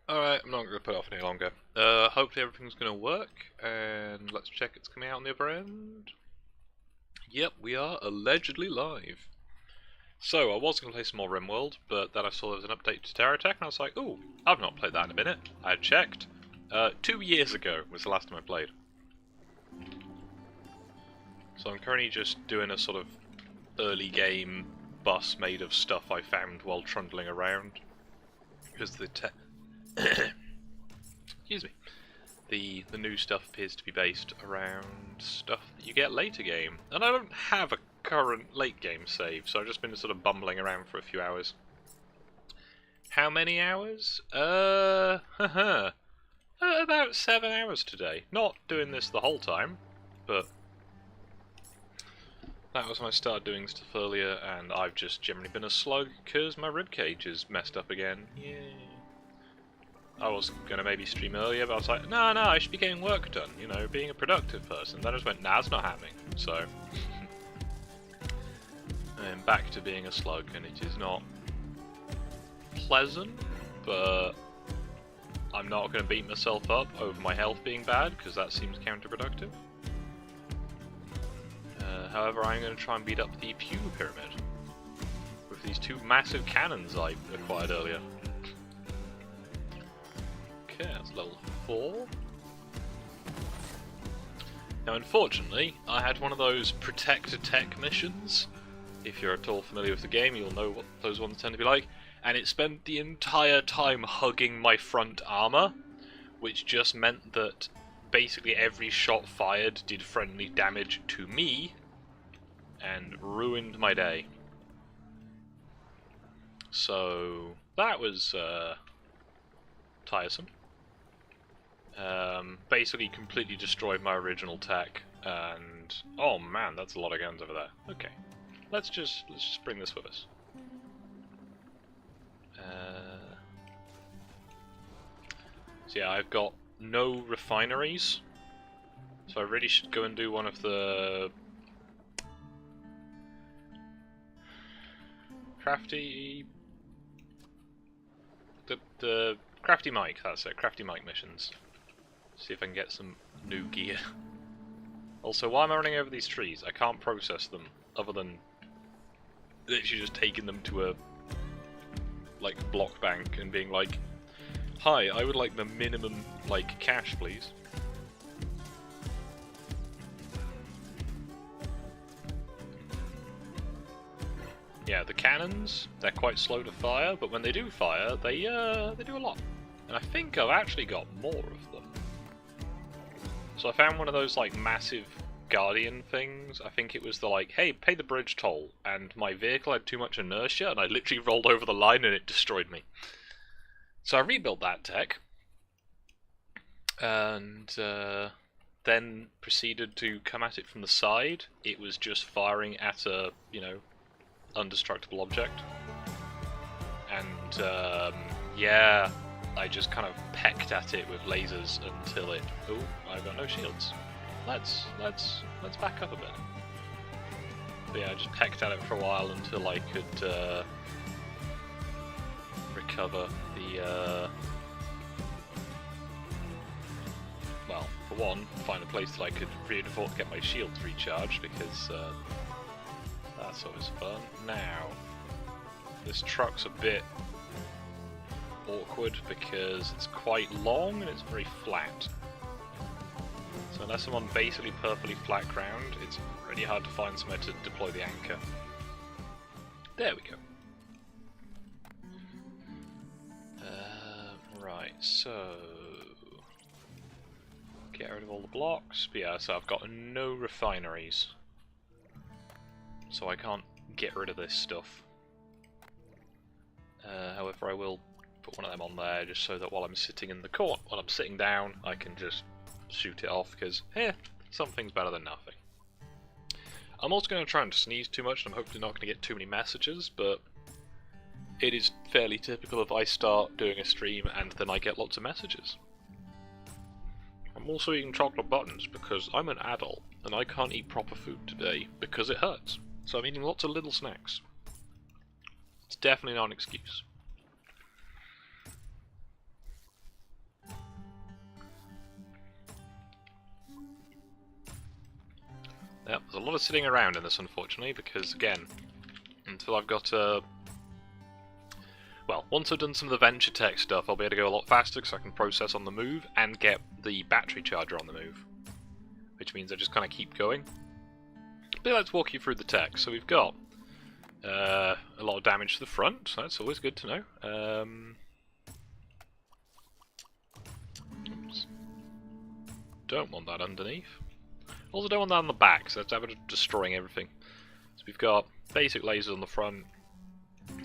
Alright, I'm not going to put it off any longer. Hopefully everything's going to work, and let's check it's coming out on the other end. Yep, we are allegedly live. So, I was going to play some more RimWorld, but then I saw there was an update to TerraTech, and I was like, ooh, I've not played that in a minute. I checked. 2 years ago was the last time I played. So I'm currently just doing a sort of early game bus made of stuff I found while trundling around. Because the excuse me. The new stuff appears to be based around stuff that you get later game. And I don't have a current late game save, so I've just been sort of bumbling around for a few hours. How many hours? About 7 hours today. Not doing this the whole time, but that was when I started doing stuff earlier, and I've just generally been a slug because my ribcage is messed up again. Yay. I was going to maybe stream earlier, but I was like, no, I should be getting work done, you know, being a productive person. Then I just went, nah, it's not happening. So, I'm back to being a slug, and it is not pleasant, but I'm not going to beat myself up over my health being bad, because that seems counterproductive. However, I'm going to try and beat up the Pew Pyramid with these two massive cannons I acquired earlier. Okay, that's level 4. Now, unfortunately, I had one of those TerraTech missions. If you're at all familiar with the game, you'll know what those ones tend to be like. And it spent the entire time hugging my front armor, which just meant that basically every shot fired did friendly damage to me and ruined my day. So that was tiresome. Basically completely destroyed my original tech, and oh man, that's a lot of guns over there. Okay, let's just bring this with us. So yeah, I've got no refineries, so I really should go and do one of the crafty Mike, that's it, crafty Mike missions. See if I can get some new gear. Also, why am I running over these trees? I can't process them, other than literally just taking them to a block bank and being like, hi, I would like the minimum cash, please. Yeah, the cannons, they're quite slow to fire, but when they do fire, they do a lot. And I think I've actually got more of them. So I found one of those massive guardian things. I think it was the hey, pay the bridge toll, and my vehicle had too much inertia, and I literally rolled over the line and it destroyed me. So I rebuilt that tech, and then proceeded to come at it from the side. It was just firing at a, undestructible object. And yeah, I just kind of pecked at it with lasers until it... Oh, I've got no shields. Let's back up a bit. But yeah, I just pecked at it for a while until I could recover the... well, for one, find a place that I could really afford to get my shields recharged, because that's always fun. Now, this truck's a bit awkward because it's quite long and it's very flat. So unless I'm on basically perfectly flat ground, it's really hard to find somewhere to deploy the anchor. There we go. Right, so get rid of all the blocks. But yeah, so I've got no refineries, so I can't get rid of this stuff. However, I will put one of them on there just so that while I'm sitting in the court, while I'm sitting down, I can just shoot it off, because something's better than nothing. I'm also going to try and sneeze too much, and I'm hopefully not going to get too many messages, but it is fairly typical if I start doing a stream and then I get lots of messages. I'm also eating chocolate buttons because I'm an adult and I can't eat proper food today because it hurts. So I'm eating lots of little snacks. It's definitely not an excuse. a lot of sitting around in this, unfortunately, because, again, until I've got well, once I've done some of the venture tech stuff, I'll be able to go a lot faster because I can process on the move and get the battery charger on the move. Which means I just kind of keep going. But let's walk you through the tech. So we've got a lot of damage to the front, so that's always good to know. Oops. Don't want that underneath. Also don't want that on the back, so that's having destroying everything. So we've got basic lasers on the front,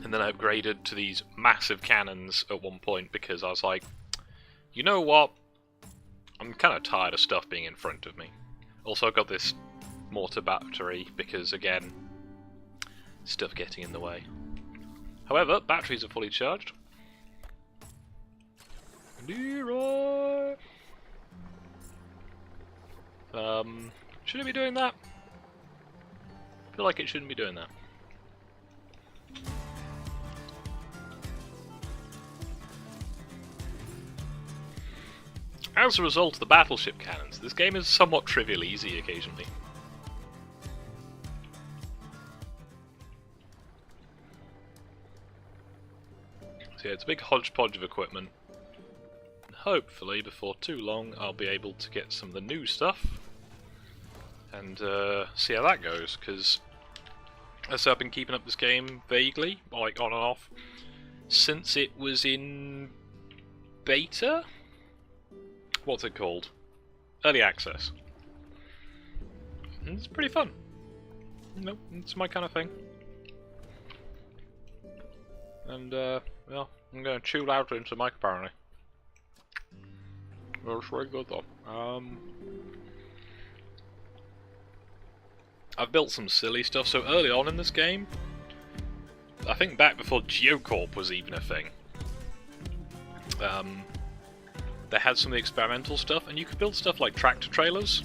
and then I upgraded to these massive cannons at one point because I was like, you know what? I'm kind of tired of stuff being in front of me. Also I've got this mortar battery because, again, stuff getting in the way. However, batteries are fully charged. Leroy! Should it be doing that? I feel like it shouldn't be doing that. As a result of the battleship cannons, this game is somewhat trivially easy occasionally. So yeah, it's a big hodgepodge of equipment. Hopefully, before too long, I'll be able to get some of the new stuff and see how that goes, because as I said, I've been keeping up this game vaguely, like on and off, since it was in beta? What's it called? Early access. And it's pretty fun. Nope, it's my kind of thing. And, well, I'm going to chew louder into the mic apparently. That's very good though. I've built some silly stuff, so early on in this game, I think back before Geocorp was even a thing, they had some of the experimental stuff, and you could build stuff like tractor trailers.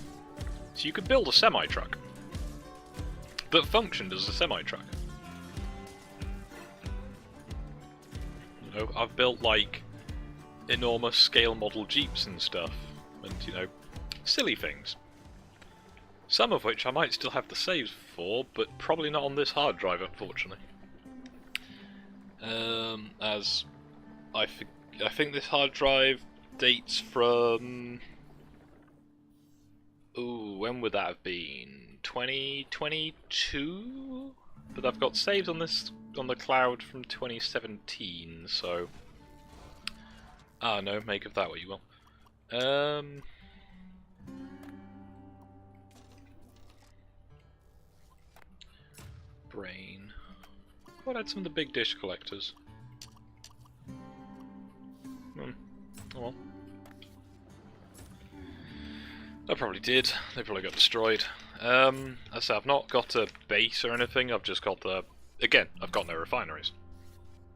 So you could build a semi-truck that functioned as a semi-truck. You know, I've built like enormous scale model jeeps and stuff, and you know, silly things. Some of which I might still have the saves for, but probably not on this hard drive, unfortunately. As I think this hard drive dates from... ooh, when would that have been? 2022? But I've got saves on this on the cloud from 2017, so... ah, no, make of that what you will. Brain. What had some of the big dish collectors? Oh well. I probably did. They probably got destroyed. As I say, I've not got a base or anything. I've just got the... again, I've got no refineries.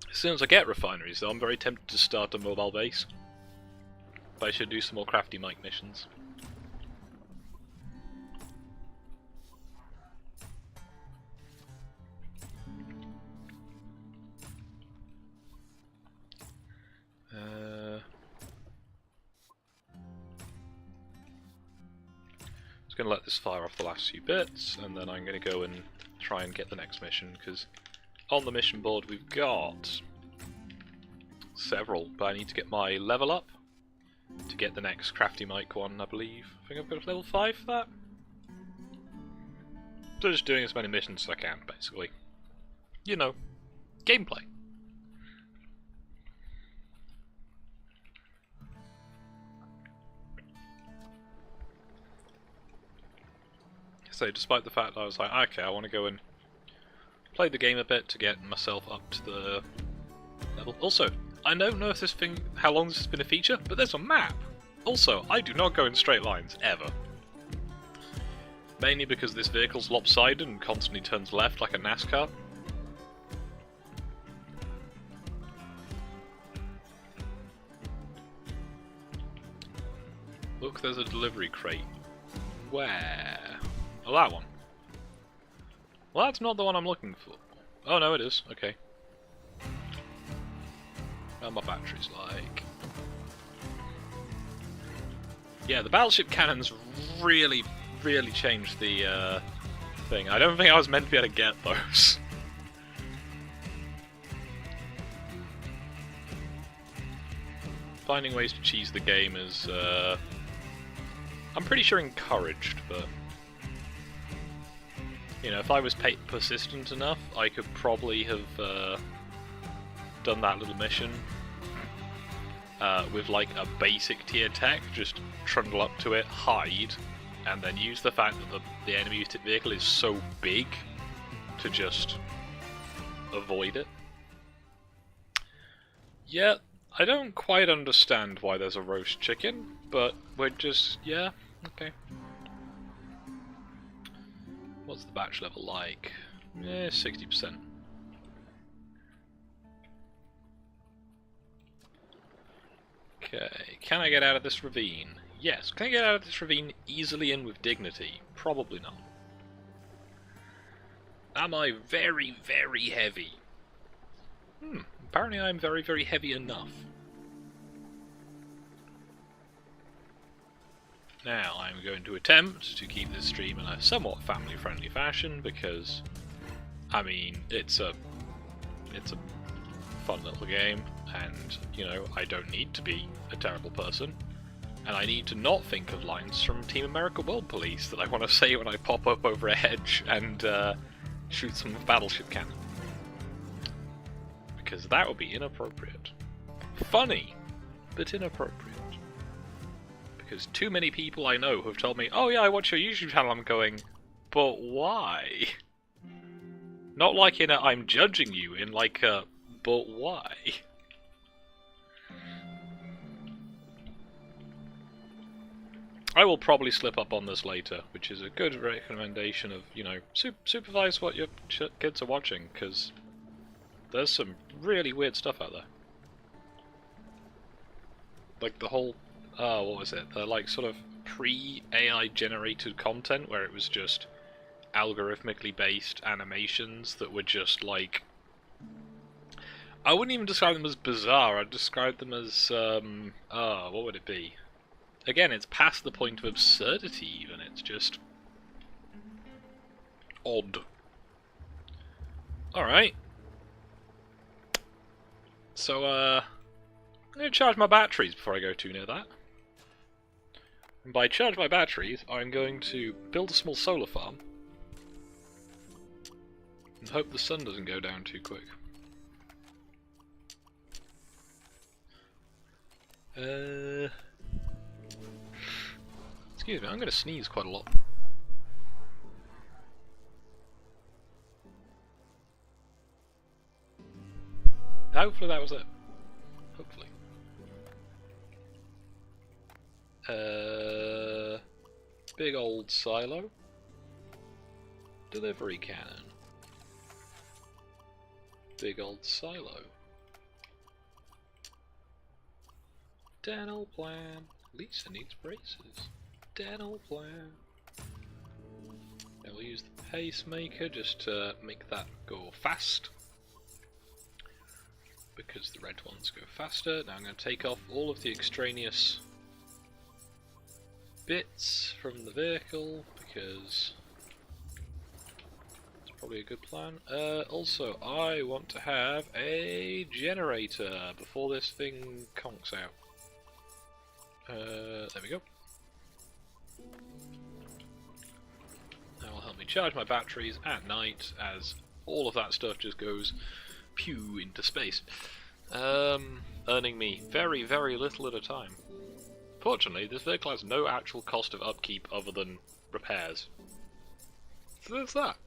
As soon as I get refineries, though, I'm very tempted to start a mobile base. But I should do some more crafty mic missions. Just going to let this fire off the last few bits, and then I'm going to go and try and get the next mission, because on the mission board we've got several, but I need to get my level up to get the next crafty mic one, I believe. I think I've got a level 5 for that. So just doing as many missions as I can, basically. You know, gameplay. So despite the fact that I was like, okay, I want to go and play the game a bit to get myself up to the level. Also, I don't know if this thing, how long this has been a feature, but there's a map. Also, I do not go in straight lines, ever. Mainly because this vehicle's lopsided and constantly turns left like a NASCAR. Look, there's a delivery crate. Where? Oh, that one. Well, that's not the one I'm looking for. Oh, no, it is. Okay. How my battery's like. Yeah, the battleship cannons really changed the thing. I don't think I was meant to be able to get those. Finding ways to cheese the game is, I'm pretty sure encouraged, but... You know, if I was persistent enough, I could probably have done that little mission with like a basic TerraTech, just trundle up to it, hide, and then use the fact that the enemy vehicle is so big to just avoid it. Yeah, I don't quite understand why there's a roast chicken, but we're just, yeah, okay. What's the batch level like? 60%. Okay, can I get out of this ravine? Yes. Can I get out of this ravine easily and with dignity? Probably not. Am I very, very heavy? Apparently I'm very, very heavy enough. Now I'm going to attempt to keep this stream in a somewhat family-friendly fashion because, I mean, it's a fun little game, and you know I don't need to be a terrible person, and I need to not think of lines from Team America World Police that I want to say when I pop up over a hedge and shoot some battleship cannon, because that would be inappropriate. Funny, but inappropriate. Because too many people I know have told me, oh yeah, I watch your YouTube channel, I'm going, but why? Not like in a I'm judging you, in like a, but why? I will probably slip up on this later, which is a good recommendation of, you know, supervise what your kids are watching, because there's some really weird stuff out there. Like the whole... what was it? The like sort of pre-AI generated content where it was just algorithmically based animations that were just like... I wouldn't even describe them as bizarre, I'd describe them as, what would it be? Again, it's past the point of absurdity even, it's just... odd. Alright. So, I'm going to charge my batteries before I go too near that. And by charge my batteries, I'm going to build a small solar farm. And hope the sun doesn't go down too quick. Excuse me, I'm going to sneeze quite a lot. Hopefully that was it. Hopefully. Big old silo. Delivery cannon. Big old silo. Dental plan. Lisa needs braces. Dental plan. Now we'll use the pacemaker just to make that go fast. Because the red ones go faster. Now I'm going to take off all of the extraneous bits from the vehicle because it's probably a good plan. Also, I want to have a generator before this thing conks out. There we go. That will help me charge my batteries at night as all of that stuff just goes pew into space. Earning me very, very little at a time. Fortunately, this vehicle has no actual cost of upkeep other than repairs. So there's that.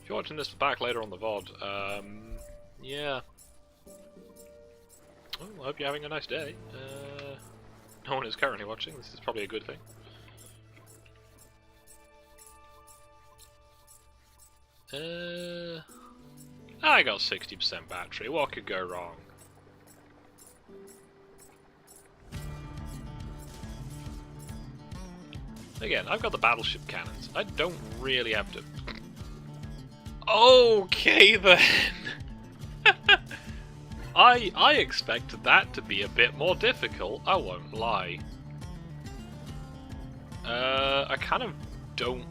If you're watching this back later on the VOD, yeah. Well, I hope you're having a nice day. No one is currently watching, this is probably a good thing. I got 60% battery, what could go wrong? Again, I've got the battleship cannons. I don't really have to... Okay then! I expected that to be a bit more difficult, I won't lie. I kind of don't...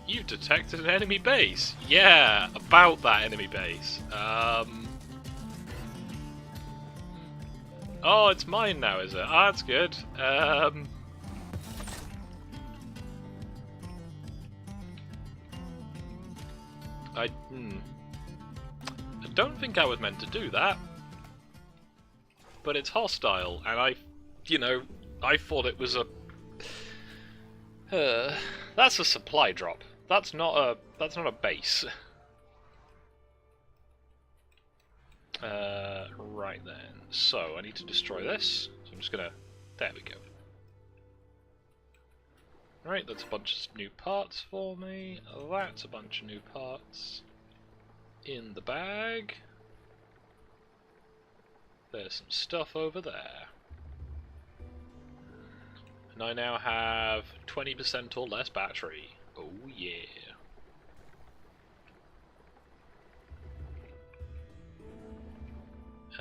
You've detected an enemy base! Yeah, about that enemy base. Oh, it's mine now, is it? Ah, that's good. I don't think I was meant to do that. But it's hostile, and I thought it was a... that's a supply drop. That's not a base. Right then. So I need to destroy this. So I'm just gonna... There we go. Right, that's a bunch of new parts for me. That's a bunch of new parts in the bag. There's some stuff over there. And I now have 20% or less battery. Oh yeah.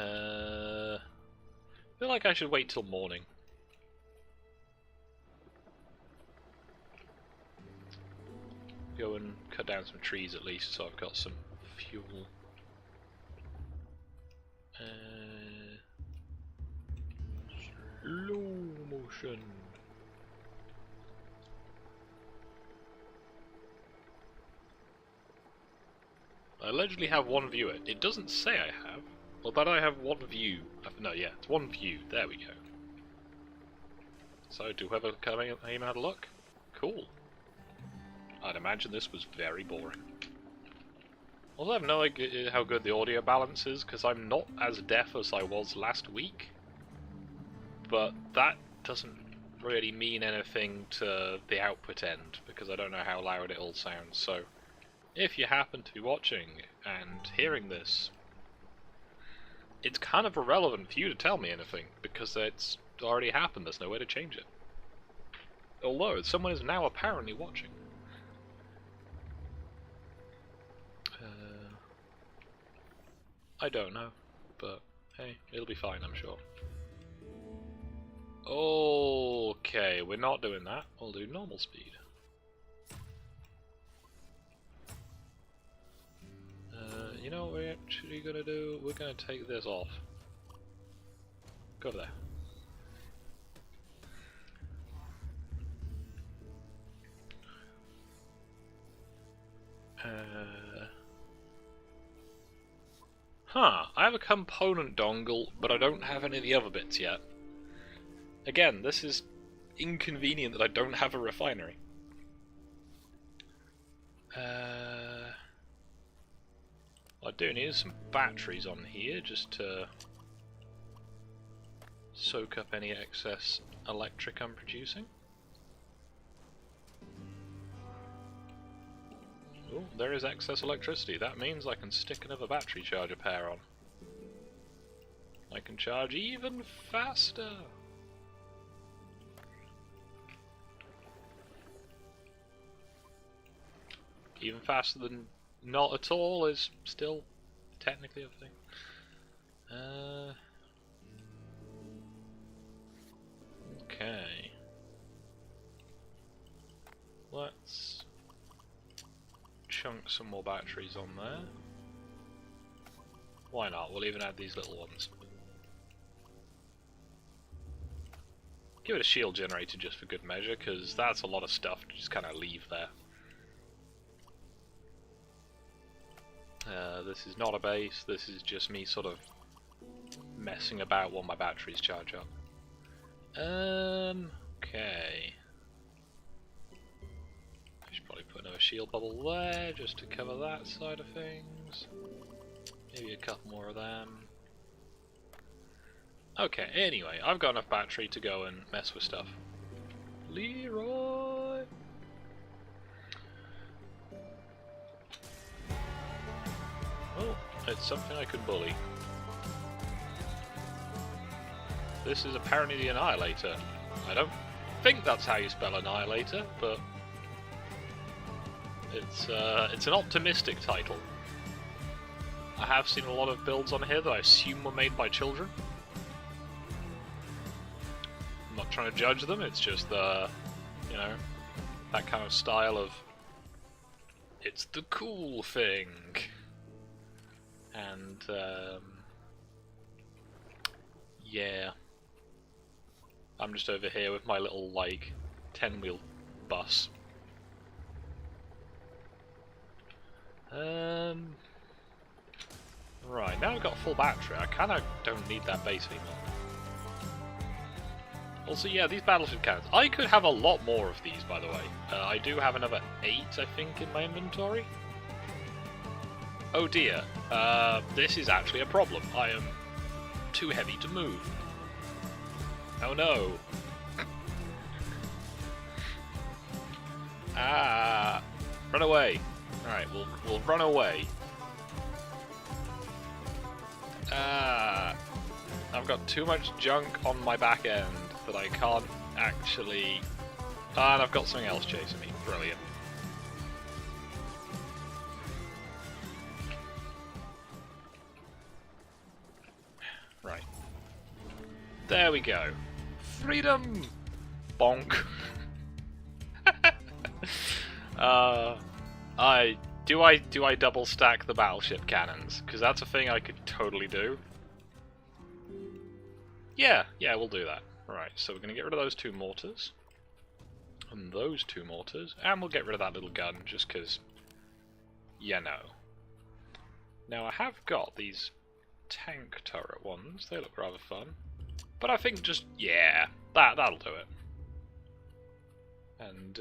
I feel like I should wait till morning. Go and cut down some trees at least, so I've got some fuel. Slow motion. I allegedly have one viewer. It doesn't say I have. Well, that I have one view. No, yeah, it's one view. There we go. So, do whoever came and had a look? Cool. I'd imagine this was very boring. Although I have no idea how good the audio balance is, because I'm not as deaf as I was last week. But that doesn't really mean anything to the output end, because I don't know how loud it all sounds. So, if you happen to be watching and hearing this, it's kind of irrelevant for you to tell me anything, because it's already happened, there's no way to change it. Although, someone is now apparently watching. I don't know, but hey, it'll be fine, I'm sure. Okay, we're not doing that, we'll do normal speed. You know what we're actually gonna do? We're gonna take this off. Go over there. I have a component dongle, but I don't have any of the other bits yet. Again, this is inconvenient that I don't have a refinery. What I do need is some batteries on here, just to soak up any excess electric I'm producing. Oh, there is excess electricity. That means I can stick another battery charger pair on. I can charge even faster! Even faster than not at all is still technically a thing. Okay. Let's chunk some more batteries on there. Why not? We'll even add these little ones. Give it a shield generator just for good measure, because that's a lot of stuff to just kind of leave there. This is not a base, this is just me sort of messing about while my batteries charge up. Okay. I should probably put another shield bubble there just to cover that side of things. Maybe a couple more of them. Okay, anyway, I've got enough battery to go and mess with stuff. Leroy! Oh, it's something I could bully. This is apparently the Annihilator. I don't think that's how you spell Annihilator, but it's an optimistic title. I have seen a lot of builds on here that I assume were made by children. I'm not trying to judge them, it's just you know, that kind of style of it's the cool thing. And yeah, I'm just over here with my little like 10-wheel bus. Right, now I've got a full battery, I kind of don't need that base anymore. Also, yeah, these battleship cannons. I could have a lot more of these, by the way. I do have another 8, I think, in my inventory. Oh dear, this is actually a problem. I am too heavy to move. Oh no. Ah, run away. Alright, we'll run away. I've got too much junk on my back end that I can't actually... and I've got something else chasing me. Brilliant. Right. There we go. Freedom! Bonk. Do I double stack the battleship cannons? Because that's a thing I could totally do. Yeah, we'll do that. Right, so we're going to get rid of those 2 mortars. And those 2 mortars. And we'll get rid of that little gun, just because... you know. Now, I have got these tank turret ones. They look rather fun. But I think just... yeah, that'll do it. And,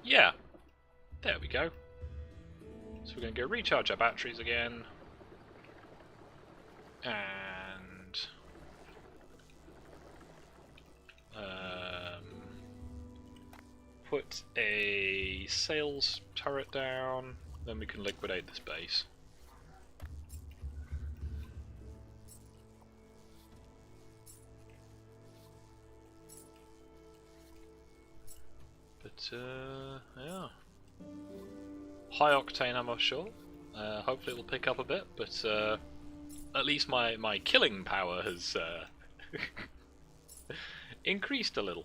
yeah. There we go. So we're going to go recharge our batteries again. And... put a sails turret down, then we can liquidate this base. But, yeah. High octane ammo, sure. Hopefully it'll pick up a bit, but at least my killing power has increased a little.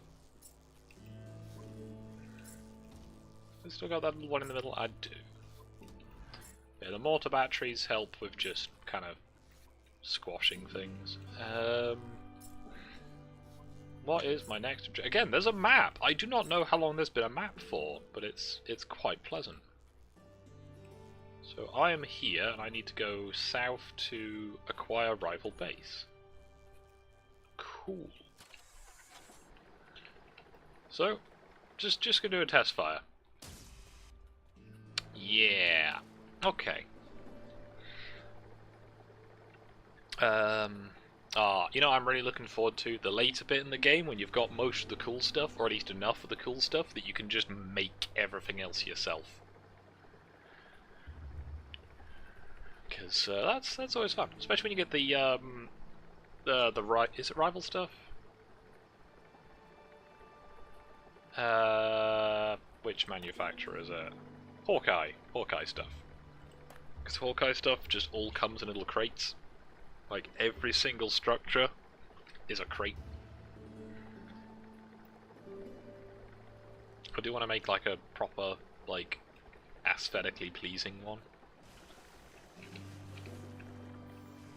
I still got that little one in the middle? I do. Yeah, the mortar batteries help with just kind of squashing things. What is my next objective? Again, there's a map! I do not know how long there's been a map for, but it's quite pleasant. So I am here, and I need to go south to acquire rival base. Cool. So, just gonna do a test fire. Yeah. Okay. You know, I'm really looking forward to the later bit in the game when you've got most of the cool stuff, or at least enough of the cool stuff that you can just make everything else yourself. Because that's always fun, especially when you get is it rival stuff? Which manufacturer is it? Hawkeye stuff. Because Hawkeye stuff just all comes in little crates. Like, every single structure is a crate. I do want to make, like, a proper, like, aesthetically pleasing one.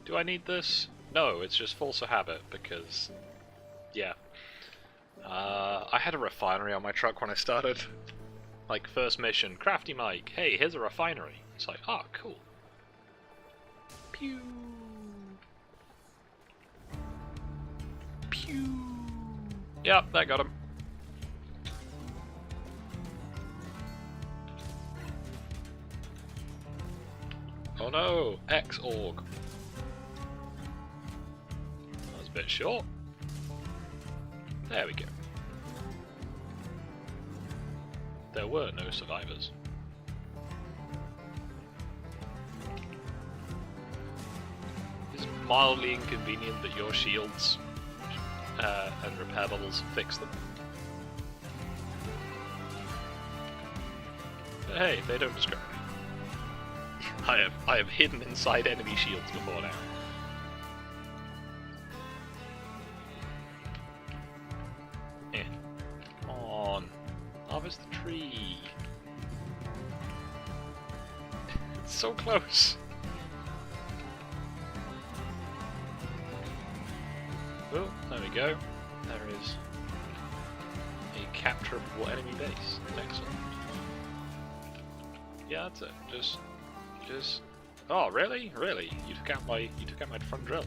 Do I need this? No, it's just force of habit, because, yeah. I had a refinery on my truck when I started. Like, first mission, Crafty Mike, hey, here's a refinery. It's like, ah, cool. Pew! Pew! Yep, that got him. Oh no, X-Org. That was a bit short. There we go. There were no survivors. It's mildly inconvenient that your shields and repair bubbles fix them. But hey, they don't describe me. I have hidden inside enemy shields before now. It's so close. Oh, there we go. There is a capturable enemy base. Excellent. Yeah, that's it. Just. Oh, really? Really? You took out my front drill.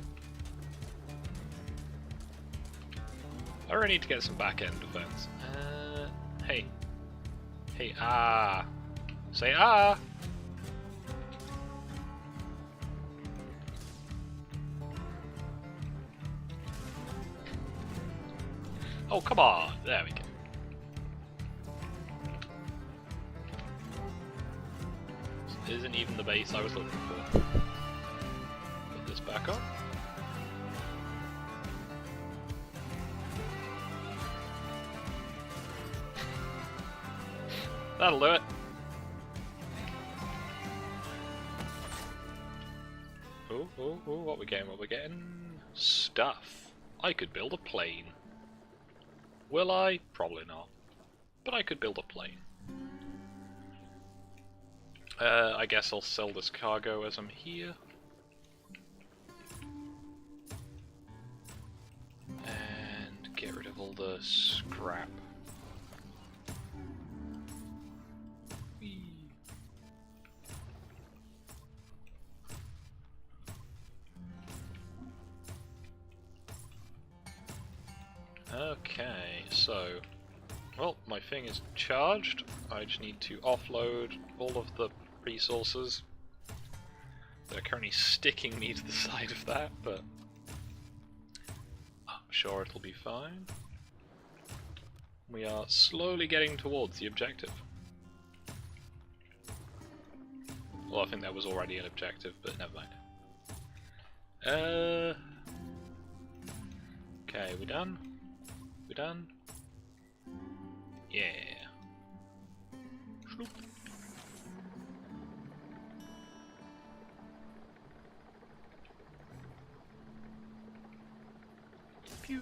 I really need to get some back end defense. Hey. Hey, ah. Say ah. Oh, come on! There we go. This isn't even the base I was looking for. Put this back on. That'll do it. Oh, what we getting? What we getting? Stuff. I could build a plane. Will I? Probably not. But I could build a plane. I guess I'll sell this cargo as I'm here. And get rid of all the scrap. Whee. Okay, so, well, my thing is charged. I just need to offload all of the resources that are currently sticking me to the side of that, but I'm sure it'll be fine. We are slowly getting towards the objective. Well, I think that was already an objective, but never mind. Okay, we done? We done? Yeah. Shoop. Pew.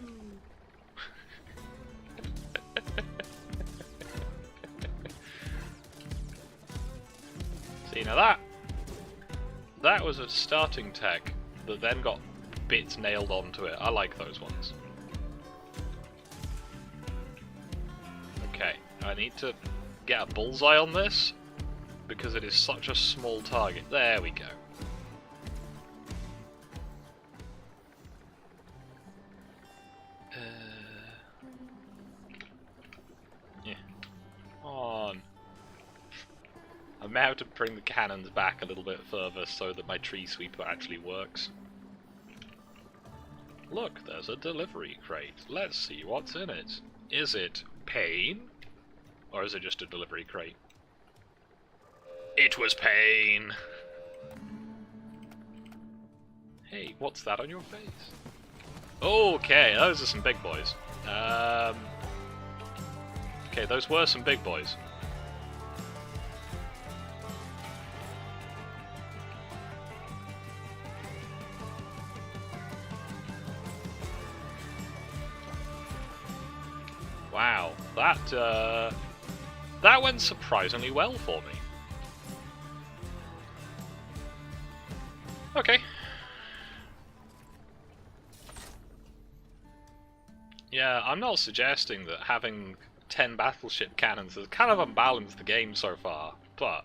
See, now that was a starting tech that then got bits nailed onto it. I like those ones. Okay, I need to get a bullseye on this because it is such a small target. There we go. Yeah. On. I may have to bring the cannons back a little bit further so that my tree sweeper actually works. Look, there's a delivery crate. Let's see what's in it. Is it pain? Or is it just a delivery crate? It was pain! Hey, what's that on your face? Okay, those are some big boys. Okay, those were some big boys. Wow, that went surprisingly well for me. Okay. Yeah, I'm not suggesting that having 10 battleship cannons has kind of unbalanced the game so far, but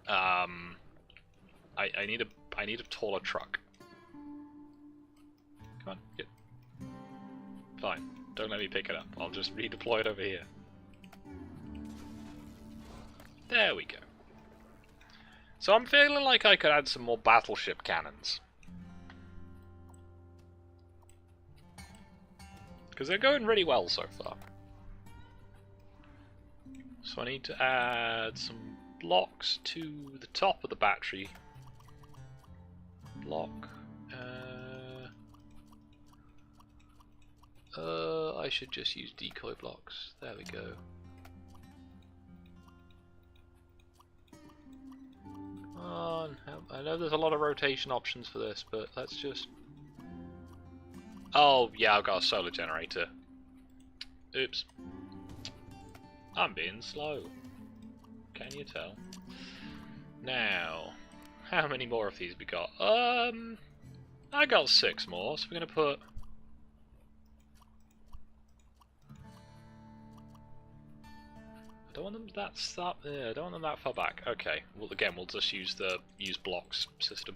I need a taller truck. Come on, get. Fine. Don't let me pick it up. I'll just redeploy it over here. There we go. So I'm feeling like I could add some more battleship cannons. Because they're going really well so far. So I need to add some blocks to the top of the battery. Block. I should just use decoy blocks. There we go. Come on. I know there's a lot of rotation options for this, but let's just... Oh, yeah, I've got a solar generator. Oops. I'm being slow. Can you tell? Now, How many more of these we got? I got 6 more, so we're gonna put... I don't want them I don't want them that far back. Okay, well again, we'll just use the use blocks system.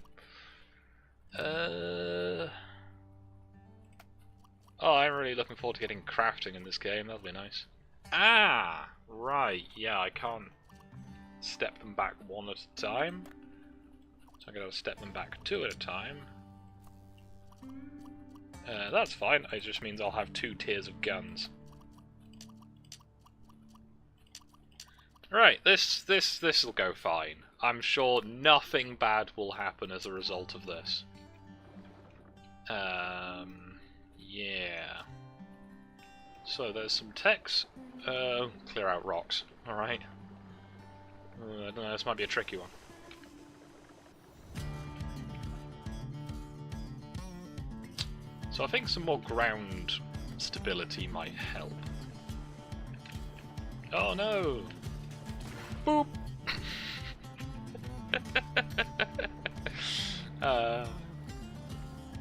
Oh, I'm really looking forward to getting crafting in this game. That'll be nice. Ah, right. Yeah, I can't step them back one at a time, so I'm gonna step them back 2 at a time. That's fine. It just means I'll have 2 tiers of guns. Right, this'll go fine. I'm sure nothing bad will happen as a result of this. Yeah. So there's some techs. Clear out rocks. Alright. I don't know, this might be a tricky one. So I think some more ground stability might help. Oh no! Boop!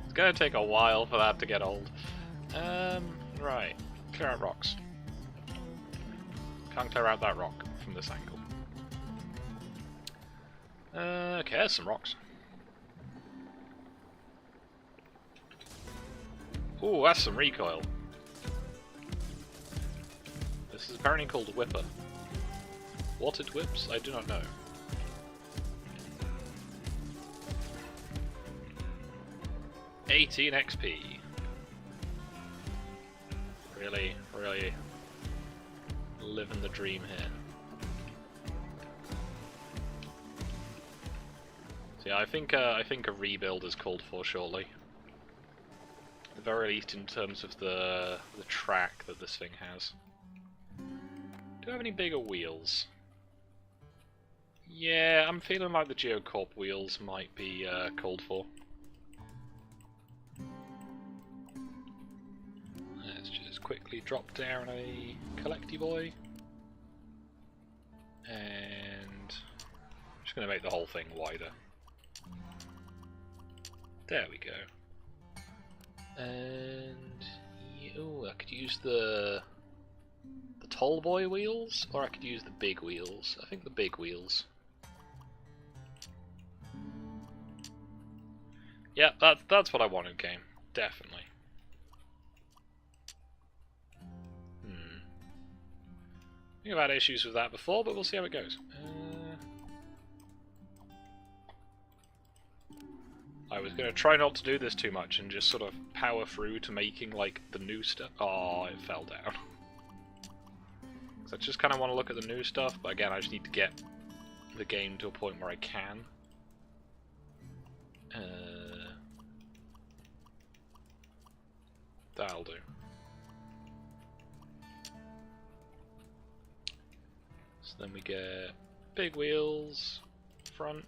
It's gonna take a while for that to get old. Right. Clear out rocks. Can't clear out that rock from this angle. Okay, there's some rocks. Ooh, that's some recoil. This is apparently called Whipper. What it whips, I do not know. $18 XP. Really living the dream here. So yeah, I think a rebuild is called for shortly. At the very least, in terms of the track that this thing has. Do I have any bigger wheels? Yeah, I'm feeling like the Geocorp wheels might be called for. Let's just quickly drop down a collecty boy. And I'm just going to make the whole thing wider. There we go. And oh, I could use the tall boy wheels, or I could use the big wheels. I think the big wheels. Yeah, that's what I want in game, definitely. I think I've had issues with that before, but we'll see how it goes. I was going to try not to do this too much and just sort of power through to making like the new stuff. Oh, it fell down. So I just kind of want to look at the new stuff, but again, I just need to get the game to a point where I can. That'll do. So then we get big wheels, front.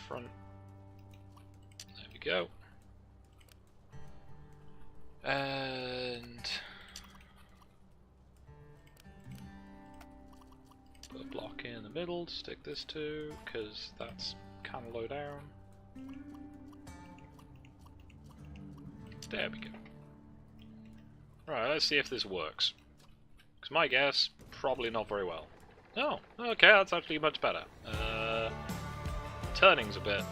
There we go. And put a block in the middle to stick this to, because that's kind of low down. There we go. Right, let's see if this works. Because my guess, probably not very well. Oh, okay, that's actually much better. Turning's a bit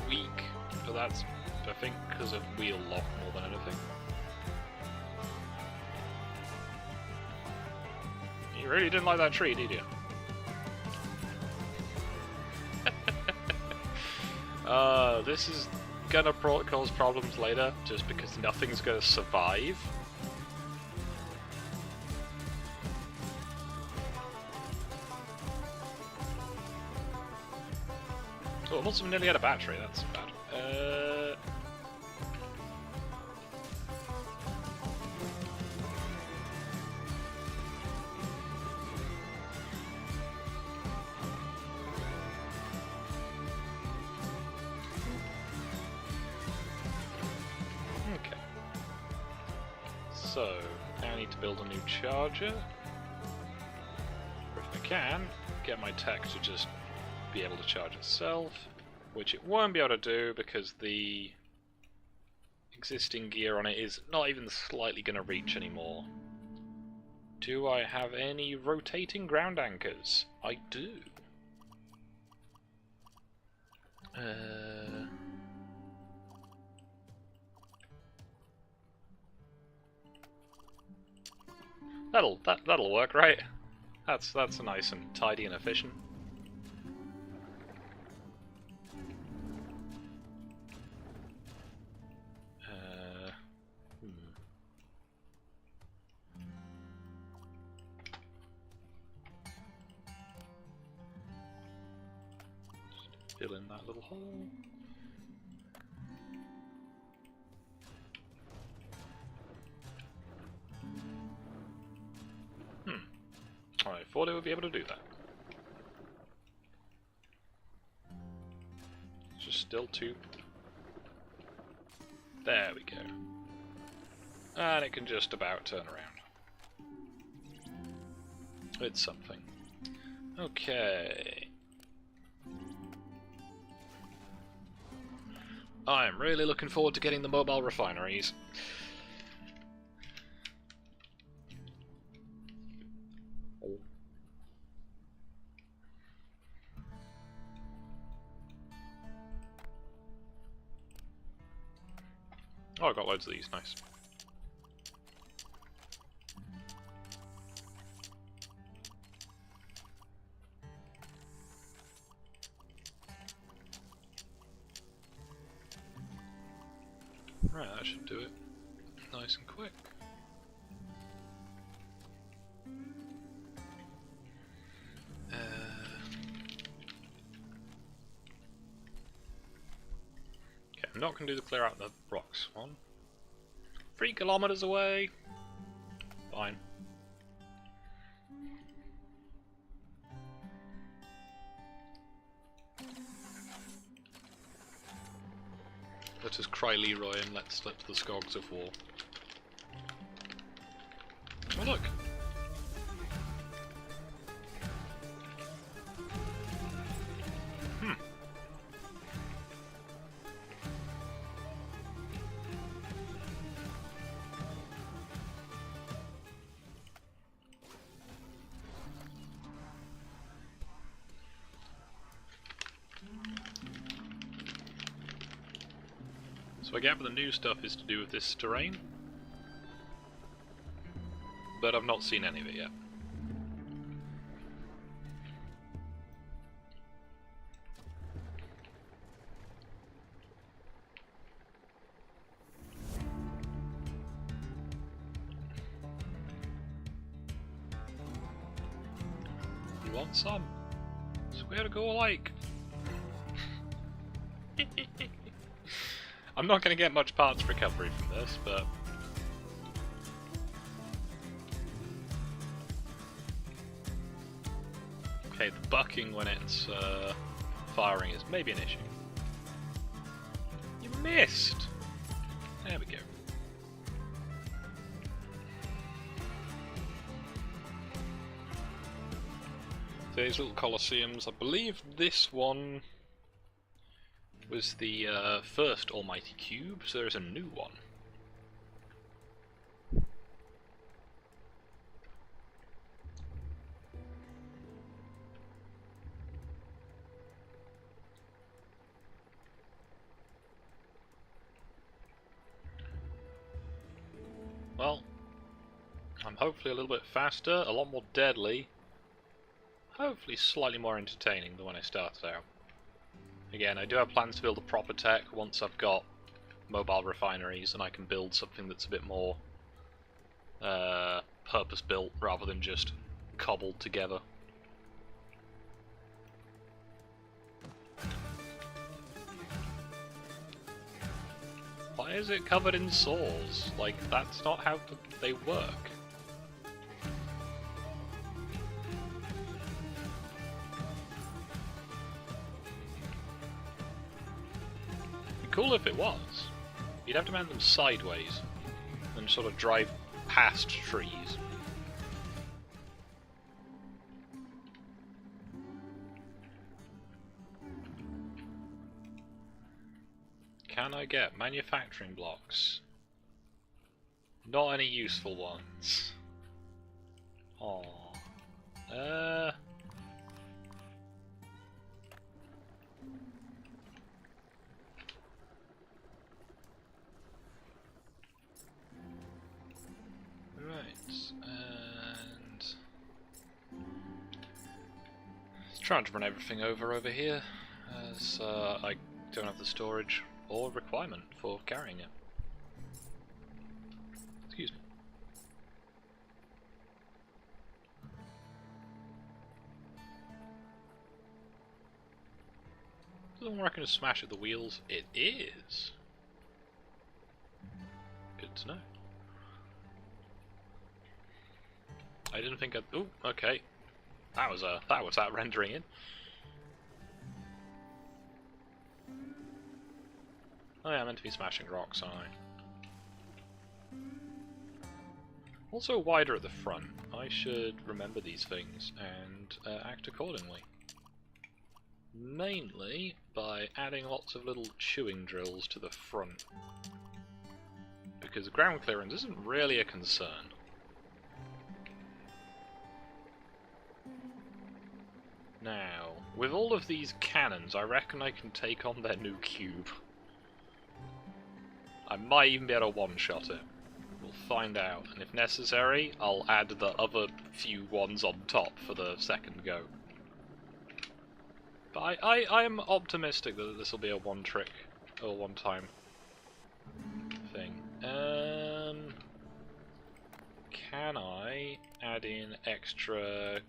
weak, but that's, I think, because of wheel lock more than anything. You really didn't like that tree, did you? This is gonna cause problems later, just because nothing's gonna survive. Oh, I must have nearly had a battery, that's bad. Okay. So, now I need to build a new charger. Or if I can, get my tech to just be able to charge itself, which it won't be able to do because the existing gear on it is not even slightly going to reach anymore. Do I have any rotating ground anchors? I do. That'll work, right? That's nice and tidy and efficient. Fill in that little hole. I thought it would be able to do that. It's just still too... There we go. And it can just about turn around. It's something. Okay. I'm really looking forward to getting the mobile refineries. Oh, I got loads of these, nice. Right, that should do it. Nice and quick. Okay, I'm not going to do the clear out the rocks one. 3 kilometers away. Fine. Let us cry Leroy and let's slip the Skogs of War. Oh look! So I gather the new stuff is to do with this terrain, but I've not seen any of it yet. You want some? Swear to go like. I'm not going to get much parts recovery from this, but... Okay, the bucking when it's firing is maybe an issue. You missed! There we go. So these little colosseums, I believe this one was the first almighty cube, so there's a new one. Well, I'm hopefully a little bit faster, a lot more deadly, hopefully slightly more entertaining than when I started out. Again, I do have plans to build a proper tech once I've got mobile refineries and I can build something that's a bit more purpose-built rather than just cobbled together. Why is it covered in saws? Like, that's not how they work. Cool if it was. You'd have to mount them sideways and sort of drive past trees. can I get manufacturing blocks? Not any useful ones. Oh. Right, and trying to run everything over here, as I don't have the storage or requirement for carrying it. Excuse me. Doesn't reckon to smash at the wheels. It is. Good to know. I didn't think I'd... Ooh, okay. That was that rendering in. Oh yeah, I meant to be smashing rocks, aren't I? Also wider at the front. I should remember these things and act accordingly. Mainly by adding lots of little chewing drills to the front. Because ground clearance isn't really a concern. Now, with all of these cannons, I reckon I can take on their new cube. I might even be able to one-shot it. We'll find out, and if necessary, I'll add the other few ones on top for the second go. But I am optimistic that this will be a one-trick, or one-time thing. Can I add in extra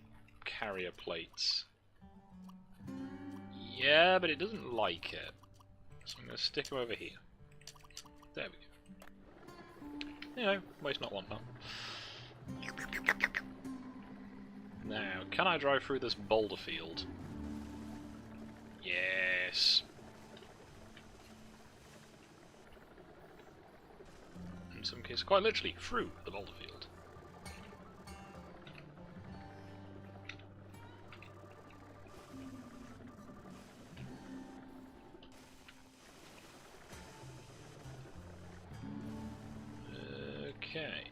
carrier plates? Yeah, but it doesn't like it. So I'm going to stick them over here. There we go. You know, waste not, want not. Now, can I drive through this boulder field? Yes. In some cases, quite literally, through the boulder field. Okay.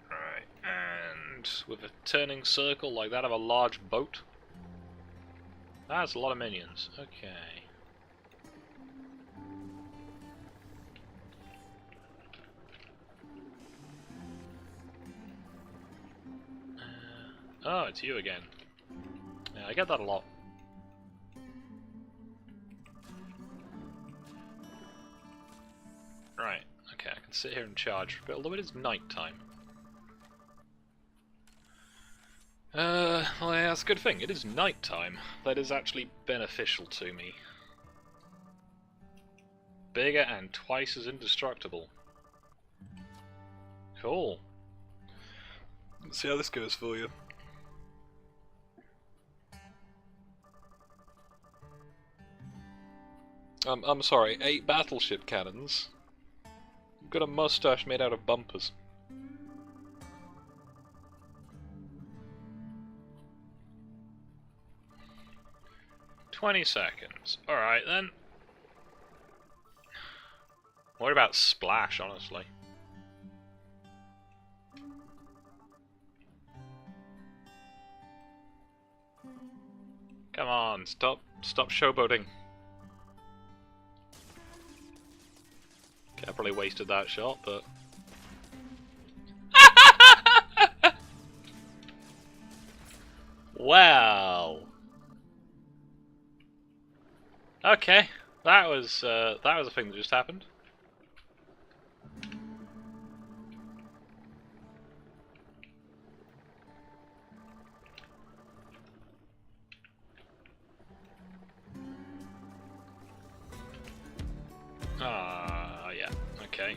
Right, and with a turning circle like that of a large boat. That's a lot of minions. Okay. Oh, it's you again. Yeah, I get that a lot. Right. Okay, I can sit here and charge for a bit, although it is night time. Well, yeah, that's a good thing. It is night time. That is actually beneficial to me. Bigger and twice as indestructible. Cool. Let's see how this goes for you. I'm sorry, 8 battleship cannons. I've got a mustache made out of bumpers. "20 seconds. Alright then. What about splash, honestly? Come on, stop showboating. Okay, I probably wasted that shot, but... Wow. Okay, that was a thing that just happened. Yeah, okay.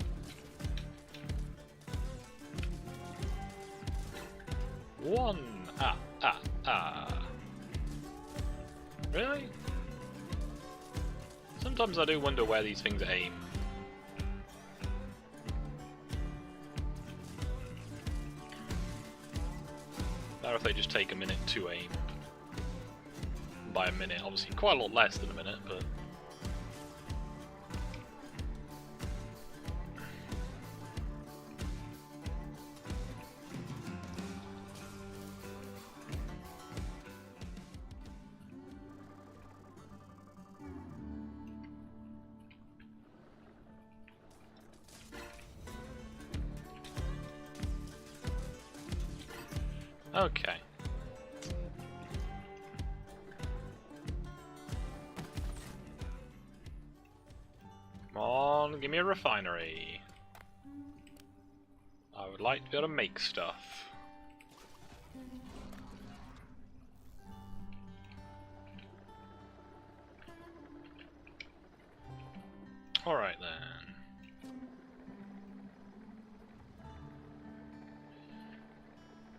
Really? Sometimes I do wonder where these things aim. Or if they just take a minute to aim. By a minute, obviously quite a lot less than a minute, but... Okay. Come on, give me a refinery. I would like to be able to make stuff. Alright then.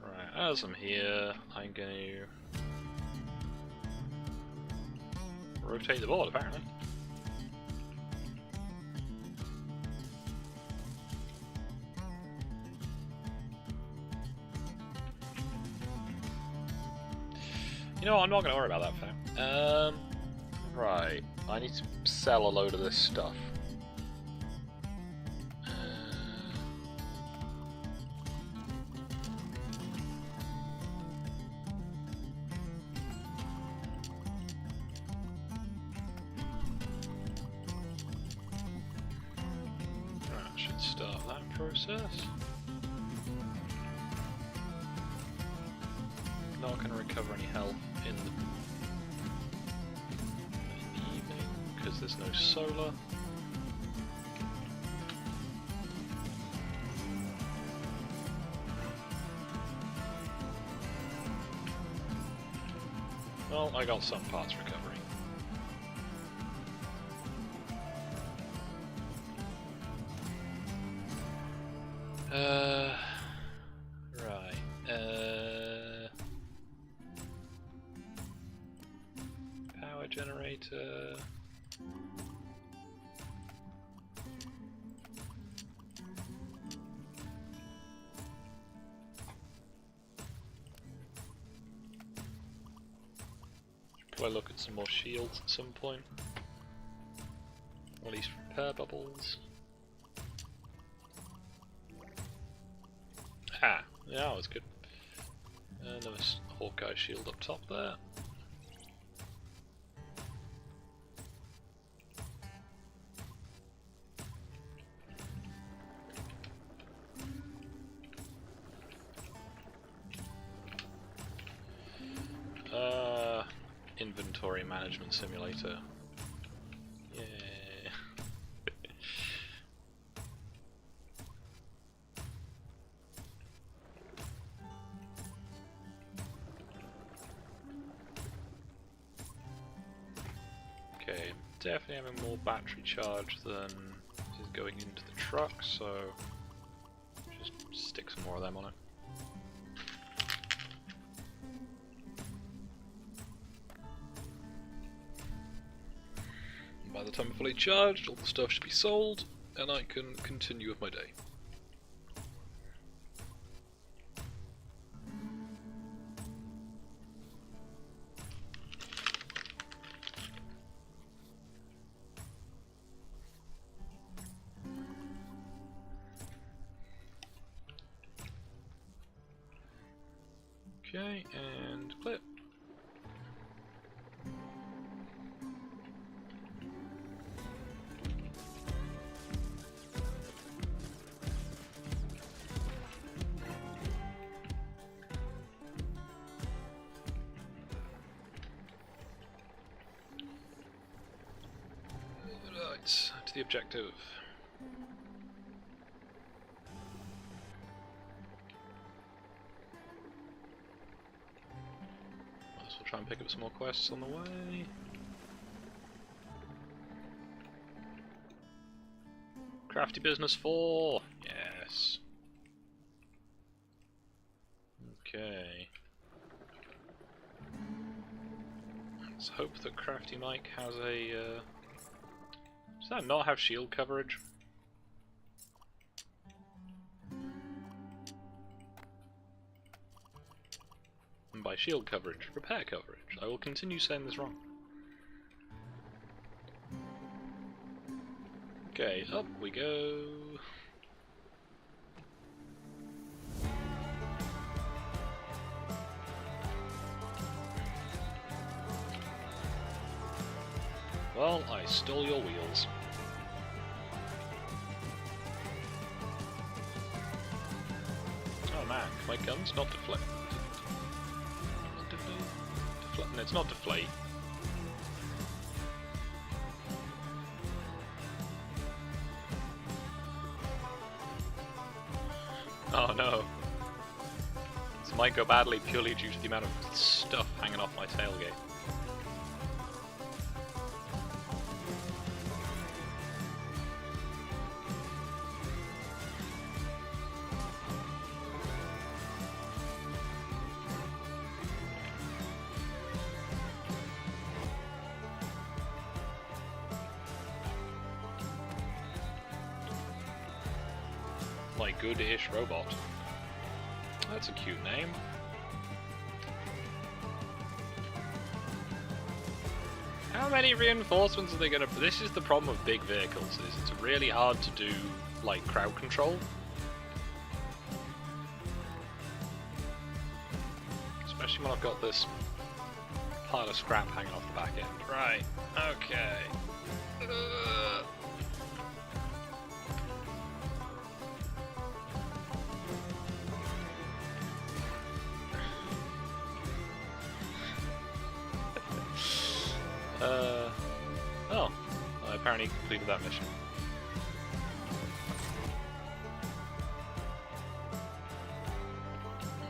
Right, as I'm here, I'm going to rotate the board apparently. You know what, I'm not going to worry about that for now. Right, I need to sell a load of this stuff. Right, should start that process. Not going to recover any health in the evening because there's no solar. Well, I got some parts recovering. Right. Power generator. Probably look at some more shields at some point. Or at least repair bubbles. Ah, yeah, that was good. Another Hawkeye shield up top there. Inventory management simulator. Yeah. Okay, definitely having more battery charge than is going into the truck, so just stick some more of them on it. By the time I'm fully charged, all the stuff should be sold, and I can continue with my day. Okay, and clip. To the objective. Might as well try and pick up some more quests on the way. Crafty Business 4! Yes. Okay. Let's hope that Crafty Mike has a... Does that not have shield coverage? And by shield coverage, repair coverage. I will continue saying this wrong. Okay, up we go. Well, I stole your wheels. Oh man, my gun's not deflected. deflate? No, it's not deflate. Oh no. This might go badly purely due to the amount of stuff hanging off my tailgate. My good-ish robot. That's a cute name. How many reinforcements are they gonna... This is the problem with big vehicles, is it's really hard to do, like, crowd control. Especially when I've got this pile of scrap hanging off the back end. Right, okay. Oh, I apparently completed that mission.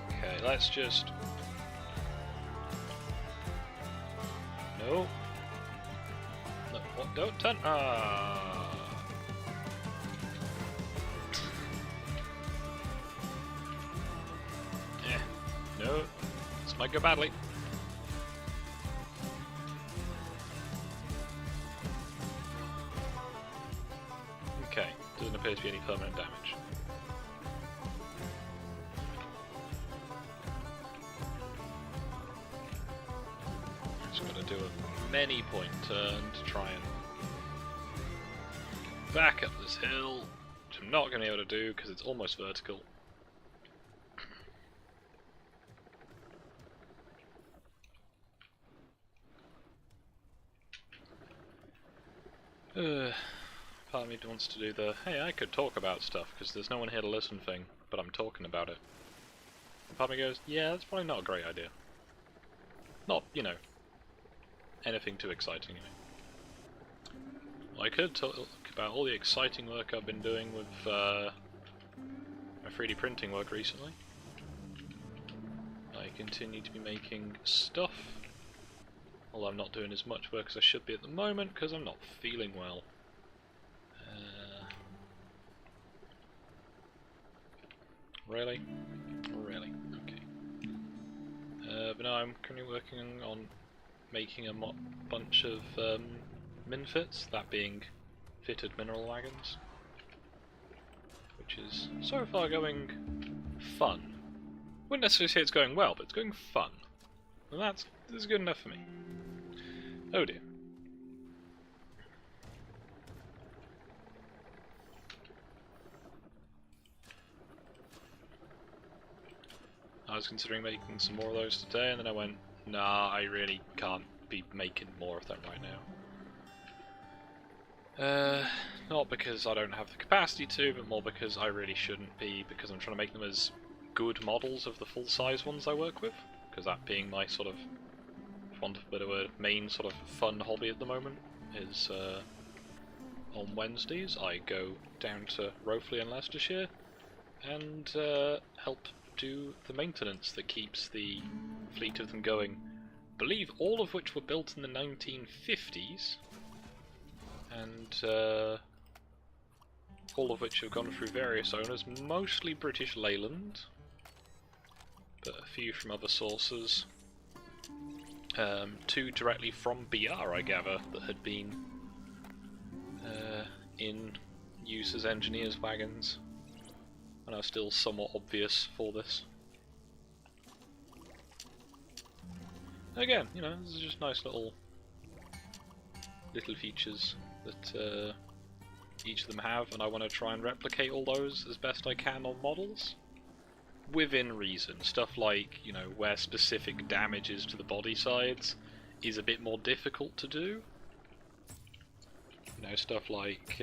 Okay, let's just... No. No, what? Don't turn... Ah. No. This might go badly. Okay, doesn't appear to be any permanent damage. Just got to do a many point turn to try and back up this hill, which I'm not going to be able to do because it's almost vertical. Part of me wants to do the, hey, I could talk about stuff because there's no one here to listen thing, but I'm talking about it. And part of me goes, yeah, that's probably not a great idea. Not, you know, anything too exciting. Well, I could talk about all the exciting work I've been doing with my 3D printing work recently. I continue to be making stuff, although I'm not doing as much work as I should be at the moment because I'm not feeling well. Really? Really? Okay. But no, I'm currently working on making a bunch of minfits, that being fitted mineral wagons, which is so far going fun. Wouldn't necessarily say it's going well, but it's going fun. And this is good enough for me. Oh dear. I was considering making some more of those today, and then I went, nah, I really can't be making more of them right now. Not because I don't have the capacity to, but more because I really shouldn't be, because I'm trying to make them as good models of the full-size ones I work with, because that being my sort of, for want of a better word, main sort of fun hobby at the moment, is on Wednesdays I go down to Rowfleet in Leicestershire and help do the maintenance that keeps the fleet of them going. I believe all of which were built in the 1950s, and all of which have gone through various owners, mostly British Leyland, but a few from other sources. Two directly from BR, I gather, that had been in use as engineers' wagons, and are still somewhat obvious for this. Again, you know, this is just nice little features that each of them have, and I want to try and replicate all those as best I can on models, within reason. Stuff like, you know, where specific damage is to the body sides is a bit more difficult to do. You know, stuff like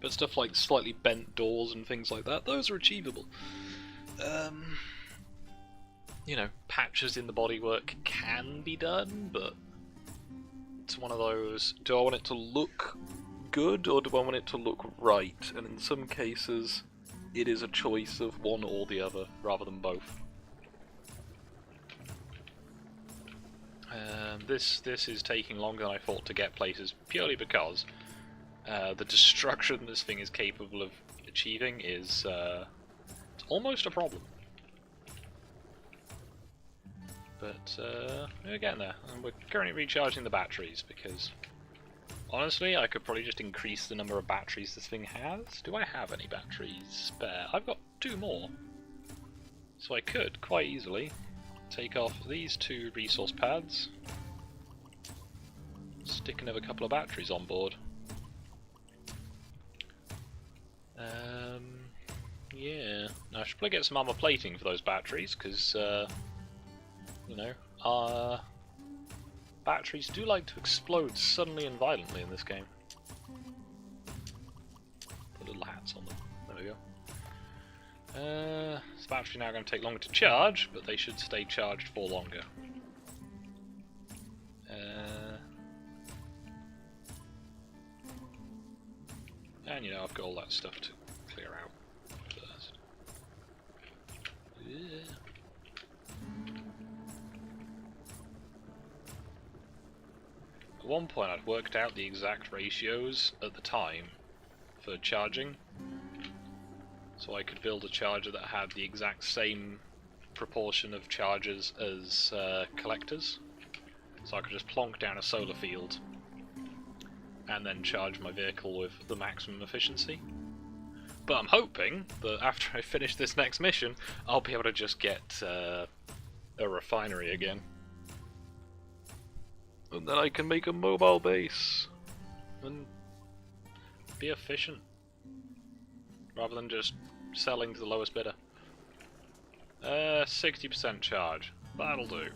but stuff like slightly bent doors and things like that, those are achievable. you know, patches in the bodywork can be done, but it's one of those, do I want it to look good or do I want it to look right? And in some cases, it is a choice of one or the other, rather than both. This is taking longer than I thought to get places, purely because the destruction this thing is capable of achieving is it's almost a problem. But we're getting there, and we're currently recharging the batteries because honestly, I could probably just increase the number of batteries this thing has. Do I have any batteries spare? I've got 2 more, so I could quite easily take off these 2 resource pads, stick another couple of batteries on board. Yeah, now I should probably get some armor plating for those batteries, because, you know, batteries do like to explode suddenly and violently in this game. Put little hats on them. There we go. This battery now going to take longer to charge, but they should stay charged for longer. And you know, I've got all that stuff to clear out first. Yeah. At one point I'd worked out the exact ratios at the time for charging, so I could build a charger that had the exact same proportion of chargers as collectors, so I could just plonk down a solar field and then charge my vehicle with the maximum efficiency. But I'm hoping that after I finish this next mission, I'll be able to just get a refinery again. And then I can make a mobile base and be efficient, rather than just selling to the lowest bidder. 60% charge. That'll do.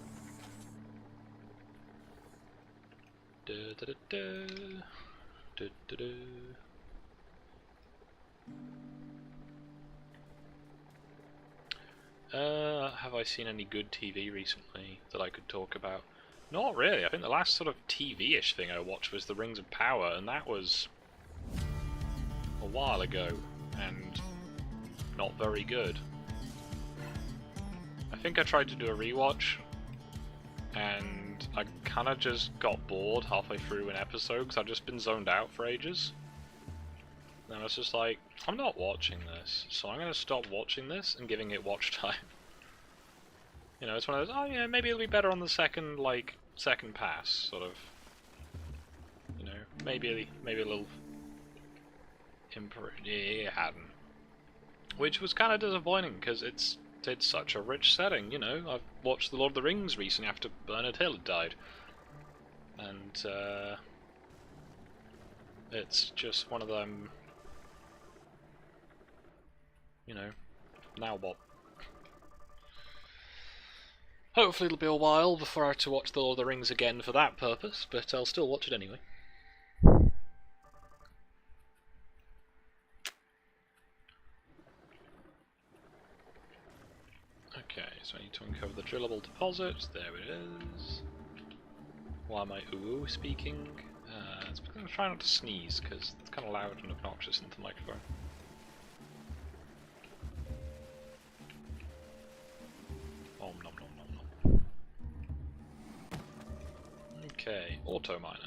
Have I seen any good TV recently that I could talk about? Not really. I think the last sort of TV-ish thing I watched was The Rings of Power, and that was a while ago, and not very good. I think I tried to do a rewatch, and I kind of just got bored halfway through an episode because I've just been zoned out for ages. And I was just like, I'm not watching this, so I'm going to stop watching this and giving it watch time. You know, it's one of those, oh yeah, maybe it'll be better on the second pass, sort of. You know, maybe a little it hadn't. Which was kind of disappointing, because it's such a rich setting, you know. I've watched The Lord of the Rings recently after Bernard Hill had died. And, it's just one of them, you know, now what? Hopefully it'll be a while before I have to watch The Lord of the Rings again for that purpose, but I'll still watch it anyway. Okay, so I need to uncover the drillable deposit. There it is. Why am I ooh speaking? It's because I'm trying not to sneeze, because it's kind of loud and obnoxious into the microphone. Nom nom nom nom nom. Okay, auto miner.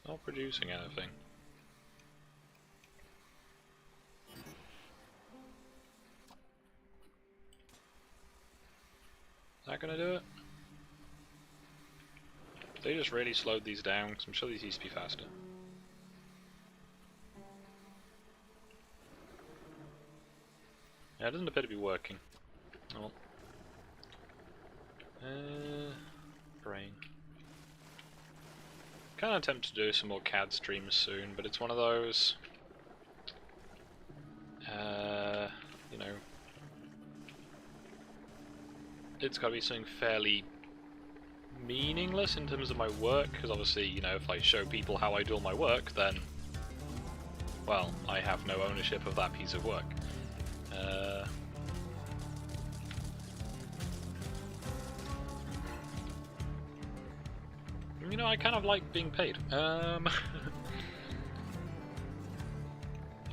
Not producing anything. Is that gonna do it? They just really slowed these down, because I'm sure these used to be faster. Yeah, it doesn't appear to be working. Oh. Brain. Kind of tempted to do some more CAD streams soon, but it's one of those. it's got to be something fairly meaningless in terms of my work, because obviously, you know, if I show people how I do all my work, then, well, I have no ownership of that piece of work. You know, I kind of like being paid. The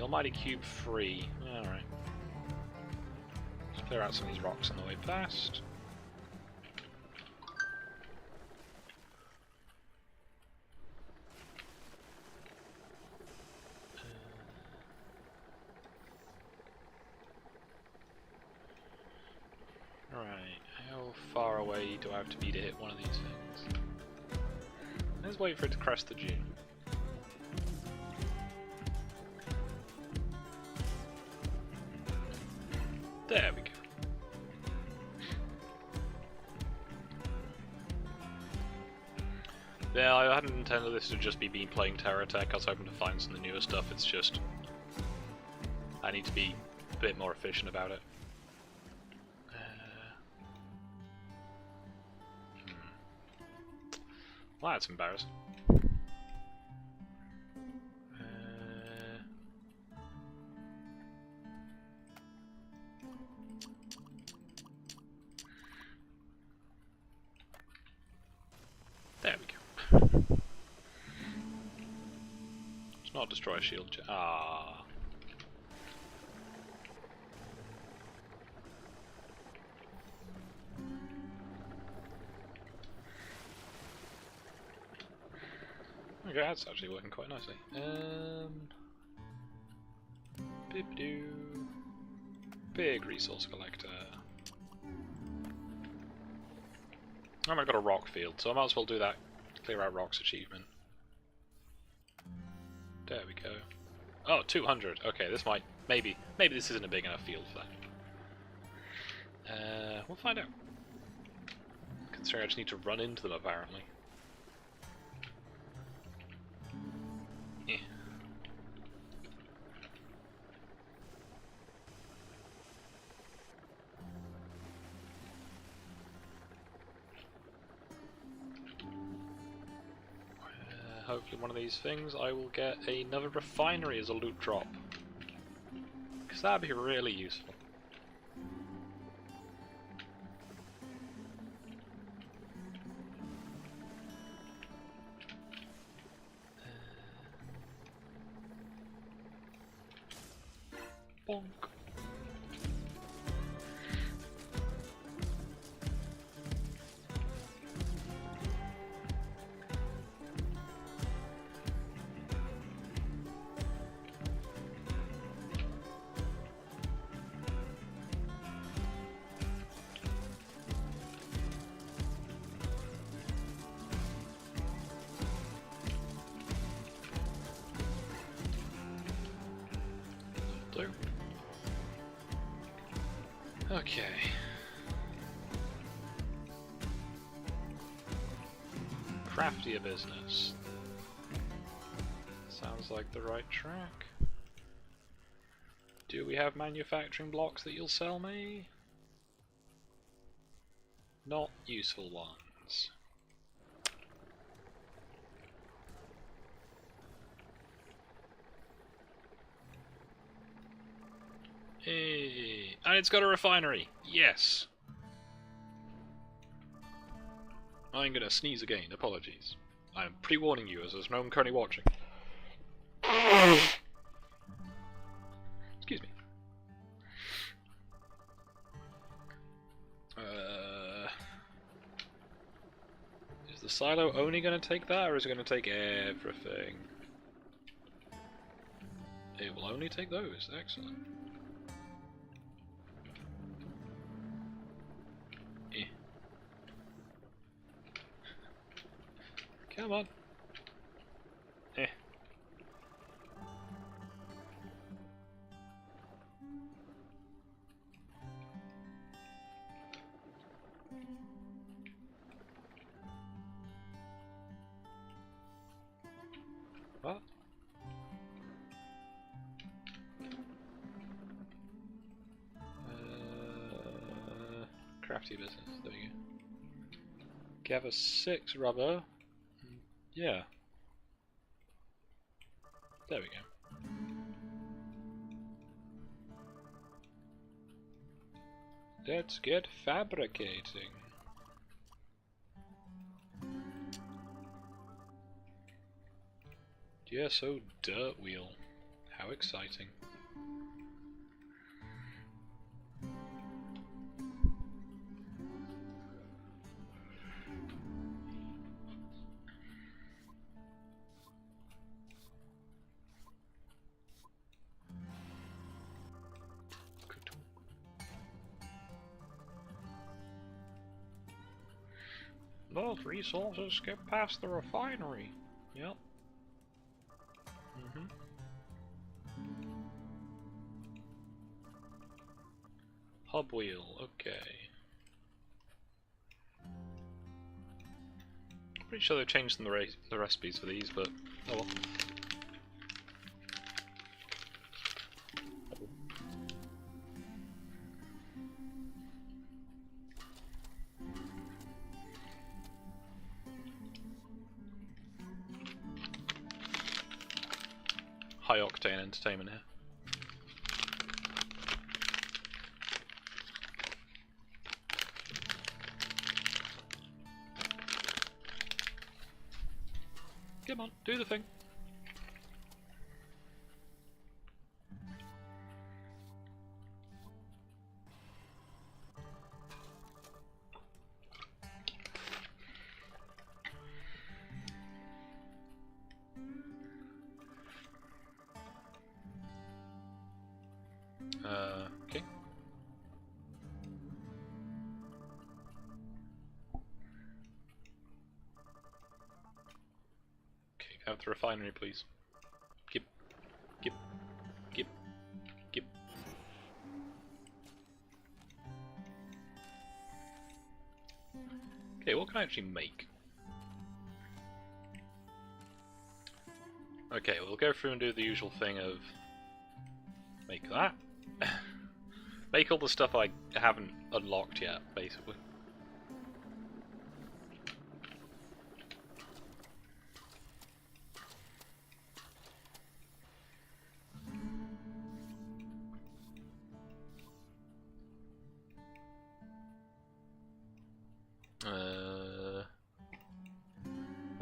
almighty cube free. Alright. Let's clear out some of these rocks on the way past. Right, how far away do I have to be to hit one of these things? Let's wait for it to crest the dune. There we go. Yeah, I hadn't intended this to just be me playing TerraTech. I was hoping to find some of the newer stuff. It's just I need to be a bit more efficient about it. Well, that's embarrassing. There we go. Let's not destroy a shield. Ah. Okay, that's actually working quite nicely. Bip-doo. Big resource collector. Oh, I've got a rock field, so I might as well do that clear out rocks achievement. There we go. Oh, 200. Okay, this might maybe this isn't a big enough field for that. We'll find out. Considering I just need to run into them apparently. Hopefully one of these things I will get another refinery as a loot drop. Because that'd be really useful. Bonk. Okay. Crafty a business. Sounds like the right track. Do we have manufacturing blocks that you'll sell me? Not useful ones. Hey, and it's got a refinery. Yes. I'm gonna sneeze again. Apologies. I'm pre-warning you as there's no one currently watching. Excuse me. Is the silo only gonna take that, or is it gonna take everything? It will only take those. Excellent. Come on. What? Crafty business. There we go. Gather 6 rubber. Yeah. There we go. Let's get fabricating. Yes, oh, dirt wheel. How exciting. Those resources skip past the refinery. Yep. Hub wheel, okay. Pretty sure they've changed the recipes for these, but oh well. High octane entertainment here. Come on, do the thing. Okay. Okay, out the refinery, please. Gip. Okay, what can I actually make? Okay, we'll go through and do the usual thing of make that. Make all the stuff I haven't unlocked yet, basically.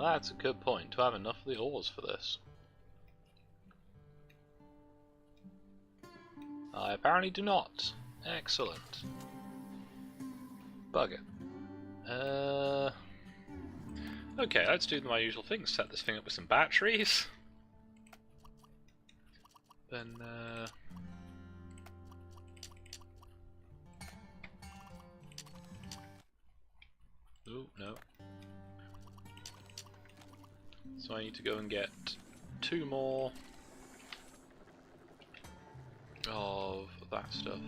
That's a good point. Do I have enough of the ores for this? I apparently do not. Excellent. Bugger. Okay, let's do my usual thing. Set this thing up with some batteries. Then, oh, no. So I need to go and get 2 more of that stuff.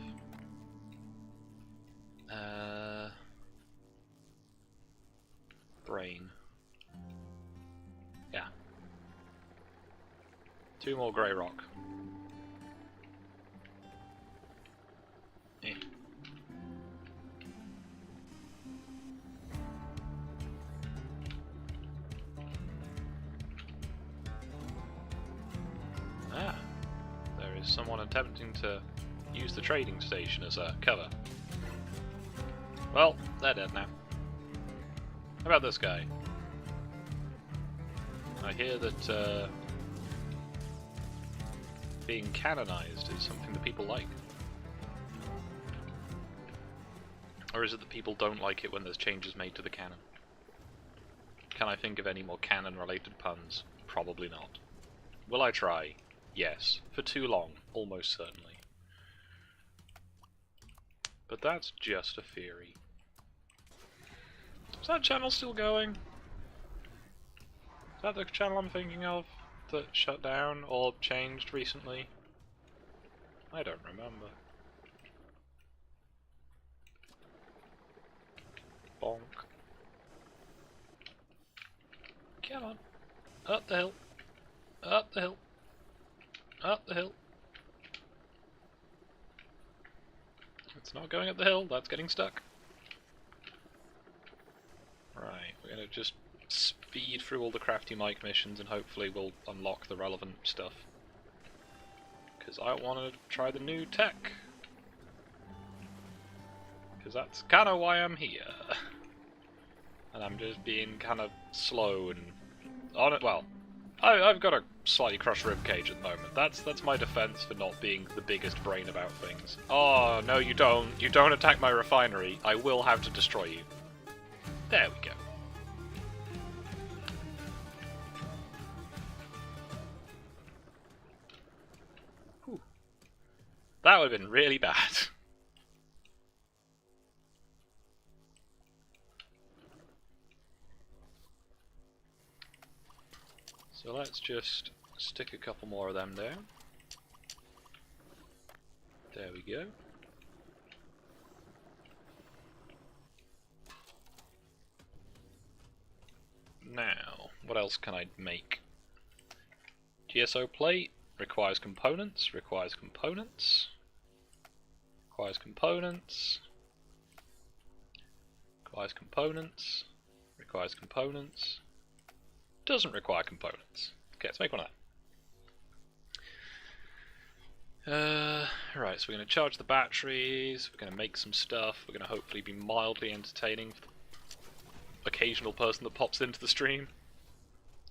Brain. Yeah. 2 more grey rock. Eh. Ah. There is someone attempting to use the trading station as a cover. Well, they're dead now. How about this guy? I hear that being canonized is something that people like. Or is it that people don't like it when there's changes made to the canon? Can I think of any more canon-related puns? Probably not. Will I try? Yes. For too long, almost certainly. But that's just a theory. Is that channel still going? Is that the channel I'm thinking of that shut down or changed recently? I don't remember. Bonk. Come on. Up the hill. Up the hill. Up the hill. It's not going up the hill, that's getting stuck. We're going to just speed through all the crafty Mike missions and hopefully we'll unlock the relevant stuff. Because I want to try the new tech. Because that's kind of why I'm here. And I'm just being kind of slow and on it. Well, I've got a slightly crushed ribcage at the moment. That's my defense for not being the biggest brain about things. Oh no, you don't! You don't attack my refinery. I will have to destroy you. There we go. Whew. That would have been really bad. So let's just stick a couple more of them down. There we go. Now, what else can I make? GSO plate requires components, requires components, requires components, requires components, requires components. Doesn't require components. Okay, let's make one of that. Right, so we're going to charge the batteries, we're going to make some stuff, we're going to hopefully be mildly entertaining for the occasional person that pops into the stream.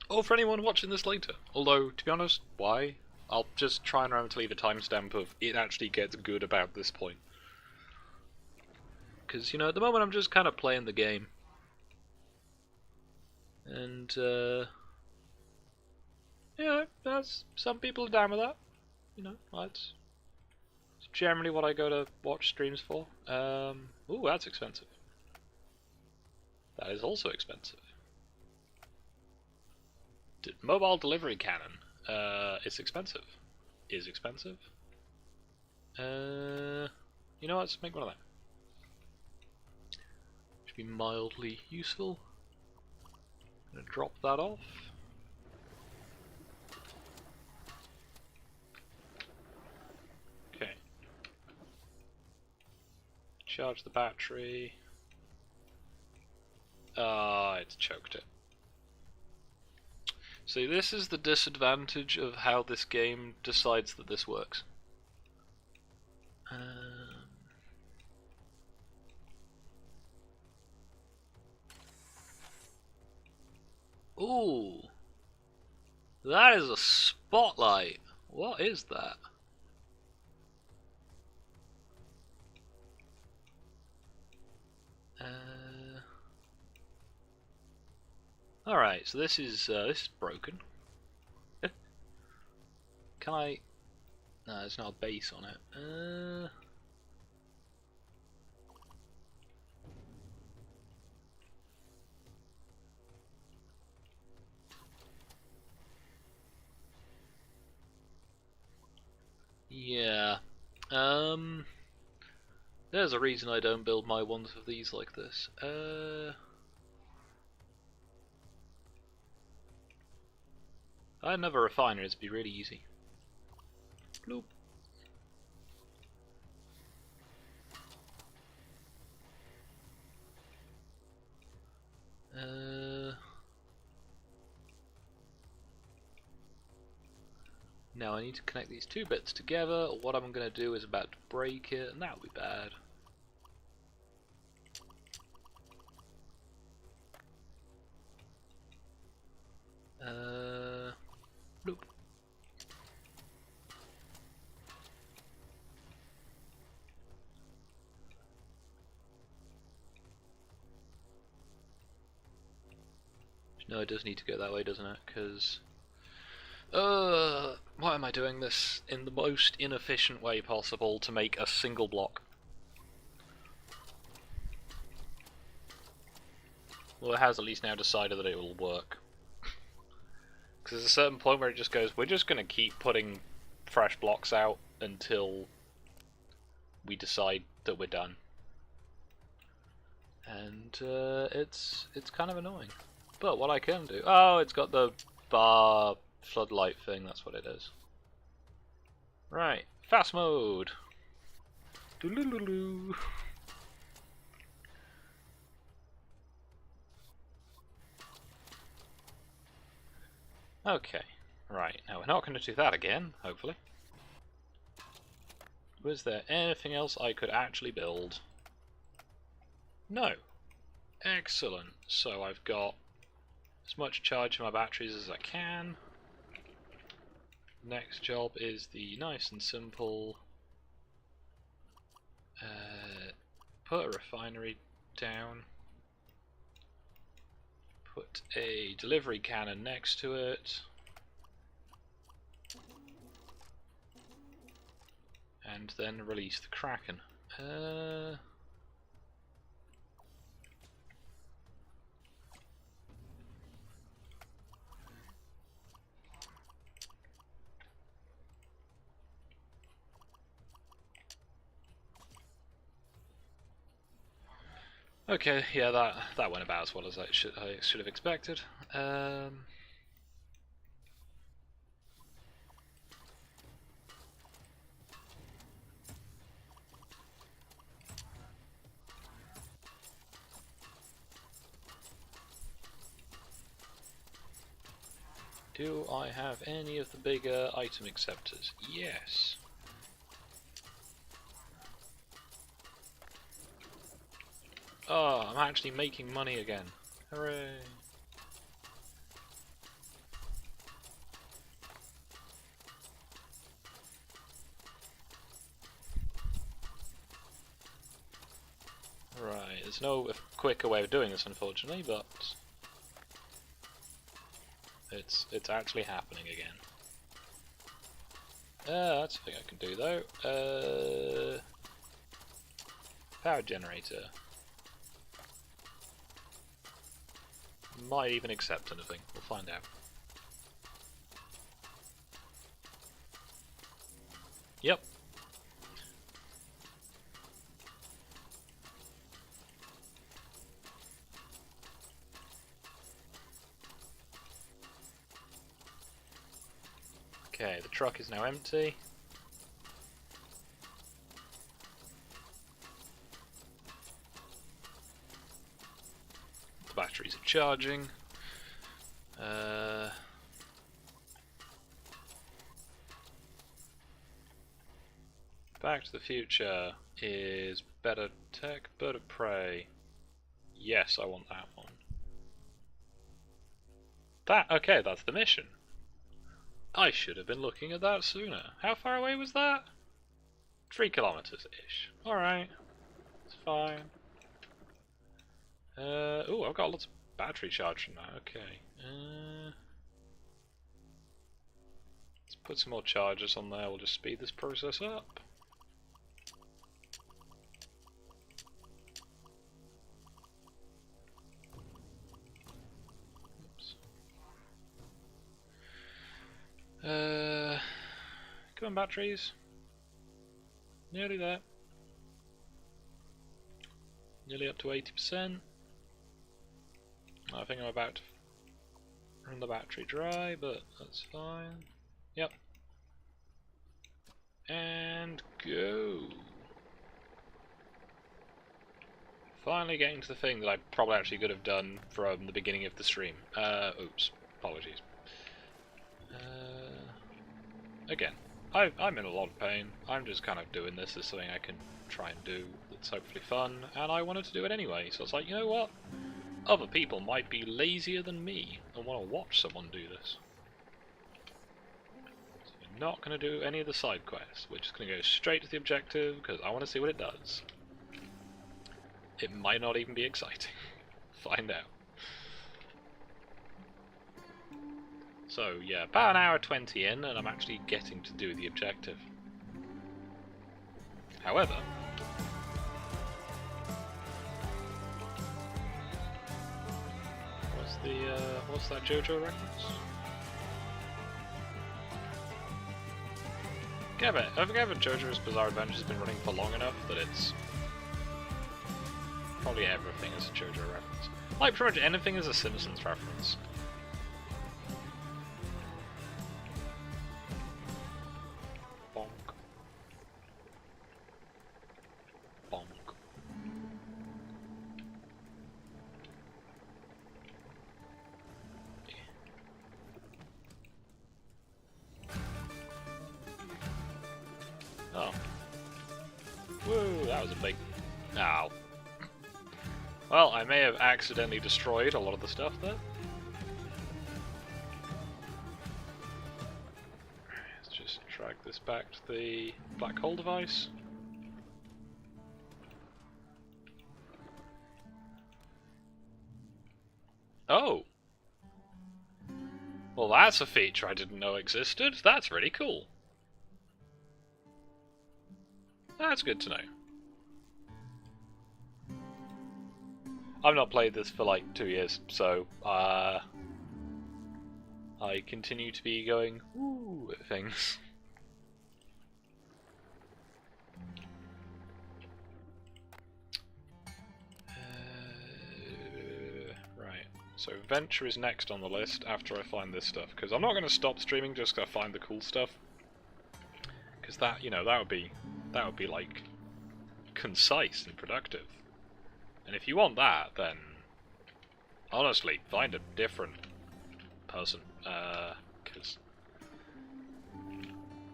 Or for anyone watching this later. Although, to be honest, why? I'll just try and remember to leave a timestamp of it actually gets good about this point. Because, you know, at the moment I'm just kind of playing the game. And, yeah, some people are down with that. You know, that's generally what I go to watch streams for. Ooh, that's expensive. That is also expensive. Mobile delivery cannon. It's expensive. Is expensive. You know what, let's make one of them. Should be mildly useful. I'm gonna drop that off. Okay. Charge the battery. It's choked it. See, this is the disadvantage of how this game decides that this works. Ooh, that is a spotlight. What is that? All right, so this is broken. Can I? No, there's not a base on it. Yeah. There's a reason I don't build my ones of these like this. If I had another refinery, it'd be really easy. Bloop. Now I need to connect these two bits together. What I'm going to do is about to break it, and that would be bad. Bloop. No, it does need to go that way, doesn't it? Because why am I doing this in the most inefficient way possible to make a single block? Well, it has at least now decided that it will work. Because there's a certain point where it just goes, we're just going to keep putting fresh blocks out until we decide that we're done. And it's kind of annoying. But what I can do... Oh, it's got the bar floodlight thing, that's what it is. Right, fast mode. Doo-loo-loo-loo. Okay, right, now we're not going to do that again, hopefully. Was there anything else I could actually build? No. Excellent. So I've got as much charge in my batteries as I can. Next job is the nice and simple put a refinery down, put a delivery cannon next to it, and then release the Kraken. Okay, yeah, that went about as well as I should have expected. Do I have any of the bigger item acceptors? Yes. Oh, I'm actually making money again. Hooray. Right, there's no quicker way of doing this, unfortunately, but it's actually happening again. That's a thing I can do though. Power generator. Might even accept anything. We'll find out. Yep. Okay, the truck is now empty. The batteries are charging. Back to the Future is better tech, bird of prey. Yes, I want that one. Okay, that's the mission. I should have been looking at that sooner. How far away was that? 3 kilometers-ish. Alright. It's fine. Oh, I've got lots of battery charge from that. Okay. Let's put some more chargers on there. We'll just speed this process up. Come on, batteries. Nearly there. Nearly up to 80%. I think I'm about to run the battery dry, but that's fine. Yep. And go. Finally getting to the thing that I probably actually could have done from the beginning of the stream. Oops. Apologies. Again, I'm in a lot of pain. I'm just kind of doing this as something I can try and do that's hopefully fun, and I wanted to do it anyway, so it's like, you know what? Other people might be lazier than me and want to watch someone do this. So we're not going to do any of the side quests. We're just going to go straight to the objective, because I want to see what it does. It might not even be exciting. Find out. So yeah, about an hour 20 in, and I'm actually getting to do the objective. However, what's that JoJo reference? I think JoJo's Bizarre Adventure has been running for long enough that it's probably everything is a JoJo reference. Like pretty much anything is a Simpsons reference. That was a big... Ow. Well, I may have accidentally destroyed a lot of the stuff there. Let's just drag this back to the black hole device. Oh! Well, that's a feature I didn't know existed. That's really cool. That's good to know. I've not played this for like 2 years, so I continue to be going ooh at things. Right, so Venture is next on the list after I find this stuff, because I'm not going to stop streaming just because I find the cool stuff. Because that, you know, that would be like concise and productive. And if you want that, then honestly, find a different person. Because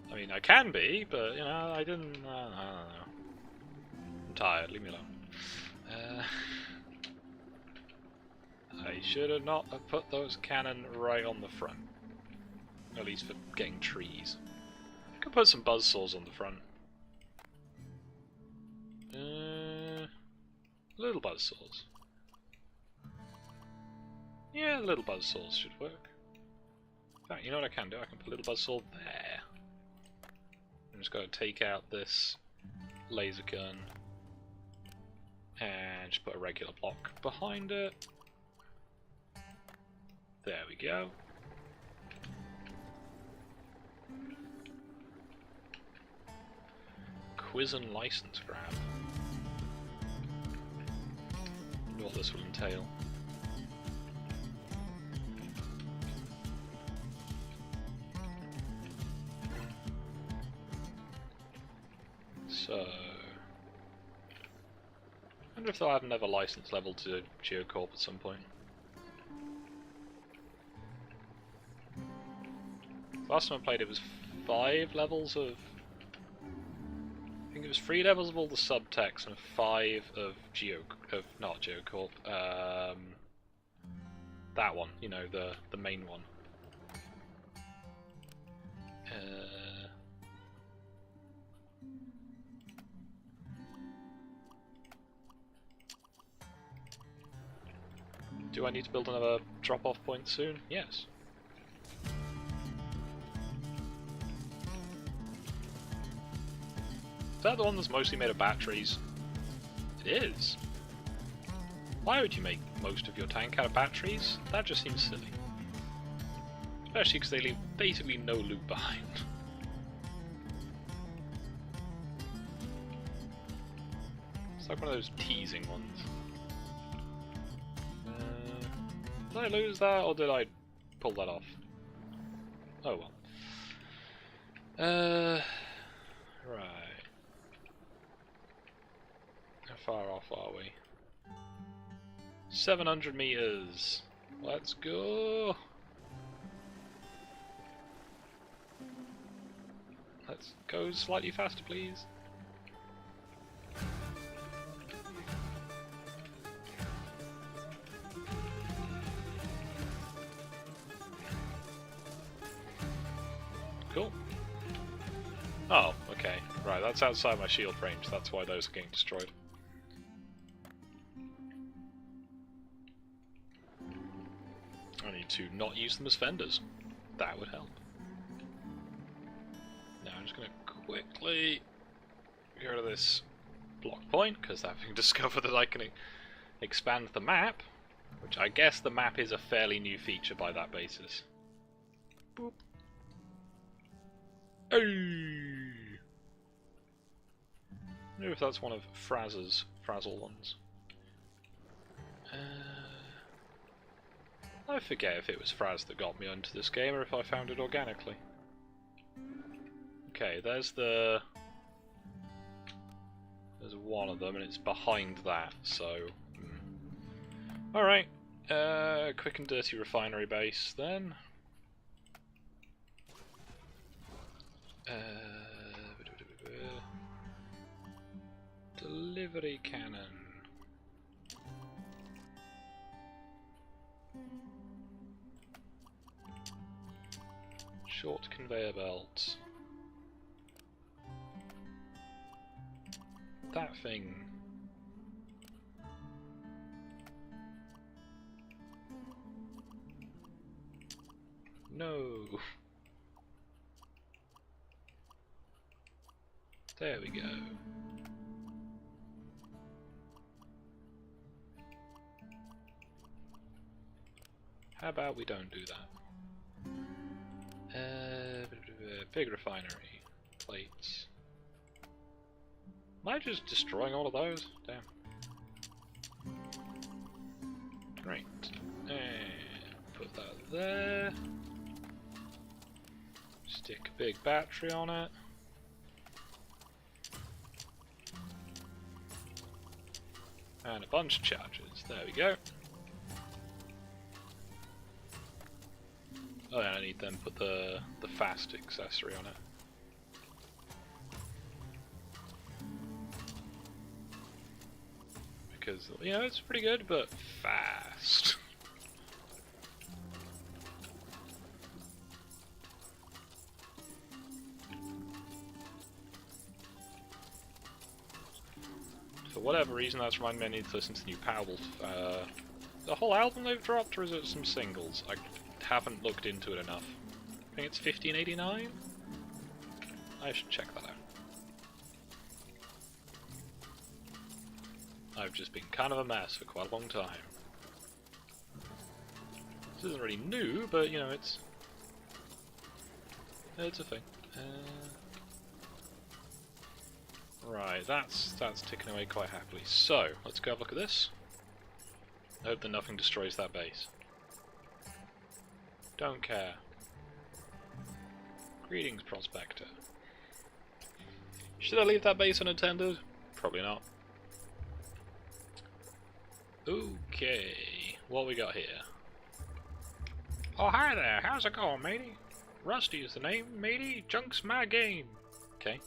I mean, I can be, but you know, I didn't. I don't know. I'm tired. Leave me alone. I should have not have put those cannon right on the front. At least for getting trees. I could put some buzzsaws on the front. Little buzzsaws. Yeah, little buzzsaws should work. In fact, you know what I can do? I can put a little buzzsaw there. I'm just going to take out this laser gun and just put a regular block behind it. There we go. Quiz and license grab. What this will entail. So, I wonder if they'll add another license level to GeoCorp at some point. Last time I played it was 5 levels of... I think it was 3 levels of all the subtext and 5 of not GeoCorp. That one, you know, the main one. Do I need to build another drop-off point soon? Yes. Is that the one that's mostly made of batteries? It is. Why would you make most of your tank out of batteries? That just seems silly. Especially because they leave basically no loot behind. It's like one of those teasing ones. Did I lose that, or did I pull that off? Oh well. Right. How far off are we? 700 meters. Let's go. Let's go slightly faster, please. Cool. Oh, okay. Right, that's outside my shield range. That's why those are getting destroyed. I need to not use them as fenders. That would help. Now I'm just going to quickly get rid of this block point, because having discovered that I can expand the map, which I guess the map is a fairly new feature by that basis. Boop. Hey! I wonder if that's one of Frazzle's ones. I forget if it was Fraz that got me onto this game or if I found it organically. Okay, there's one of them and it's behind that, so... Alright, quick and dirty refinery base then. Delivery cannon. Short conveyor belts. That thing. No. There we go. How about we don't do that? Big refinery. Plates. Am I just destroying all of those? Damn. Great. And put that there. Stick a big battery on it. And a bunch of charges. There we go. Oh yeah, I need them put the fast accessory on it. Because, you know, it's pretty good, but fast. For whatever reason, that's reminding me I need to listen to the new Powell. The whole album they've dropped, or is it some singles? I haven't looked into it enough. I think it's $15.89? I should check that out. I've just been kind of a mess for quite a long time. This isn't really new, but you know, it's a thing. Right, that's ticking away quite happily. So, let's go have a look at this. I hope that nothing destroys that base. Don't care. Greetings, Prospector. Should I leave that base unattended? Probably not. Okay, what we got here? Oh, hi there, how's it going, matey? Rusty is the name, matey. Junk's my game. Okay.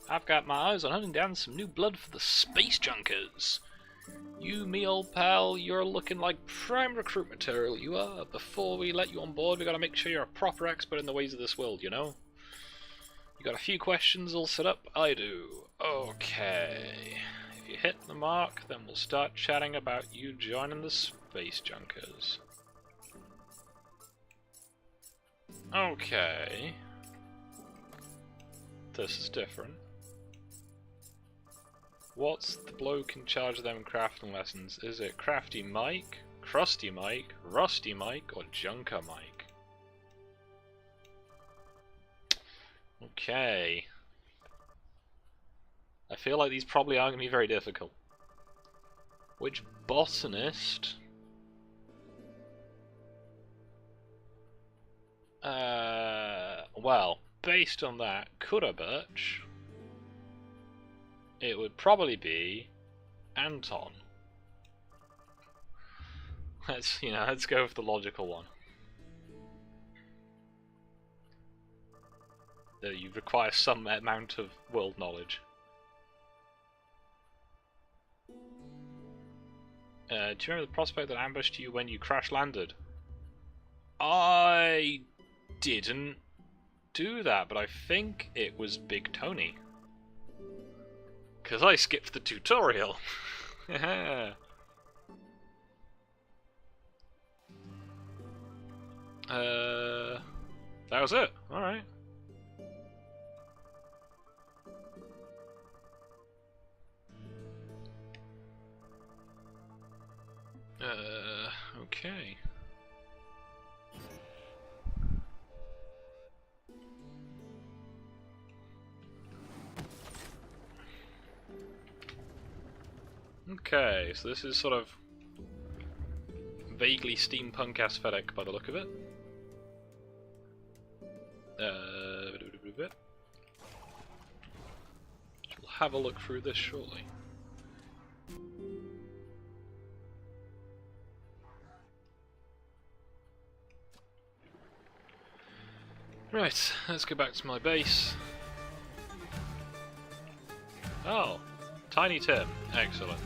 I've got my eyes on hunting down some new blood for the space junkers. You, me old pal, you're looking like prime recruit material, you are. Before we let you on board, we gotta make sure you're a proper expert in the ways of this world, you know? You got a few questions all set up? I do. Okay. If you hit the mark, then we'll start chatting about you joining the space junkers. Okay. This is different. What's the bloke in charge of them crafting lessons? Is it Crafty Mike, Krusty Mike, Rusty Mike, or Junker Mike? Okay. I feel like these probably are going to be very difficult. Which botanist? Well, based on that, Birch, it would probably be Anton. Let's go with the logical one. You require some amount of world knowledge. Do you remember the prospect that ambushed you when you crash landed? I didn't do that, but I think it was Big Tony. Because I skipped the tutorial. That was it. Alright. Okay. Okay, so this is sort of vaguely steampunk aesthetic by the look of it. We'll have a look through this shortly. Right, let's go back to my base. Oh, Tiny Tim, excellent.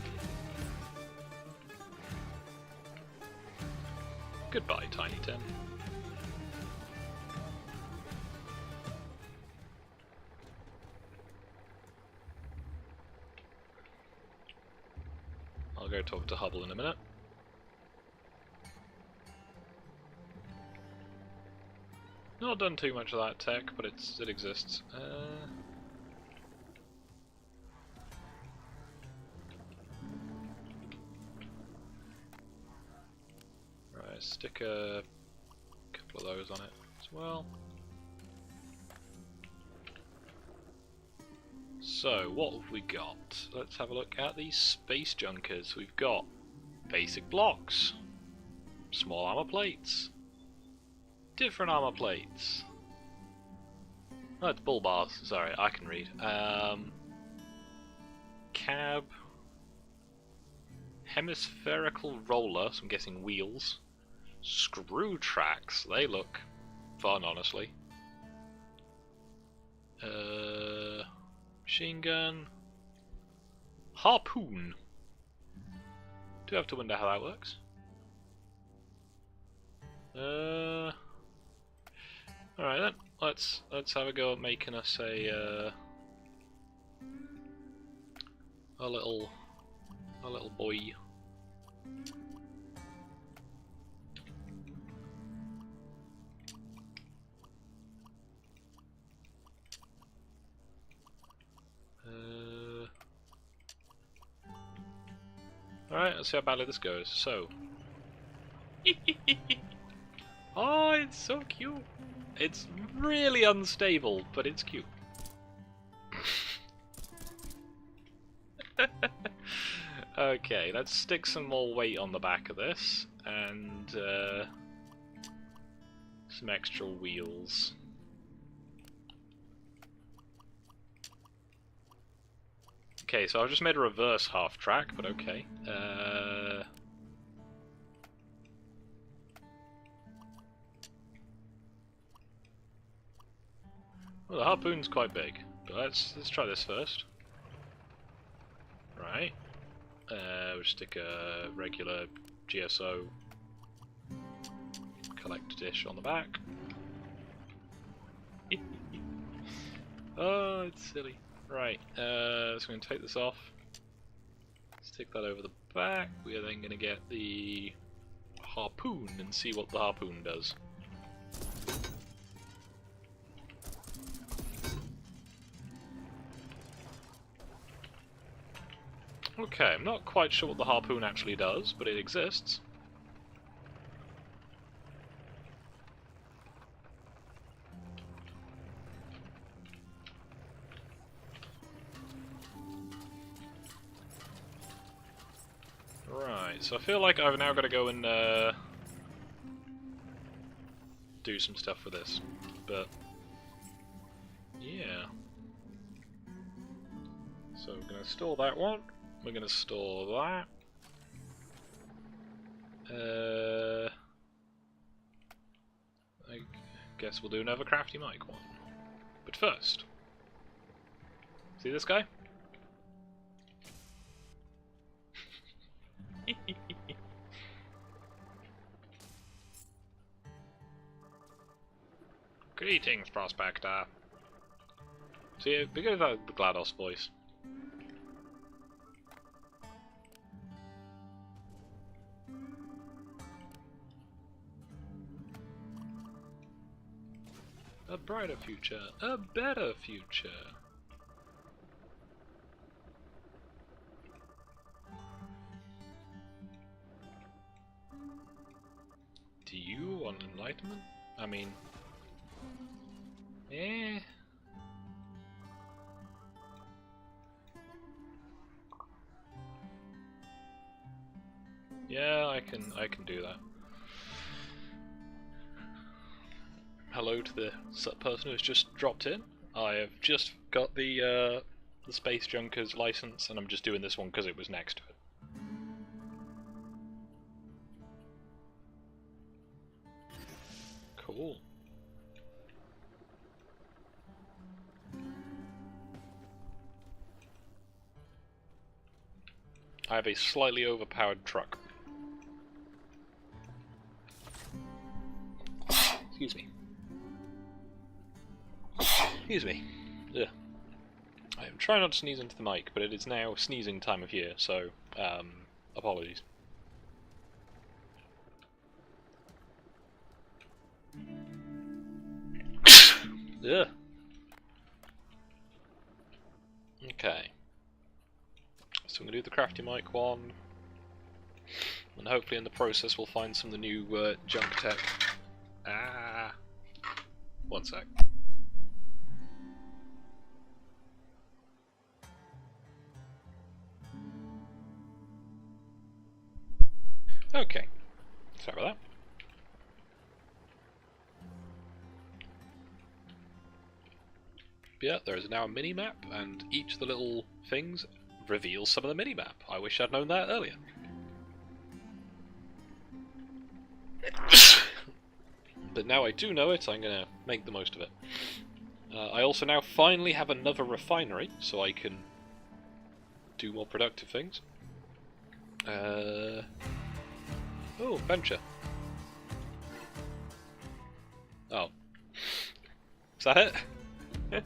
Goodbye, Tiny Tim. I'll go talk to Hubble in a minute. Not done too much of that tech, but it exists. Right, stick a couple of those on it as well. So, what have we got? Let's have a look at these space junkers. We've got basic blocks, small armor plates, different armor plates. Oh, it's bull bars. Sorry, I can read. Cab, hemispherical roller, so I'm guessing wheels. Screw tracks. They look fun, honestly. Machine gun. Harpoon. Do have to wonder how that works. Alright then, let's have a go at making us a little boy. Alright, let's see how badly this goes. So. Oh, it's so cute. It's really unstable, but it's cute. Okay, let's stick some more weight on the back of this, and some extra wheels. Okay, so I've just made a reverse half track, but okay. Well, the harpoon's quite big, but let's try this first. Right. We'll stick a regular GSO collector dish on the back. Oh, it's silly. Right, so I'm going to take this off, stick that over the back. We are then going to get the harpoon and see what the harpoon does. Okay, I'm not quite sure what the harpoon actually does, but it exists. Right, so I feel like I've now got to go and do some stuff with this, but yeah. So we're going to store that one. We're going to store that. I guess we'll do another crafty mic one. But first, see this guy? Greetings, Prospector. See, because of the GLaDOS voice. A brighter future, a better future. Do you want enlightenment? I mean, eh. Yeah, I can do that. Hello to the person who's just dropped in. I have just got the Space Junkers license, and I'm just doing this one because it was next to it. Cool. I have a slightly overpowered truck. Excuse me. Excuse me. Ugh. I am trying not to sneeze into the mic, but it is now sneezing time of year, so, apologies. Ugh. Okay. So I'm going to do the crafty mic one, and hopefully in the process we'll find some of the new junk tech. Ah. One sec. Okay. Sorry about that. Yeah, there is now a mini-map, and each of the little things reveals some of the mini-map. I wish I'd known that earlier. But now I do know it, I'm going to make the most of it. I also now finally have another refinery, so I can do more productive things. Oh, venture. Oh. Is that it? This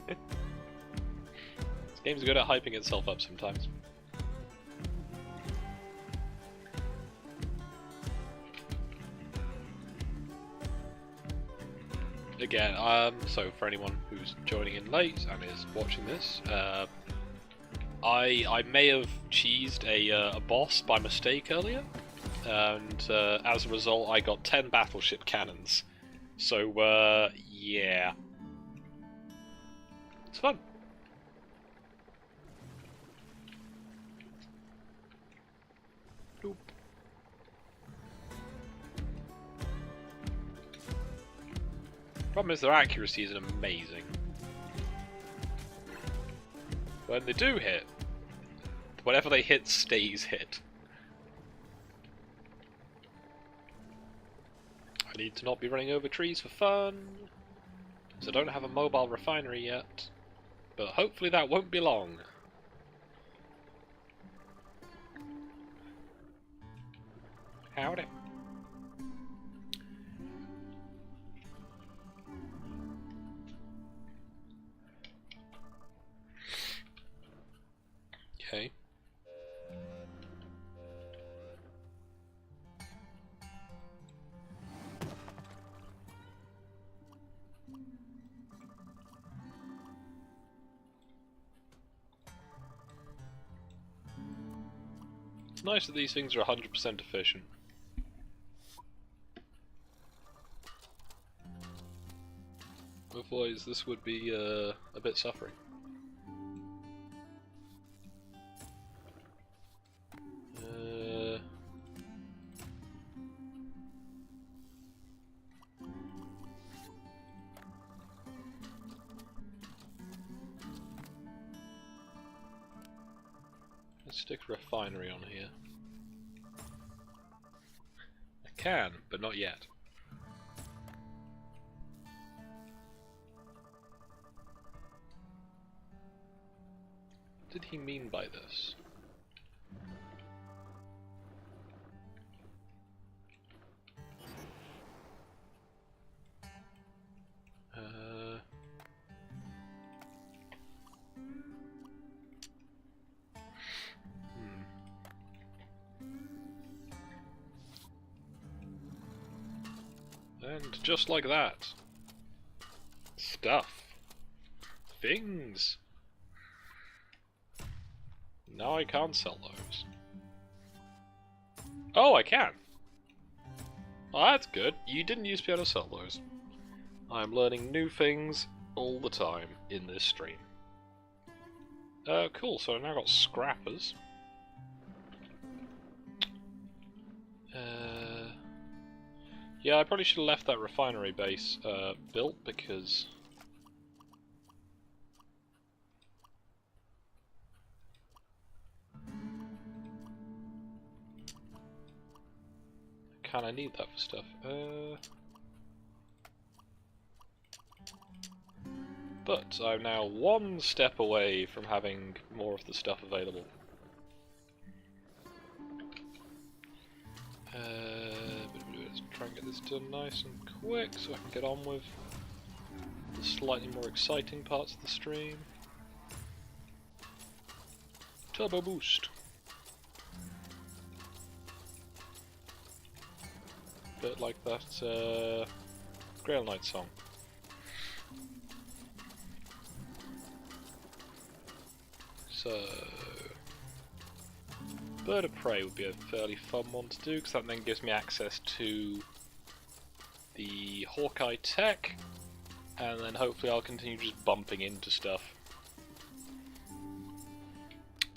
game's good at hyping itself up sometimes. Again, so for anyone who's joining in late and is watching this, I may have cheesed a boss by mistake earlier, and as a result I got 10 battleship cannons. So, yeah. It's fun. Doop. Problem is their accuracy isn't amazing. When they do hit, whatever they hit stays hit. I need to not be running over trees for fun, so I don't have a mobile refinery yet, but hopefully that won't be long. Howdy. Okay. It's nice that these things are 100% efficient. Otherwise this would be a bit suffering. Let's stick a refinery on here. I can, but not yet. What did he mean by this? And just like that. Stuff. Things. Now I can't sell those. Oh, I can! Oh, that's good. You didn't used to be able to sell those. I'm learning new things all the time in this stream. Cool, so I've now got scrappers. Yeah, I probably should have left that refinery base built, because I kinda need that for stuff. But I'm now one step away from having more of the stuff available. Try and get this done nice and quick so I can get on with the slightly more exciting parts of the stream. Turbo boost. Bit like that Grail Knight song. So, Bird of Prey would be a fairly fun one to do, because that then gives me access to the Hawkeye tech, and then hopefully I'll continue just bumping into stuff.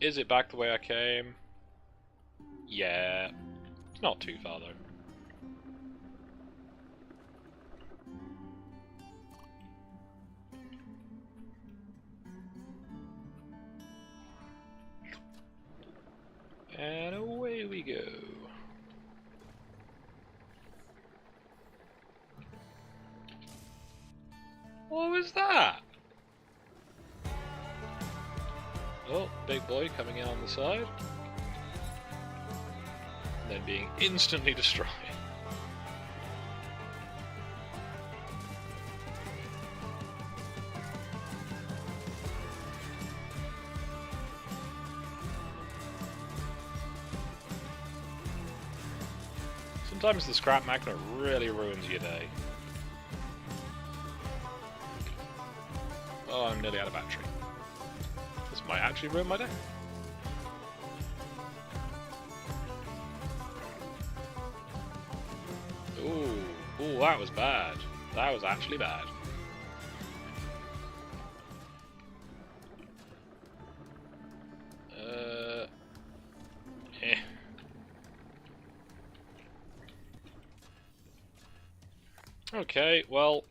Is it back the way I came? Yeah. It's not too far though. And away we go. What was that? Oh, big boy coming in on the side. And then being instantly destroyed. Sometimes the scrap magnet really ruins your day. Oh, I'm nearly out of battery. This might actually ruin my day. Ooh, ooh, that was bad. That was actually bad. Okay, well,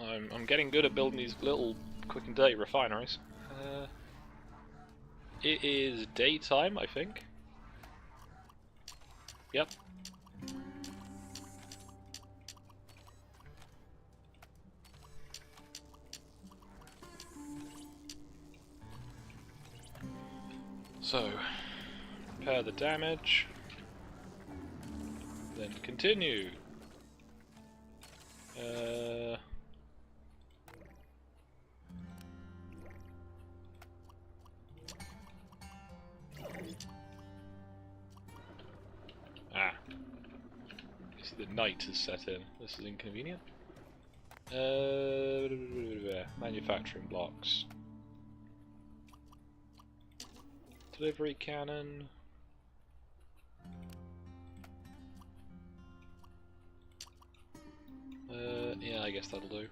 I'm getting good at building these little quick and dirty refineries. It is daytime, I think. Yep. So, repair the damage, then continue. The night has set in. This is inconvenient. Manufacturing blocks. Delivery cannon. Yeah, I guess that'll do.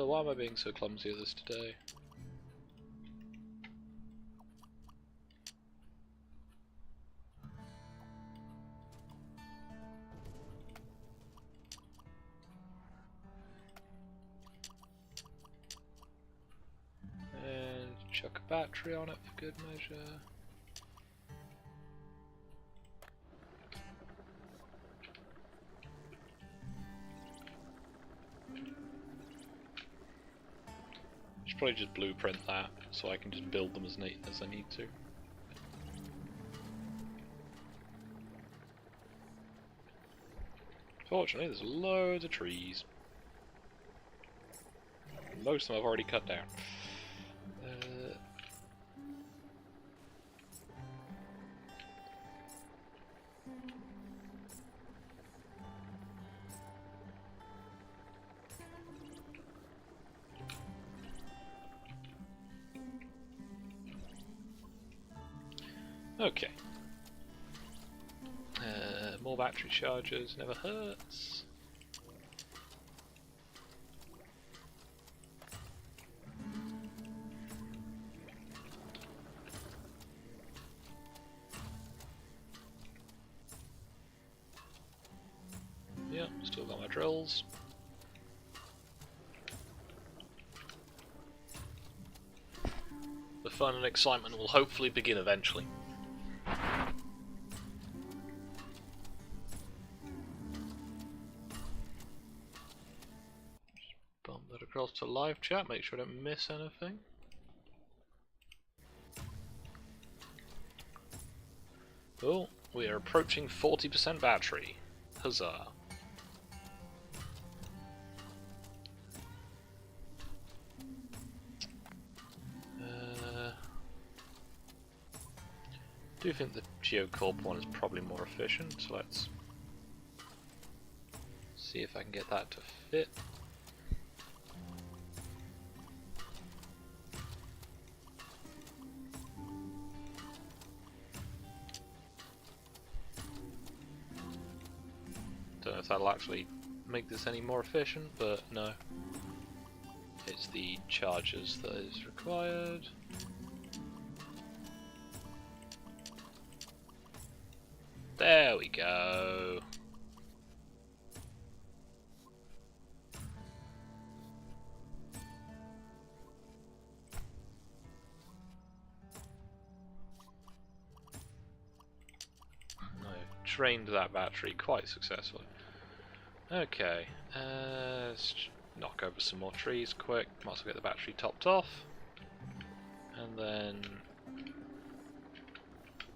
Why am I being so clumsy at this today? And chuck a battery on it for good measure. Probably just blueprint that, so I can just build them as neat as I need to. Fortunately, there's loads of trees. Most of them I've already cut down. Okay. More battery chargers never hurts. Yep, still got my drills. The fun and excitement will hopefully begin eventually. across to live chat, make sure I don't miss anything. Oh, we are approaching 40% battery. Huzzah. I do think the GeoCorp one is probably more efficient, so let's see if I can get that to fit. Don't know if that'll actually make this any more efficient, but no. It's the chargers that is required. There we go. I've trained that battery quite successfully. Okay, let's knock over some more trees quick. Might as well get the battery topped off. And then...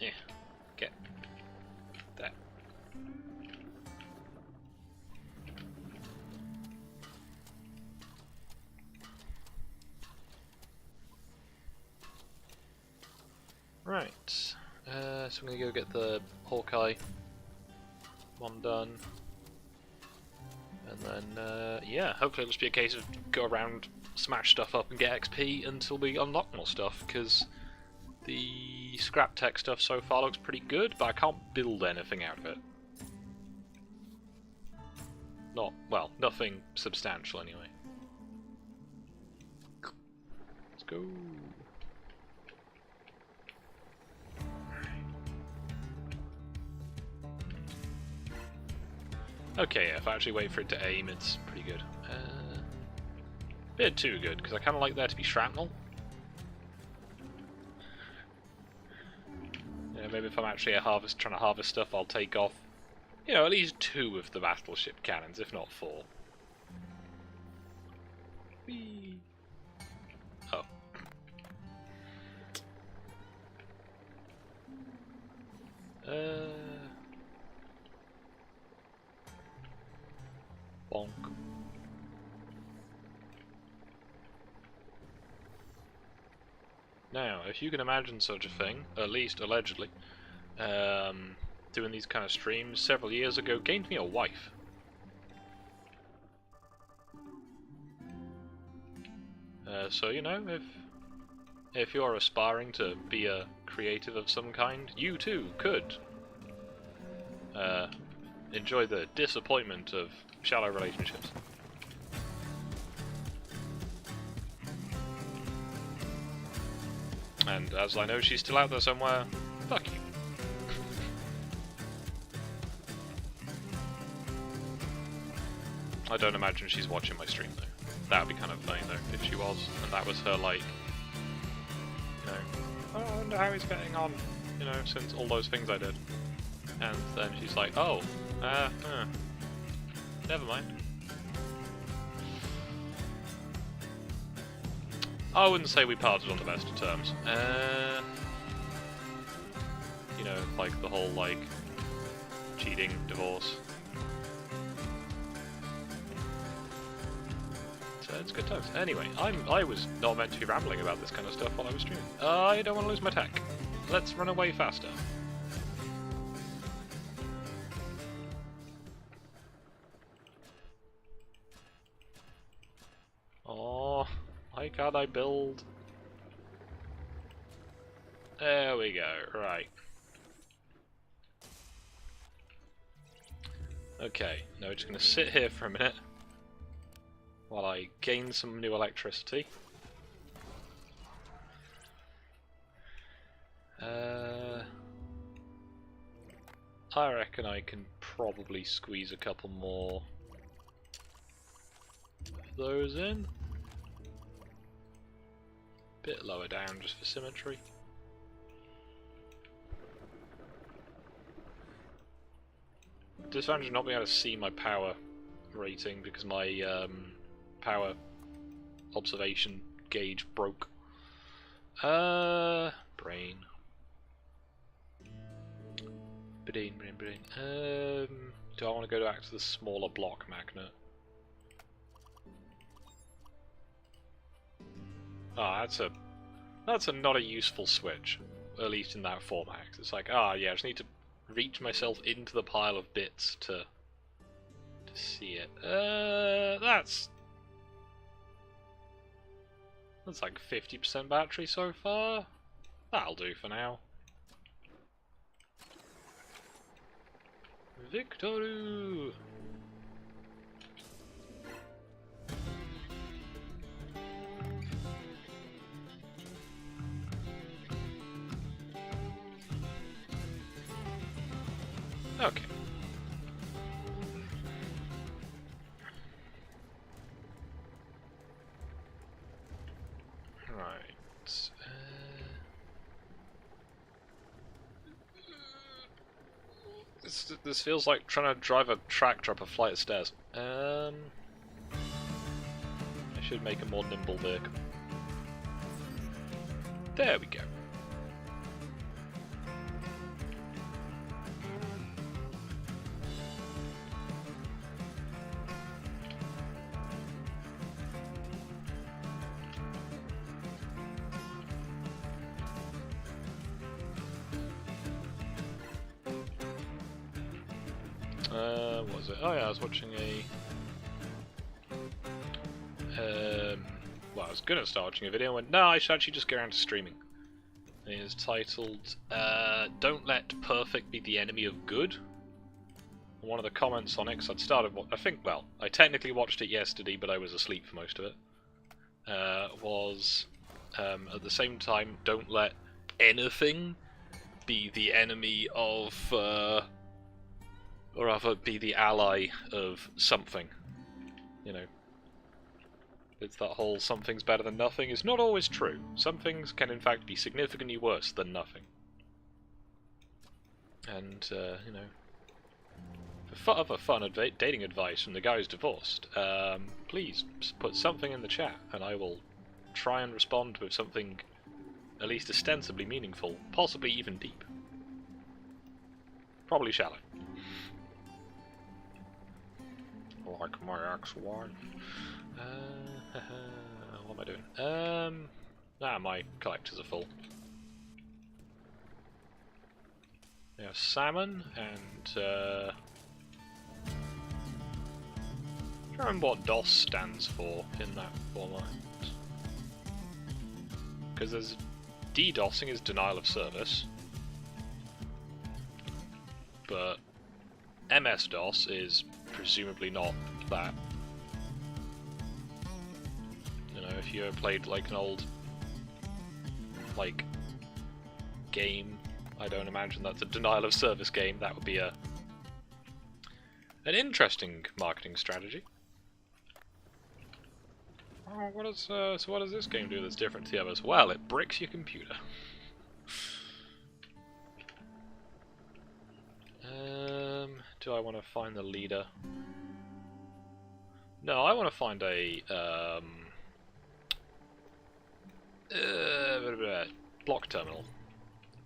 yeah, get that. Right, so I'm going to go get the Hawkeye one done. And then, yeah, hopefully it'll just be a case of go around, smash stuff up and get XP until we unlock more stuff, because the scrap tech stuff so far looks pretty good, but I can't build anything out of it. Not, well, nothing substantial anyway. Let's go. Okay, yeah, if I actually wait for it to aim, it's pretty good. Bit too good, because I kind of like there to be shrapnel. Yeah, maybe if I'm actually trying to harvest stuff, I'll take off, you know, at least 2 of the battleship cannons, if not 4. Whee! Oh. Bonk. Now, if you can imagine such a thing, at least allegedly, doing these kind of streams several years ago gained me a wife. So, you know, if you're aspiring to be a creative of some kind, you too could enjoy the disappointment of shallow relationships. And as I know she's still out there somewhere, fuck you. I don't imagine she's watching my stream though. That would be kind of funny though, if she was, and that was her like, you know, oh, I wonder how he's getting on, you know, since all those things I did. And then she's like, oh, never mind. I wouldn't say we parted on the best of terms. You know, like the whole, like, cheating, divorce. So it's good times. Anyway, I was not meant to be rambling about this kind of stuff while I was streaming. I don't want to lose my tech. Let's run away faster. Oh, why can't I build? There we go, right. Okay, now we're just going to sit here for a minute while I gain some new electricity. I reckon I can probably squeeze a couple more of those in. Bit lower down just for symmetry. Disadvantage of not being able to see my power rating because my power observation gauge broke. Brain. Brain. Do I want to go back to the smaller block magnet? Ah, that's a not a useful switch, at least in that format. It's like, yeah, I just need to reach myself into the pile of bits to see it. That's like 50% battery so far. That'll do for now. Victory! Okay. Right. This feels like trying to drive a tractor up a flight of stairs. I should make a more nimble vehicle. There we go. What was it? Oh yeah, I was watching well, I was gonna start watching a video and went, no, I should actually just get around to streaming. And it is titled, Don't Let Perfect Be the Enemy of Good. And one of the comments on it, 'cause I'd started, I technically watched it yesterday, but I was asleep for most of it, was, at the same time, don't let anything be the enemy of, or rather, be the ally of something. You know, it's that whole something's better than nothing is not always true. Some things can in fact be significantly worse than nothing. And, you know, for other fun dating advice from the guy who's divorced, please put something in the chat and I will try and respond with something at least ostensibly meaningful, possibly even deep. Probably shallow. Like my ex-wife. What am I doing? My collectors are full. We have salmon and I can't remember what DOS stands for in that format. Because there's DDoSing is denial of service, but MS-DOS is presumably not that. You know, if you ever played like an old game, I don't imagine that's a denial of service game. That would be an interesting marketing strategy. Oh, so what does this game do that's different to the others? Well, it bricks your computer. Do I want to find the leader? No, I want to find a block terminal.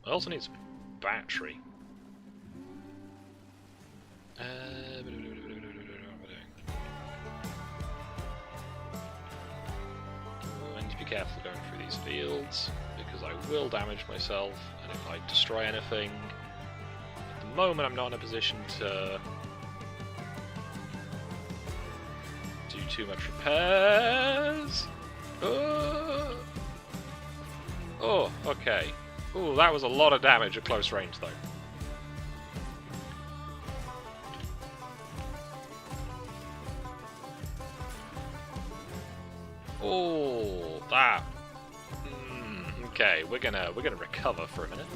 I also need some battery. I need to be careful going through these fields because I will damage myself, and if I destroy anything, at the moment I'm not in a position to do too much repairs. Oh, okay. Ooh, that was a lot of damage at close range, though. Oh, that. Okay, we're gonna recover for a minute.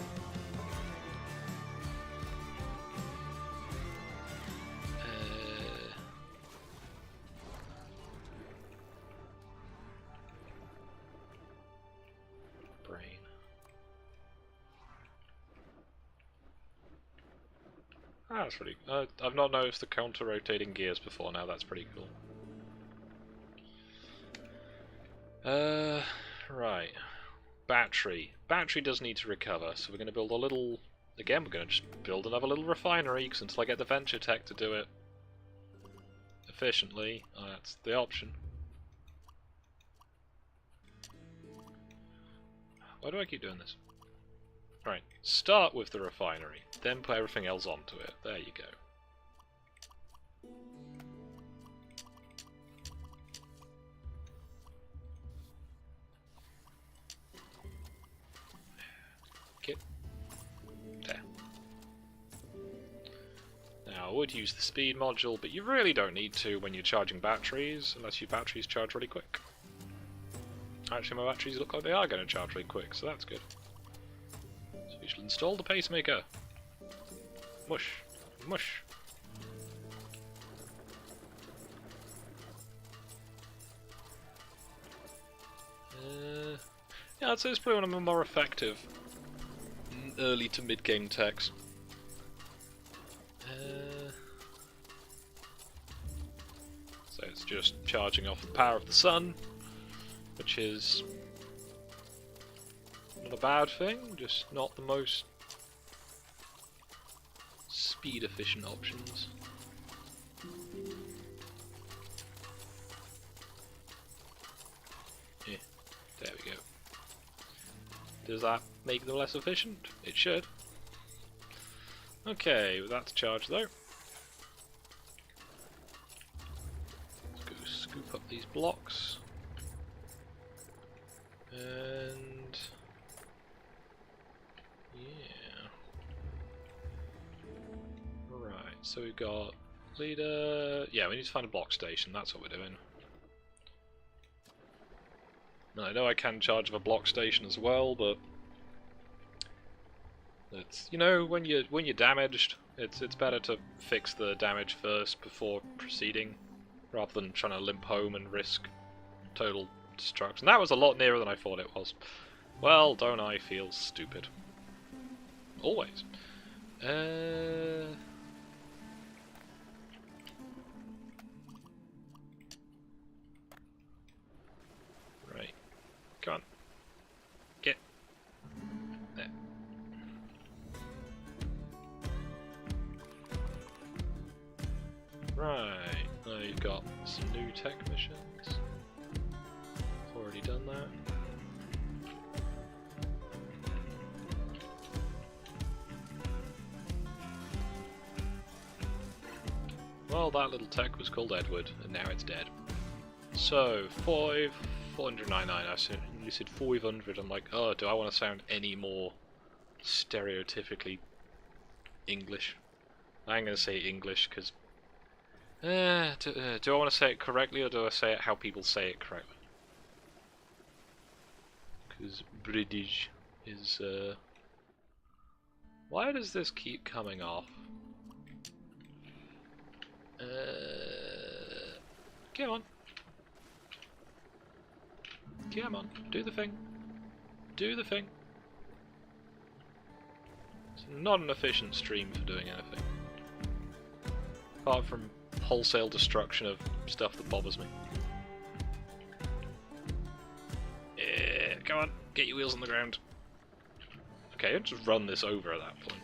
That's pretty. I've not noticed the counter-rotating gears before now. That's pretty cool. Right. Battery. Battery does need to recover, so we're going to build a little... Again, we're going to just build another little refinery, because until I get the venture tech to do it efficiently, that's the option. Why do I keep doing this? Right, start with the refinery, then put everything else onto it. There you go. Okay. There. Now, I would use the speed module, but you really don't need to when you're charging batteries, unless your batteries charge really quick. Actually, my batteries look like they are going to charge really quick, so that's good. So we shall install the pacemaker. Mush. Mush. Yeah, I'd say it's probably one of the more effective early to mid-game techs. So it's just charging off the power of the sun, which is not a bad thing, just not the most speed efficient options. Yeah, there we go. Does that make them less efficient? It should. Okay, that's charged though. Let's go scoop up these blocks. And yeah. Right, so we've got leader. Yeah, we need to find a block station, that's what we're doing. Now, I know I can charge of a block station as well, but it's, you know, when you're damaged, it's better to fix the damage first before proceeding, rather than trying to limp home and risk total destruction. That was a lot nearer than I thought it was. Well, don't I feel stupid? Always. Right. Come on. Get. There. Right. Now you've got some new tech missions. Already done that. Well, that little tech was called Edward, and now it's dead. So, 499, I said, you said 500, I'm like, oh, do I want to sound any more stereotypically English? I'm going to say English, because... do I want to say it correctly, or do I say it how people say it correctly? Because British is, why does this keep coming off? Come on. Come on, do the thing. Do the thing. It's not an efficient stream for doing anything. Apart from wholesale destruction of stuff that bothers me. Yeah, come on, get your wheels on the ground. Okay, I'll just run this over at that point.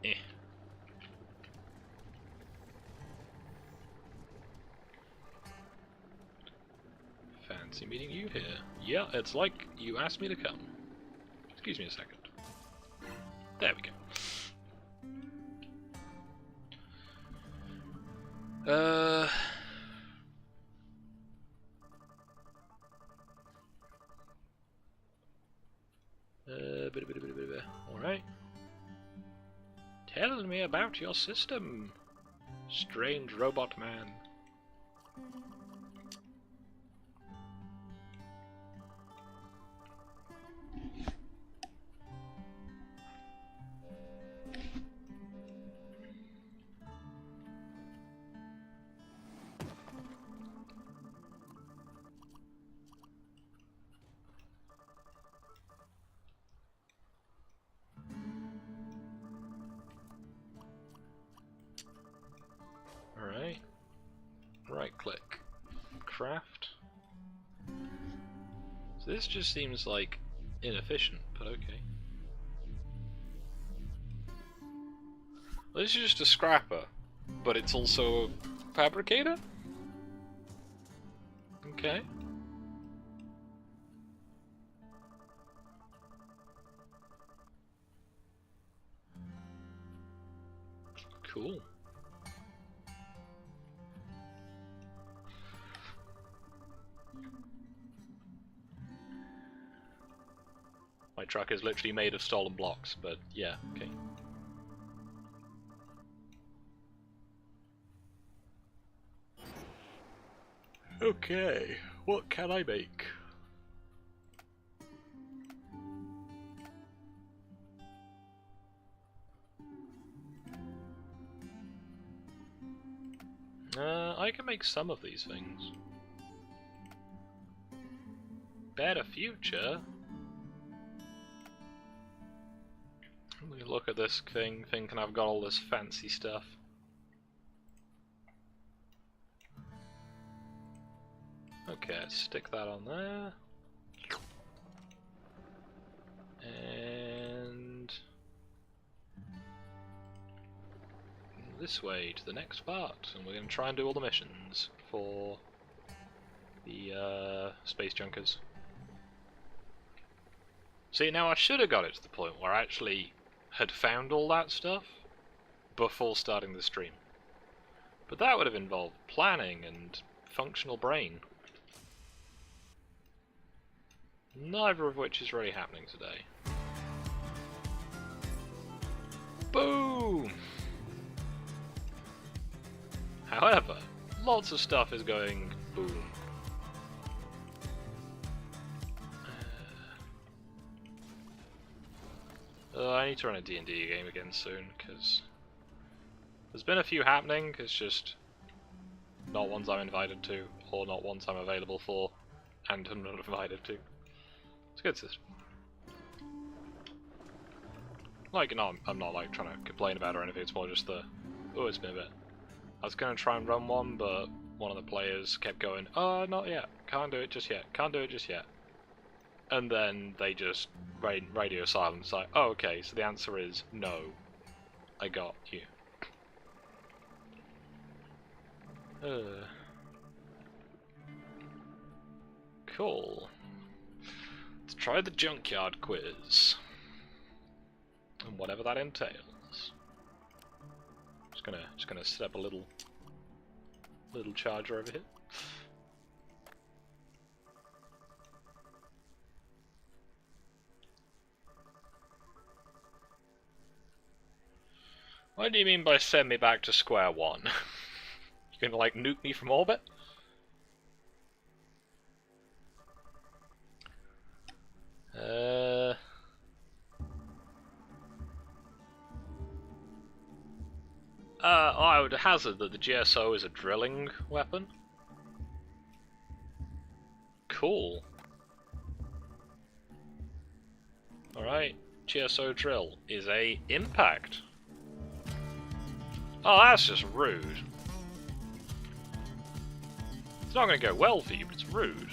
Eh. Fancy meeting you here. Yeah, it's like you asked me to come. Excuse me a second. There we go. Alright. Tell me about your system, strange robot man. Alright. Right click. Craft. So this just seems like inefficient, but okay. Well, this is just a scrapper, but it's also a fabricator? Okay. Cool. My truck is literally made of stolen blocks, but yeah, okay. Okay, what can I make? I can make some of these things. Better future? Look at this thing, thinking I've got all this fancy stuff. Okay, let's stick that on there. And this way to the next part, and we're going to try and do all the missions for the space junkers. See, now I should have got it to the point where I actually had found all that stuff before starting the stream. But that would have involved planning and functional brain. Neither of which is really happening today. Boom! However, lots of stuff is going boom. I need to run a D&D game again soon, because there's been a few happening, it's just not ones I'm invited to, or not ones I'm available for, and I'm not invited to. It's a good system. Like, no, I'm not like trying to complain about it or anything, it's more just the, oh, it's been a bit. I was going to try and run one, but one of the players kept going, oh, not yet, can't do it just yet, can't do it just yet. And then they just radio silence, like, oh, okay, so the answer is no. I got you. Cool. Let's try the junkyard quiz. And whatever that entails. Just gonna set up a little charger over here. What do you mean by send me back to square one? You're gonna like nuke me from orbit? I would hazard that the GSO is a drilling weapon. Cool. Alright, GSO drill is a impact. Oh, that's just rude. It's not going to go well for you, but it's rude.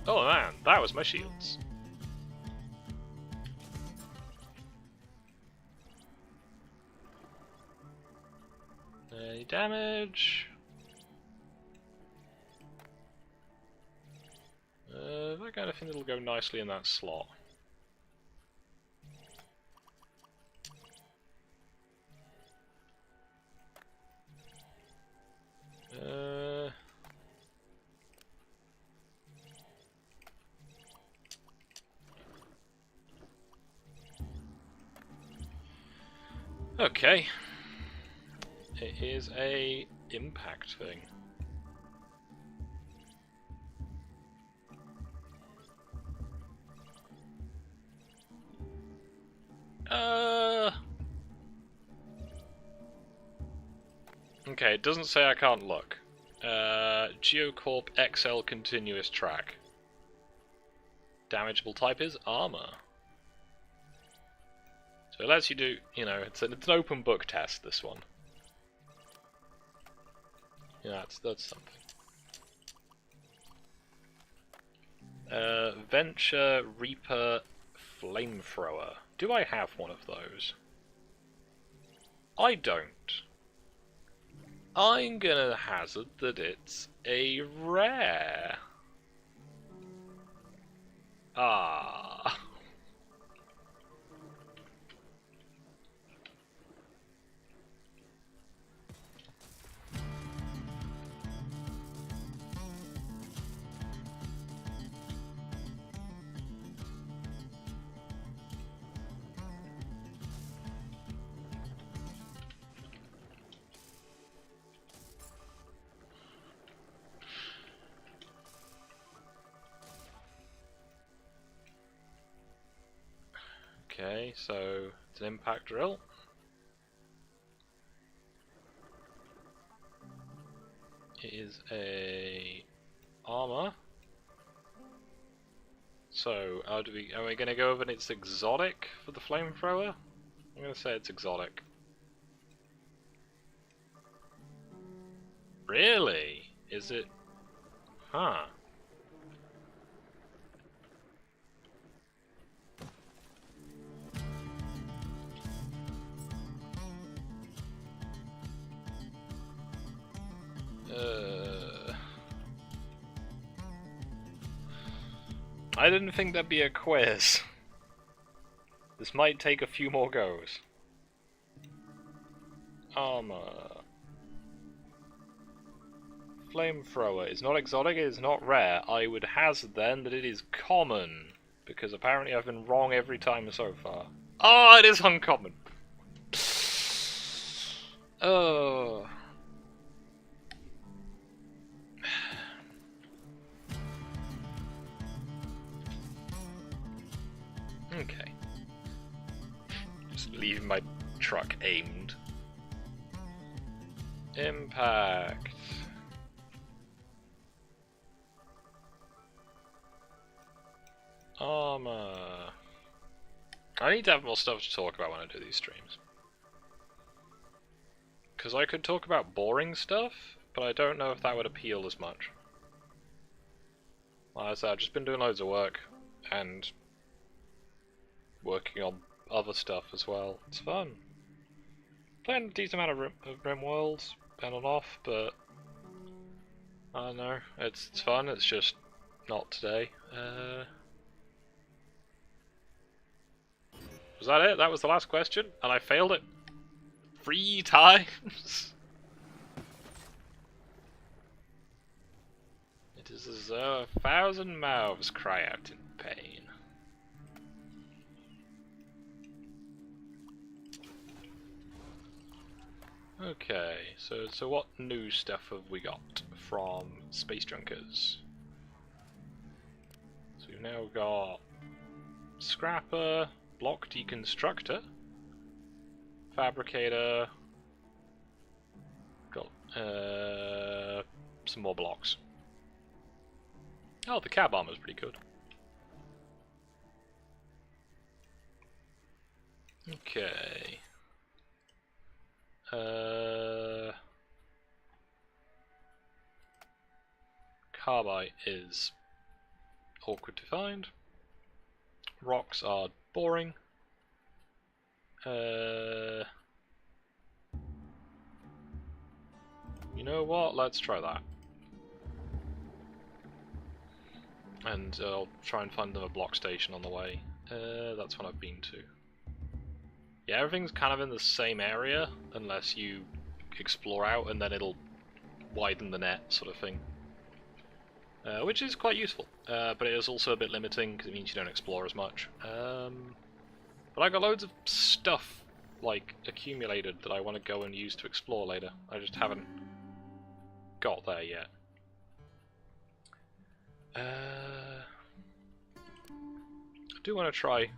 Oh man, that was my shields. Any damage? That kind of thing that'll go nicely in that slot. Okay. It is a impact thing. Okay, it doesn't say I can't look. Geocorp XL continuous track. Damageable type is armor. So it lets you do, you know, it's an open book test, this one. Yeah, that's something. Venture Reaper Flamethrower. Do I have one of those? I don't. I'm gonna hazard that it's a rare. Ah. Okay, so it's an impact drill. It is a armor. So, are we going to go over and it's exotic for the flamethrower? I'm going to say it's exotic. Really? Is it? Huh. I didn't think that'd be a quiz. This might take a few more goes. Armor. Flamethrower is not exotic, it is not rare. I would hazard then that it is common, because apparently I've been wrong every time so far. Oh, it is uncommon! Oh. Okay. Just leaving my truck aimed. Impact. Armor. I need to have more stuff to talk about when I do these streams. Because I could talk about boring stuff, but I don't know if that would appeal as much. Like I said, I've just been doing loads of work, and working on other stuff as well. It's fun. Playing a decent amount of RimWorld, on and off, but I don't know. It's fun. It's just not today. Was that it? That was the last question, and I failed it 3 times. It is as though 1,000 mouths cry out in pain. Okay, so what new stuff have we got from Space Junkers? So we've now got Scrapper, Block Deconstructor, Fabricator, got some more blocks. Oh, the cab armor's pretty good. Okay. Carbide is awkward to find. Rocks are boring. You know what? Let's try that. And I'll try and find another block station on the way. That's one I've been to. Yeah, everything's kind of in the same area, unless you explore out and then it'll widen the net, sort of thing. Which is quite useful, but it is also a bit limiting because it means you don't explore as much. But I got loads of stuff, like, accumulated that I want to go and use to explore later. I just haven't got there yet. I do want to try,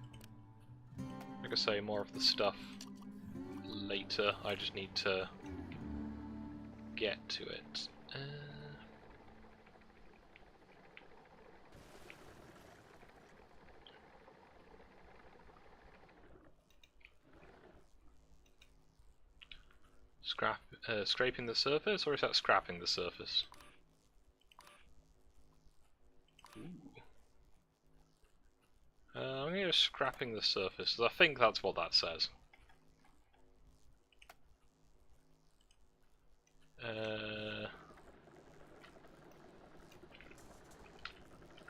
like I say, more of the stuff later. I just need to get to it. Scraping the surface, or is that scrapping the surface? Ooh. I'm going to go scrapping the surface, 'cause I think that's what that says.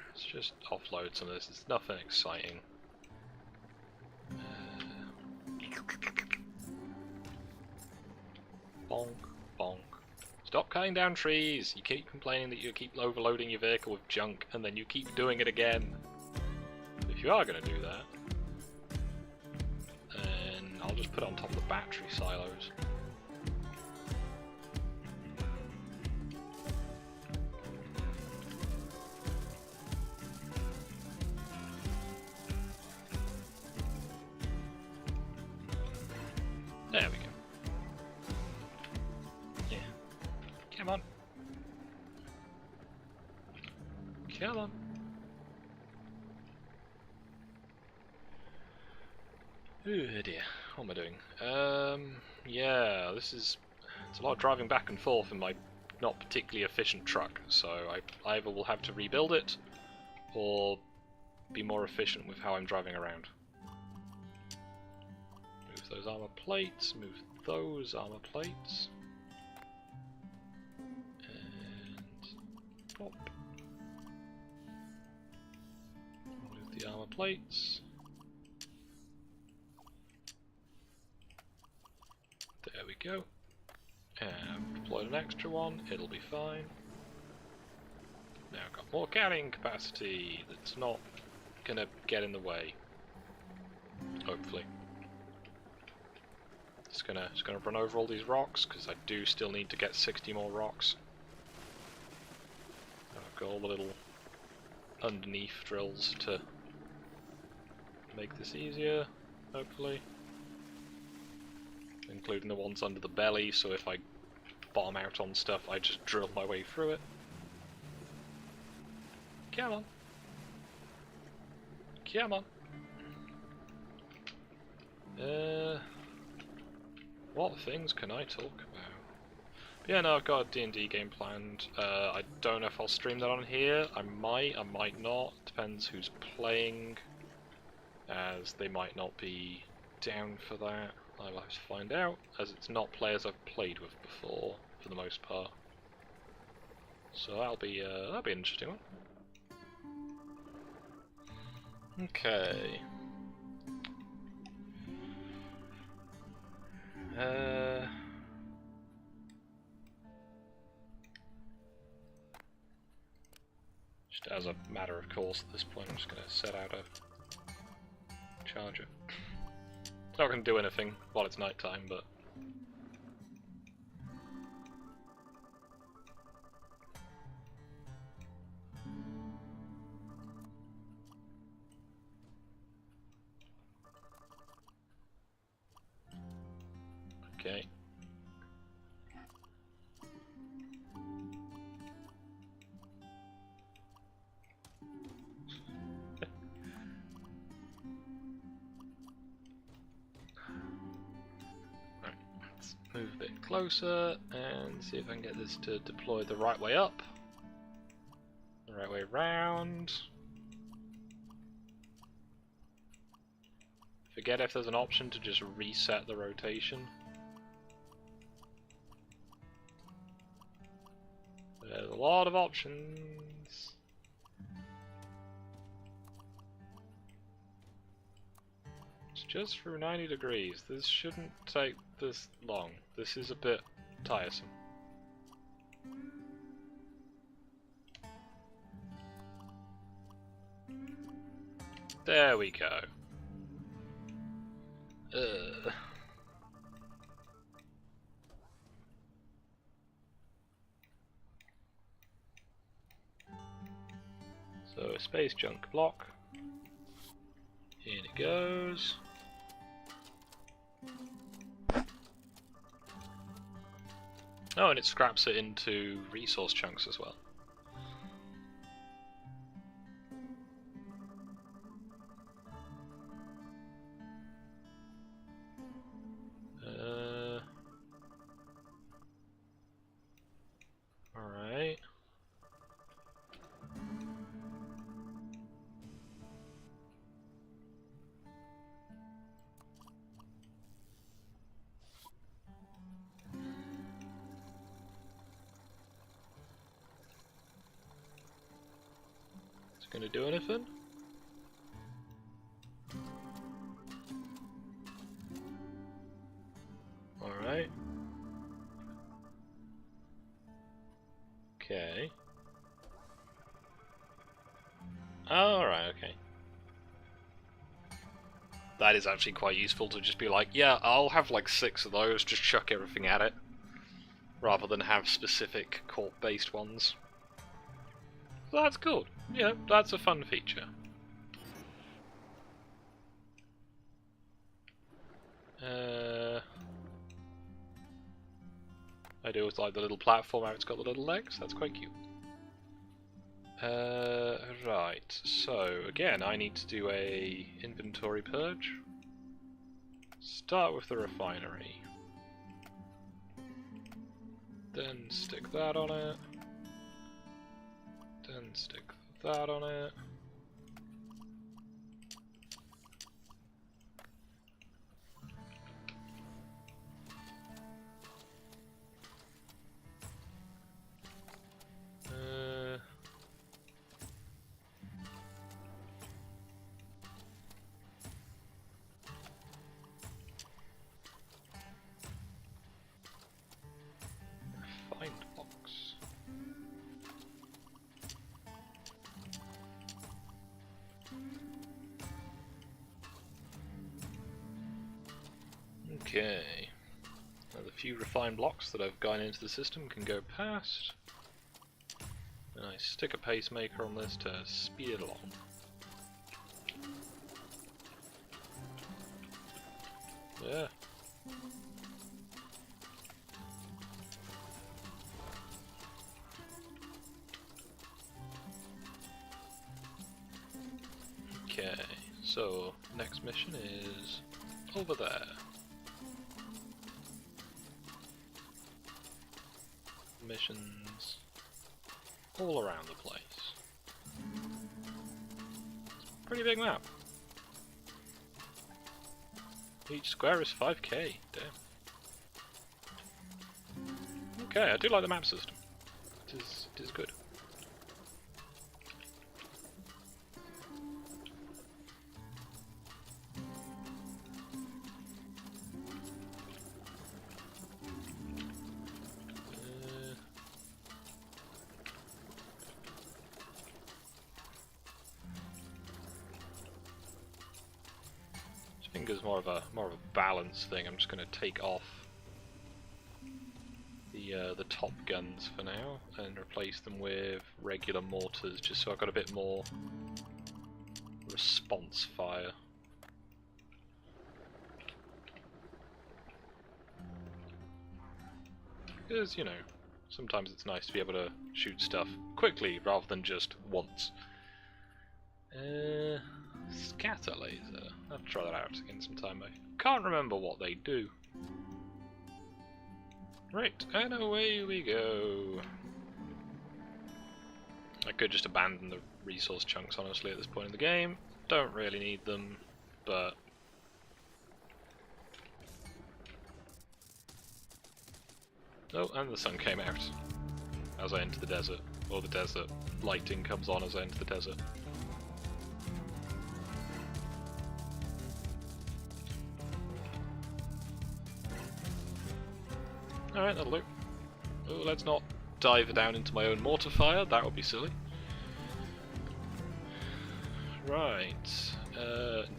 Let's just offload some of this. It's nothing exciting. Bonk, bonk. Stop cutting down trees! You keep complaining that you keep overloading your vehicle with junk, and then you keep doing it again. If you are going to do that, then I'll just put it on top of the battery silos. There we go. Yeah. Come on. Come on. Ooh dear, what am I doing? Yeah, it's a lot of driving back and forth in my not particularly efficient truck, so I either will have to rebuild it, or be more efficient with how I'm driving around. Move those armor plates, move those armor plates, and pop. Move the armor plates. There we go. And deployed an extra one, it'll be fine. Now I've got more carrying capacity that's not gonna get in the way. Hopefully. Just gonna run over all these rocks, because I do still need to get 60 more rocks. And I've got all the little underneath drills to make this easier, hopefully. Including the ones under the belly, so if I bottom out on stuff, I just drill my way through it. Come on. Come on. What things can I talk about? But yeah, no, I've got a D&D game planned. I don't know if I'll stream that on here. I might not. Depends who's playing, as they might not be down for that. I'll have to find out, as it's not players I've played with before, for the most part. So that'll be an interesting one. Okay. Just as a matter of course at this point, I'm just going to set out a charger. It's not going to do anything while it's night time, but okay. Move a bit closer and see if I can get this to deploy the right way up, the right way round. Forget if there's an option to just reset the rotation. There's a lot of options. It's just through 90 degrees. This shouldn't take this long. This is a bit tiresome. There we go. So a space junk block. In it goes. Oh, and it scraps it into resource chunks as well. Gonna do anything? Alright. Okay. Alright, okay. That is actually quite useful to just be like, yeah, I'll have like 6 of those, just chuck everything at it. Rather than have specific corp-based ones. So that's cool. Yeah, that's a fun feature. I do always like the little platform how it's got the little legs, that's quite cute. Right, so again I need to do a inventory purge. Start with the refinery. Then stick that on it. Then stick that on it. Find box. Okay. Now the few refined blocks that I've gone into the system can go past. And I stick a pacemaker on this to speed it along. Yeah. Okay, so next mission is over there. Missions all around the place. Pretty big map. Each square is 5k, damn. Okay, I do like the map system. It is good. I think it's more of a balance thing. I'm just going to take off the top guns for now and replace them with regular mortars, just so I've got a bit more response fire. Because, you know, sometimes it's nice to be able to shoot stuff quickly rather than just once. Scatter laser. I'll try that out again sometime. I can't remember what they do. Right, and away we go. I could just abandon the resource chunks, honestly, at this point in the game. Don't really need them, but... Oh, and the sun came out as I enter the desert. Or the desert lighting comes on as I enter the desert. Alright, that'll do. Oh, let's not dive down into my own mortar fire, that would be silly. Right,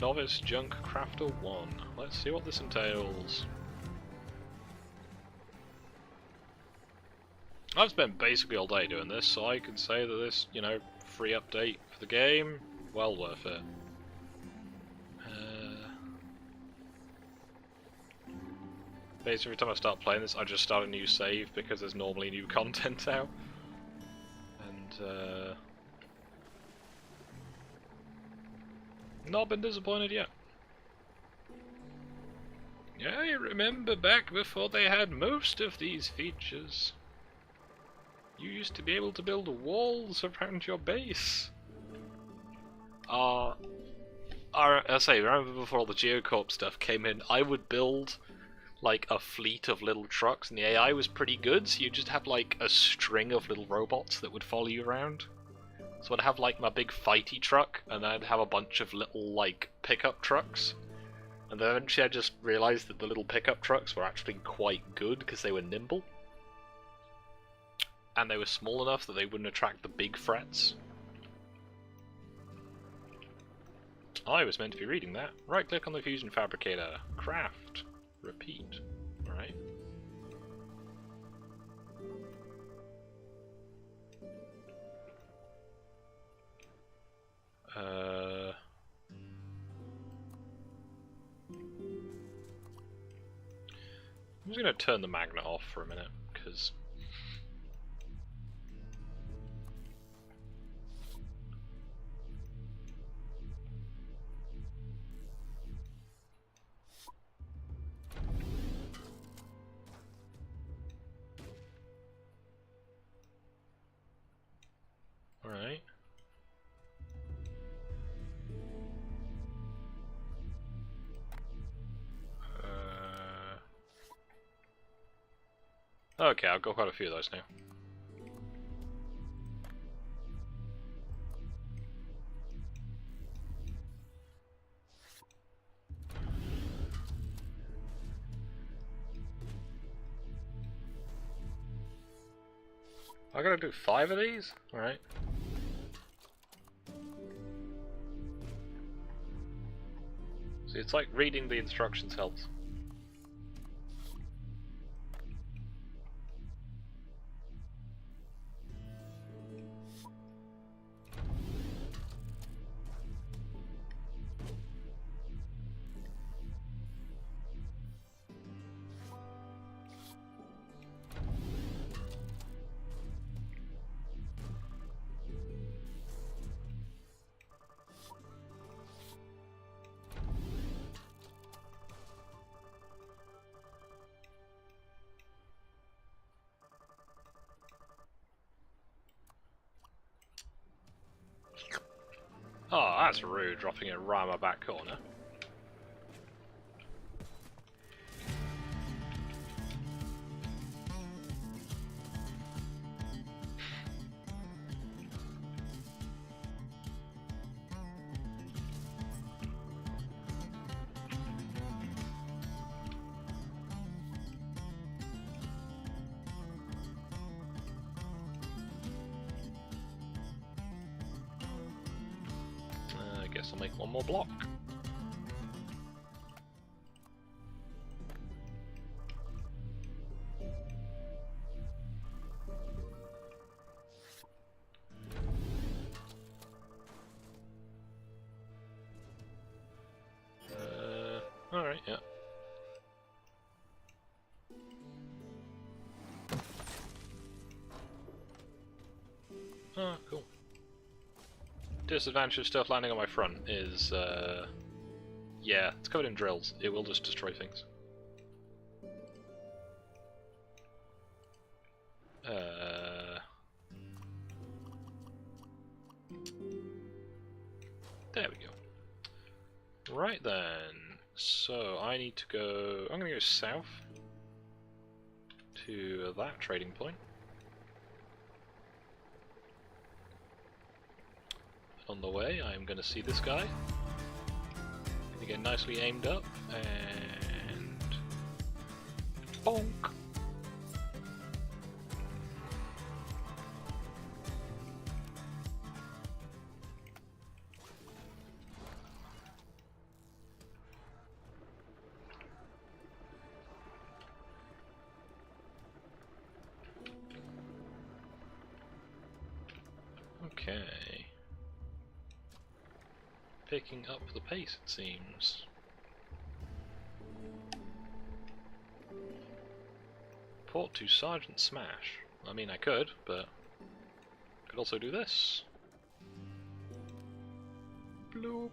Novice Junk Crafter 1. Let's see what this entails. I've spent basically all day doing this, so I can say that this, you know, free update for the game, well worth it. Basically, every time I start playing this, I just start a new save because there's normally new content out. And, not been disappointed yet. I remember back before they had most of these features. You used to be able to build walls around your base. I say, remember before all the Geocorp stuff came in, I would build like a fleet of little trucks, and the AI was pretty good, so you just have like a string of little robots that would follow you around. So I'd have like my big fighty truck, and then I'd have a bunch of little like pickup trucks. And then eventually I just realised that the little pickup trucks were actually quite good because they were nimble. And they were small enough that they wouldn't attract the big threats. I was meant to be reading that. Right click on the fusion fabricator. Craft. Repeat. Alright. I'm just going to turn the magnet off for a minute, because... Alright. Okay, I've got quite a few of those now. I gotta do 5 of these? Alright. See, it's like reading the instructions helps. Oh, that's rude, dropping it right in my back corner. I guess I'll make one more block. Alright, yeah. Oh, cool. Disadvantage of stuff landing on my front is, yeah, it's covered in drills. It will just destroy things. There we go. Right then, so I need to go, I'm going to go south to that trading point. On the way, I'm going to see this guy. Going to get nicely aimed up and bonk. Okay. Picking up the pace, it seems. Port to Sergeant Smash. I mean, I could, but could also do this. Bloop.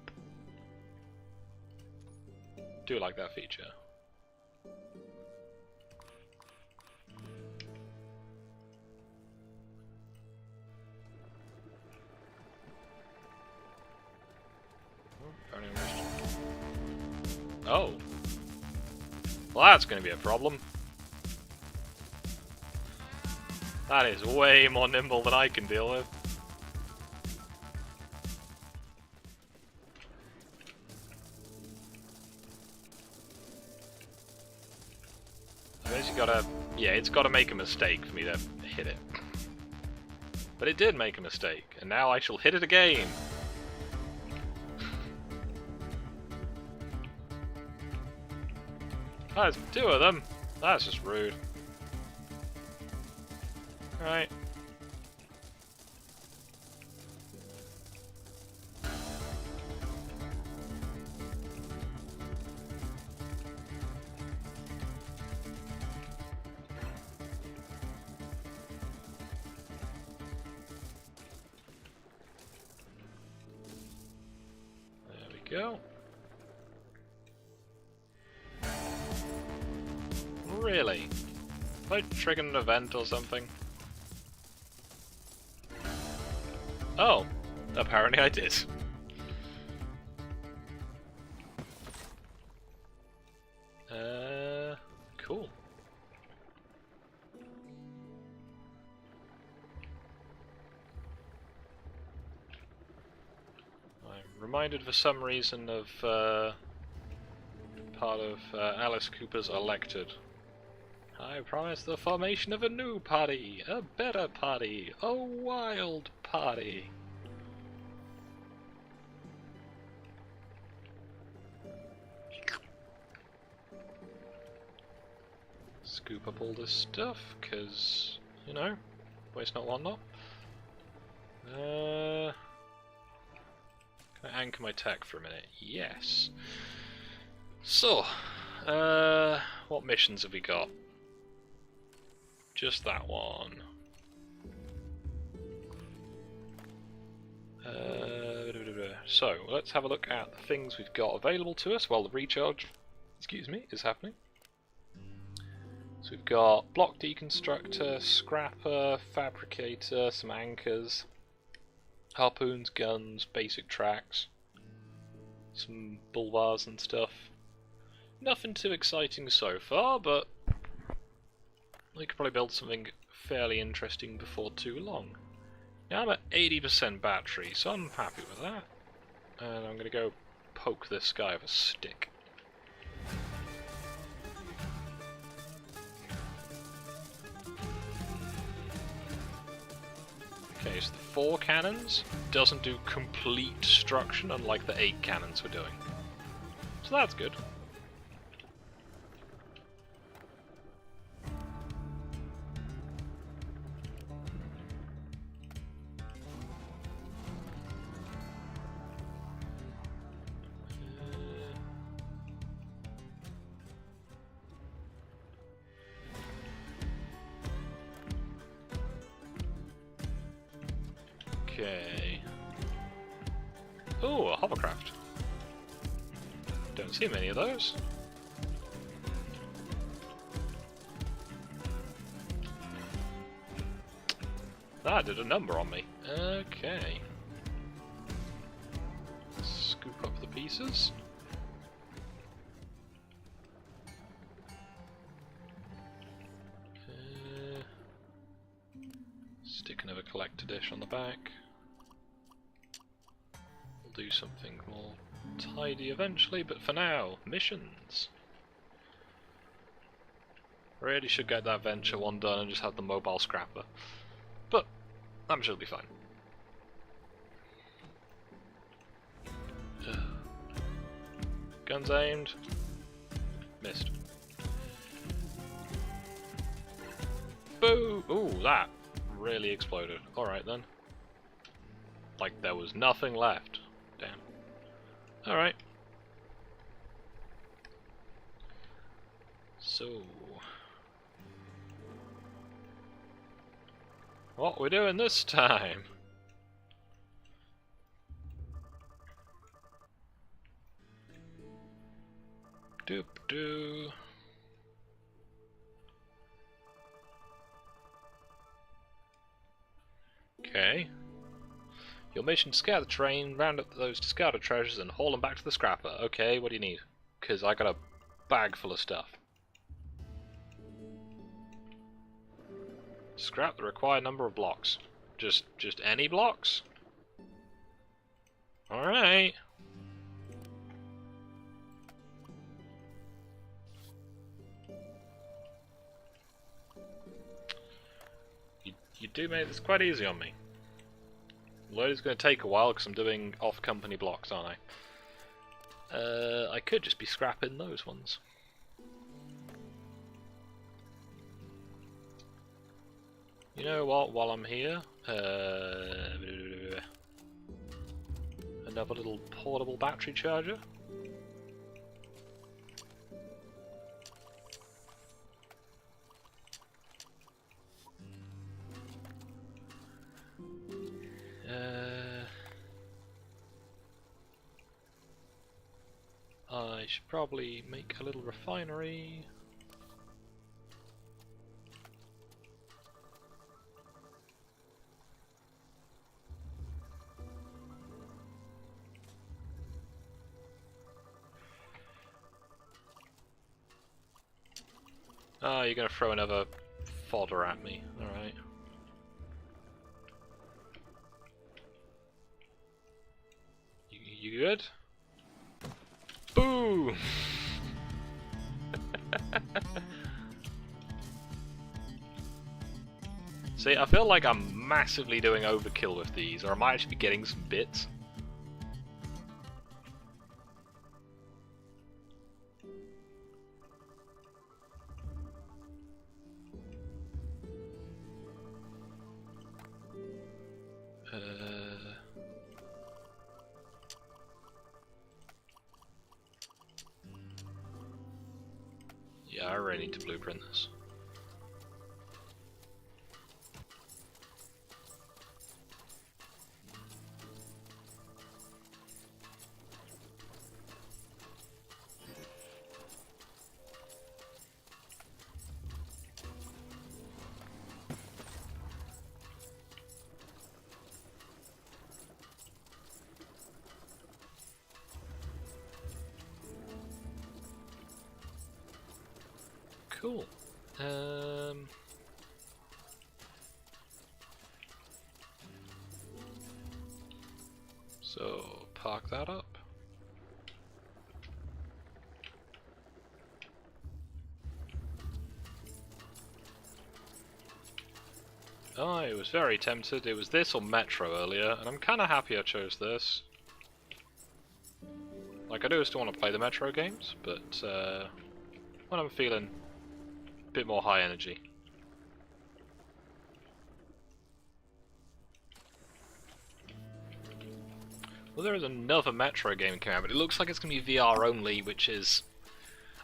Do like that feature. Oh. Well, that's going to be a problem. That is way more nimble than I can deal with. Basically gotta... Yeah, it's gotta make a mistake for me to hit it. But it did make a mistake, and now I shall hit it again. Oh, there's 2 of them. That's just rude. Right. Go. Really? Have I triggered an event or something? Oh, apparently I did. Cool. Reminded for some reason of part of Alice Cooper's Elected. I promise the formation of a new party, a better party, a wild party. Scoop up all this stuff, cause, you know, waste not, want not. Can I anchor my tech for a minute? Yes. So, what missions have we got? Just that one. So, let's have a look at the things we've got available to us while the recharge, excuse me, is happening. So we've got block deconstructor, scrapper, fabricator, some anchors, harpoons, guns, basic tracks, some bulwarks and stuff. Nothing too exciting so far, but we could probably build something fairly interesting before too long. Now I'm at 80% battery, so I'm happy with that. And I'm going to go poke this guy with a stick. Okay, so the 4 cannons doesn't do complete destruction, unlike the 8 cannons we're doing. So that's good. Okay. Oh, a hovercraft. Don't see many of those. That did a number on me. Okay. Scoop up the pieces. Stick another collector dish on the back. We'll do something more tidy eventually, but for now, missions. Really should get that venture one done and just have the mobile scrapper. But I'm sure it'll be fine. Guns aimed. Missed. Boo! Ooh, that really exploded. Alright then. Like there was nothing left. Damn. Alright. So... what we doing this time? Doop doo. Okay. Your mission: scout the terrain, round up those discarded treasures, and haul them back to the scrapper. Okay, what do you need? Because I got a bag full of stuff. Scrap the required number of blocks. Just any blocks? Alright. You do make this quite easy on me. Loading's going to take a while because I'm doing off-company blocks, aren't I? I could just be scrapping those ones. You know what, while I'm here, another little portable battery charger. I should probably make a little refinery. Ah, you're gonna throw another fodder at me. Alright. You good? Boom! See, I feel like I'm massively doing overkill with these, or I might actually be getting some bits. Yeah, I really need to blueprint this. Cool. So park that up. I was very tempted. It was this or Metro earlier, and I'm kind of happy I chose this. Like, I do still want to play the Metro games, but when I'm feeling a bit more high energy. Well, there is another Metro game coming out, but it looks like it's going to be VR only, which is...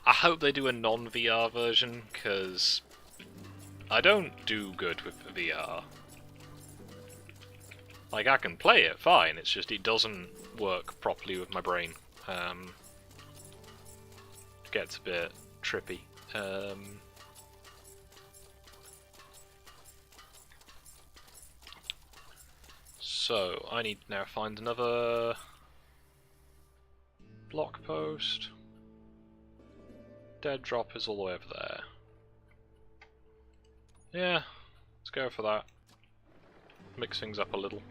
I hope they do a non-VR version, because I don't do good with VR. Like, I can play it fine, it's just it doesn't work properly with my brain. It gets a bit trippy. So, I need to now find another block post. Dead drop is all the way over there. Yeah, let's go for that. Mix things up a little.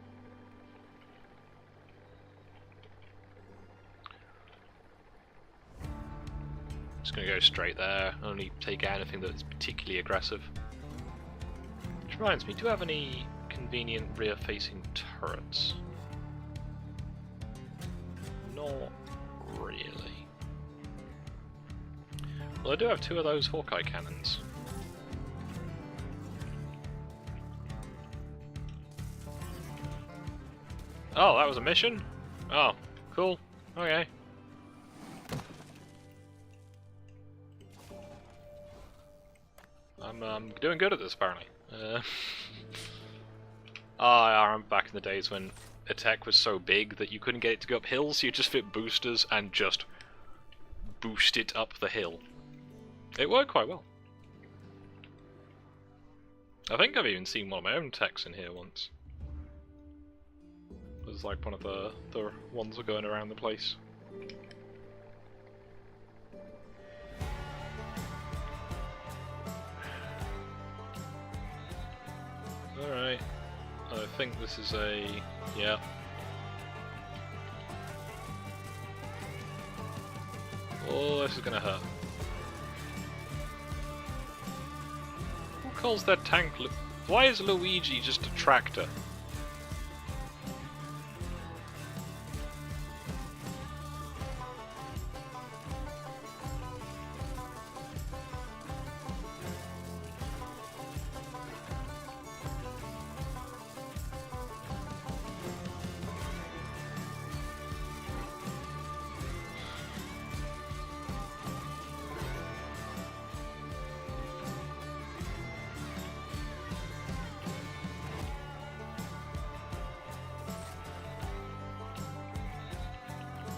Just gonna go straight there, only take out anything that's particularly aggressive. Which reminds me, do you have any convenient rear-facing turrets? Not really. Well, I do have 2 of those Hawkeye cannons. Oh, that was a mission? Oh, cool. Okay. I'm doing good at this, apparently. I remember back in the days when a tech was so big that you couldn't get it to go up hills, so you just fit boosters and just boost it up the hill. It worked quite well. I think I've even seen one of my own techs in here once. It was like one of the ones that are going around the place. Alright, I think this is a... yeah. Oh, this is gonna hurt. Oh, calls their tank... Why is Luigi just a tractor?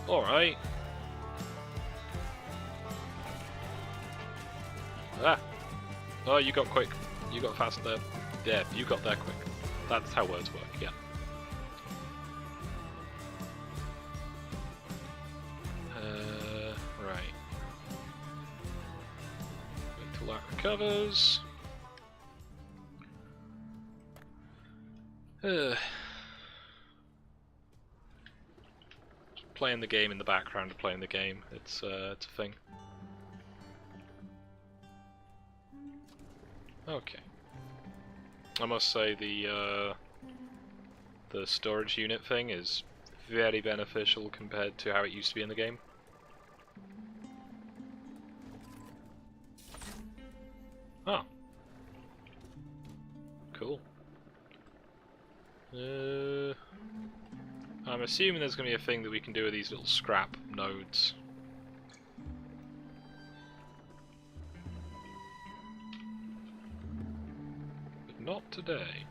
Alright. Ah. Oh, you got quick. You got fast there. Yeah, you got there quick. That's how words work, yeah. Right. Wait till that recovers. Playing the game in the background of playing the game. It's a thing. Okay. I must say the storage unit thing is very beneficial compared to how it used to be in the game. Oh. Cool. I'm assuming there's going to be a thing that we can do with these little scrap nodes. But not today.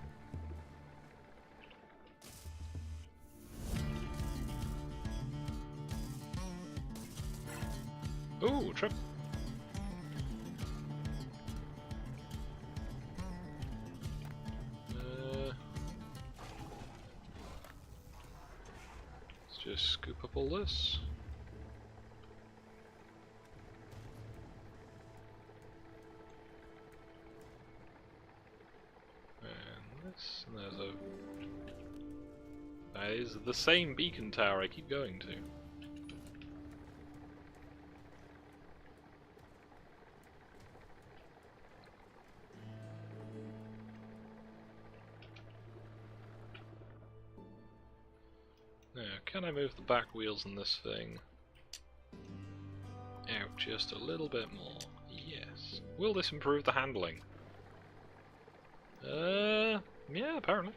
Ooh, trip. Just scoop up all this. And this, and there's a... That is the same beacon tower I keep going to. Now, can I move the back wheels in this thing out just a little bit more? Yes. Will this improve the handling? Yeah, apparently.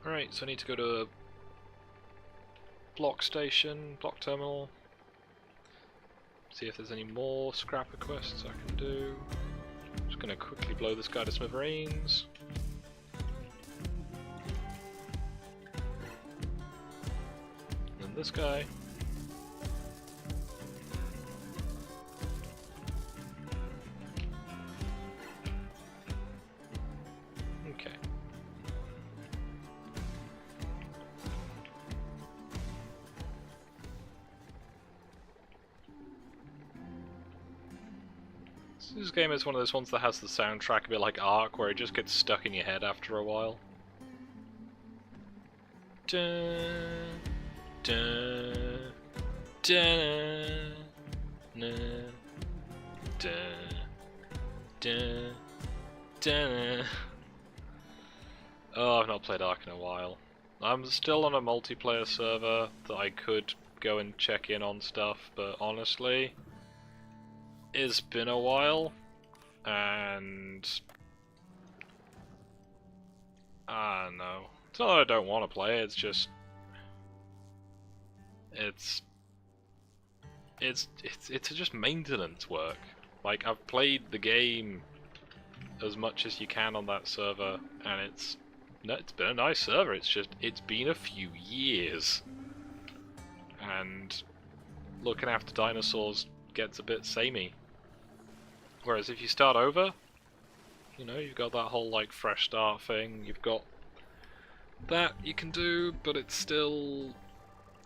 Alright, so I need to go to a block station, block terminal. See if there's any more scrapper quests I can do. Just gonna quickly blow this guy to smithereens. This guy. Okay. This game is one of those ones that has the soundtrack a bit like Ark, where it just gets stuck in your head after a while. Dun. Dun, dun, dun, dun, dun, dun. Oh, I've not played Ark in a while. I'm still on a multiplayer server that I could go and check in on stuff, but honestly, it's been a while, and I don't know. It's not that I don't want to play, it's just it's just maintenance work. Like, I've played the game as much as you can on that server, and it's been a nice server. It's just, it's been a few years, and looking after dinosaurs gets a bit samey. Whereas if you start over, you know, you've got that whole like fresh start thing. You've got that you can do, but it's still,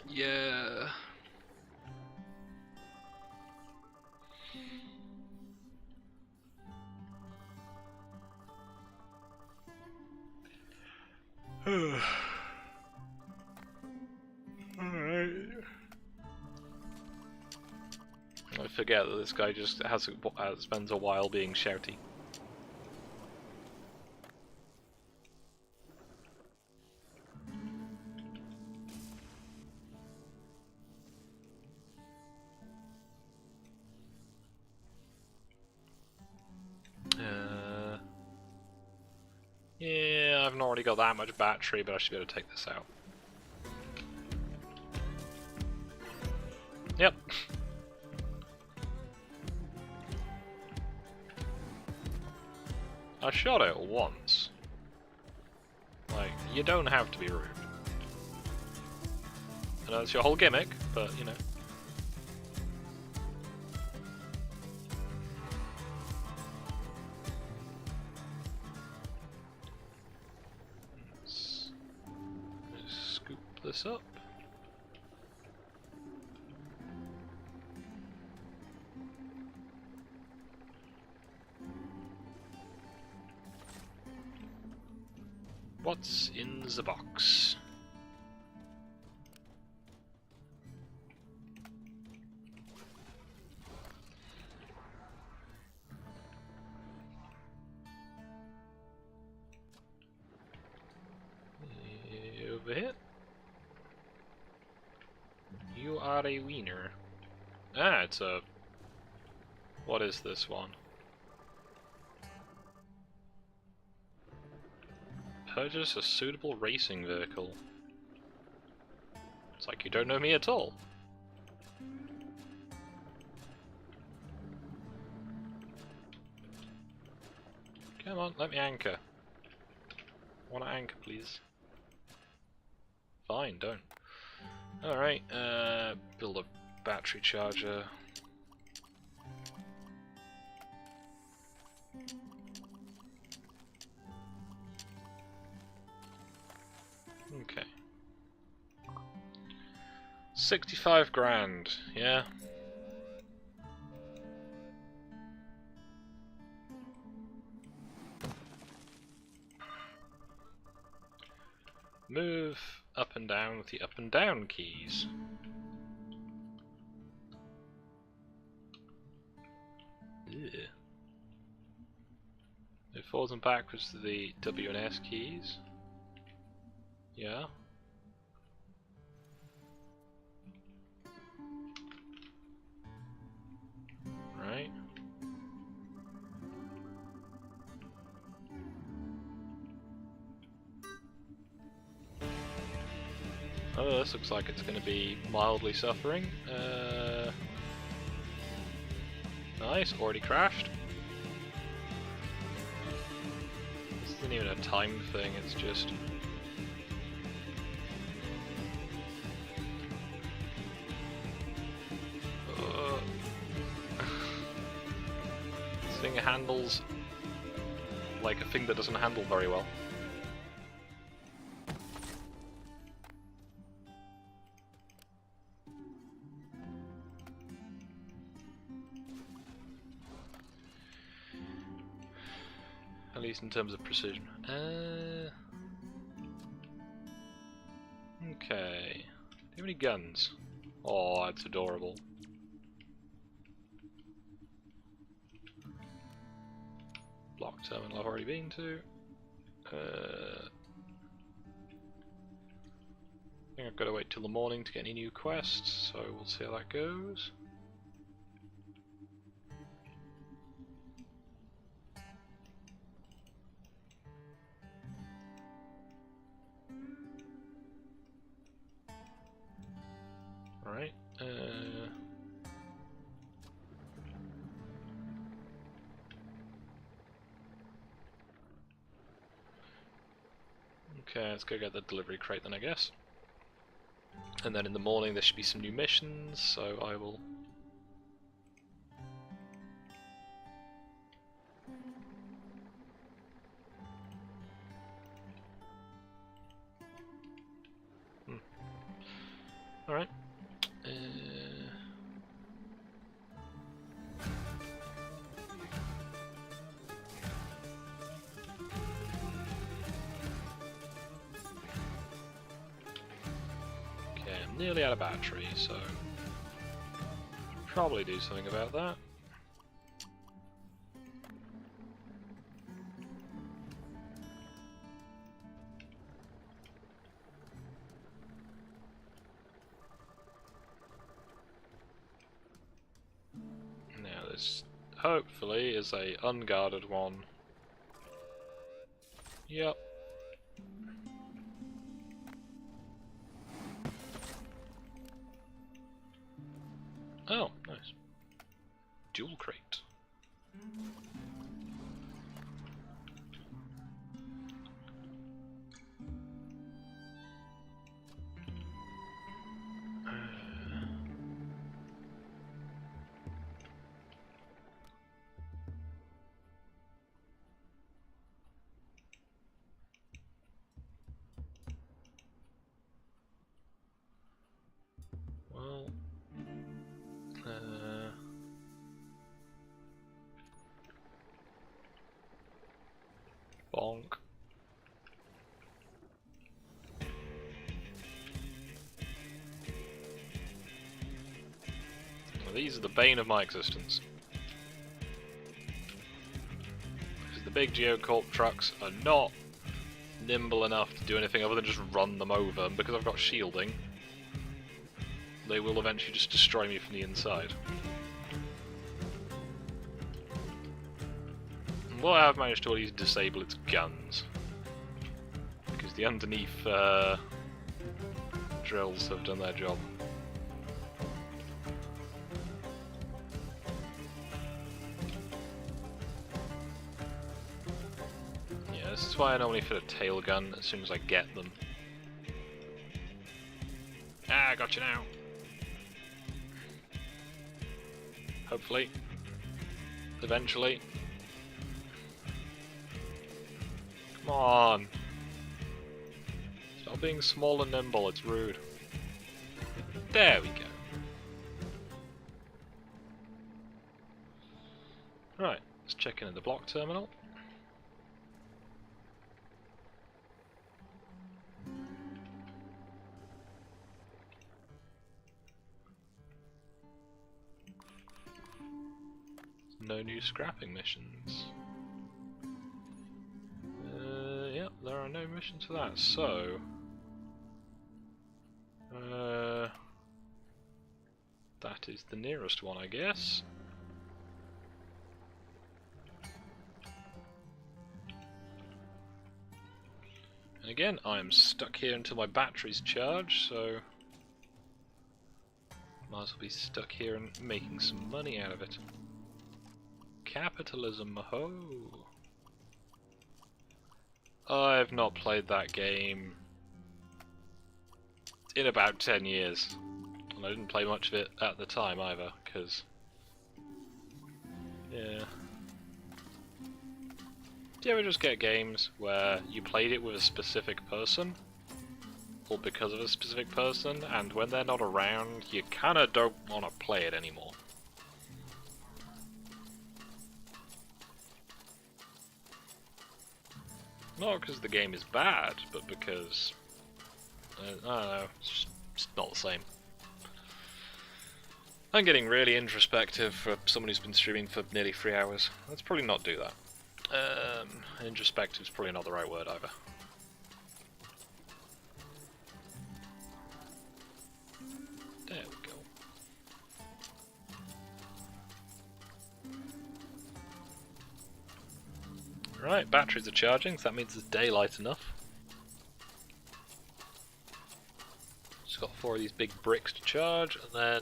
yeah. Alright. I forget that this guy just spends a while being shouty. Yeah, I've not already got that much battery, but I should be able to take this out. Yep. I shot it once. Like, you don't have to be rude. I know it's your whole gimmick, but you know. Let's scoop this up. What's in the box? Over here. You are a wiener. Ah, it's a... What is this one? Purchase a suitable racing vehicle. It's like you don't know me at all. Come on, let me anchor. Wanna anchor, please? Fine, don't. Alright, build a battery charger. Okay. 65 grand, yeah. Move up and down with the up and down keys. Ew. Move forwards and backwards to the W and S keys. Yeah. Right. Oh, this looks like it's going to be mildly suffering. Nice, already crashed. This isn't even a time thing, it's just... This thing handles like a thing that doesn't handle very well. At least in terms of precision. Okay. Do you have any guns? Oh, that's adorable. Block terminal I've already been to. I think I've got to wait till the morning to get any new quests, so we'll see how that goes. Alright, okay, let's go get the delivery crate then, I guess. And then in the morning there should be some new missions, so I will... Alright. Nearly out of battery, so probably do something about that. Now this hopefully is a unguarded one. Yep. Oh, nice. Dual crate. Well, bonk. Well, these are the bane of my existence. Because the big Geocorp trucks are not nimble enough to do anything other than just run them over, and because I've got shielding, they will eventually just destroy me from the inside. And what I've managed to at least disable its guns, because the underneath drills have done their job. Yeah, this is why I normally fit a tail gun as soon as I get them. Ah, I got you now. Hopefully. Eventually. Come on. Stop being small and nimble, it's rude. There we go. Right, let's check in at the block terminal. No new scrapping missions. Yep, there are no missions for that, so... that is the nearest one, I guess. And again, I am stuck here until my battery's charged, so... might as well be stuck here and making some money out of it. Capitalism, ho! I've not played that game in about 10 years. And I didn't play much of it at the time either, because... yeah. Do you ever just get games where you played it with a specific person? Or because of a specific person, and when they're not around, you kinda don't want to play it anymore? Not because the game is bad, but because... I don't know, it's just not the same. I'm getting really introspective for someone who's been streaming for nearly 3 hours. Let's probably not do that. Introspective is probably not the right word either. There we go. Right, batteries are charging, so that means it's daylight enough. Just got 4 of these big bricks to charge, and then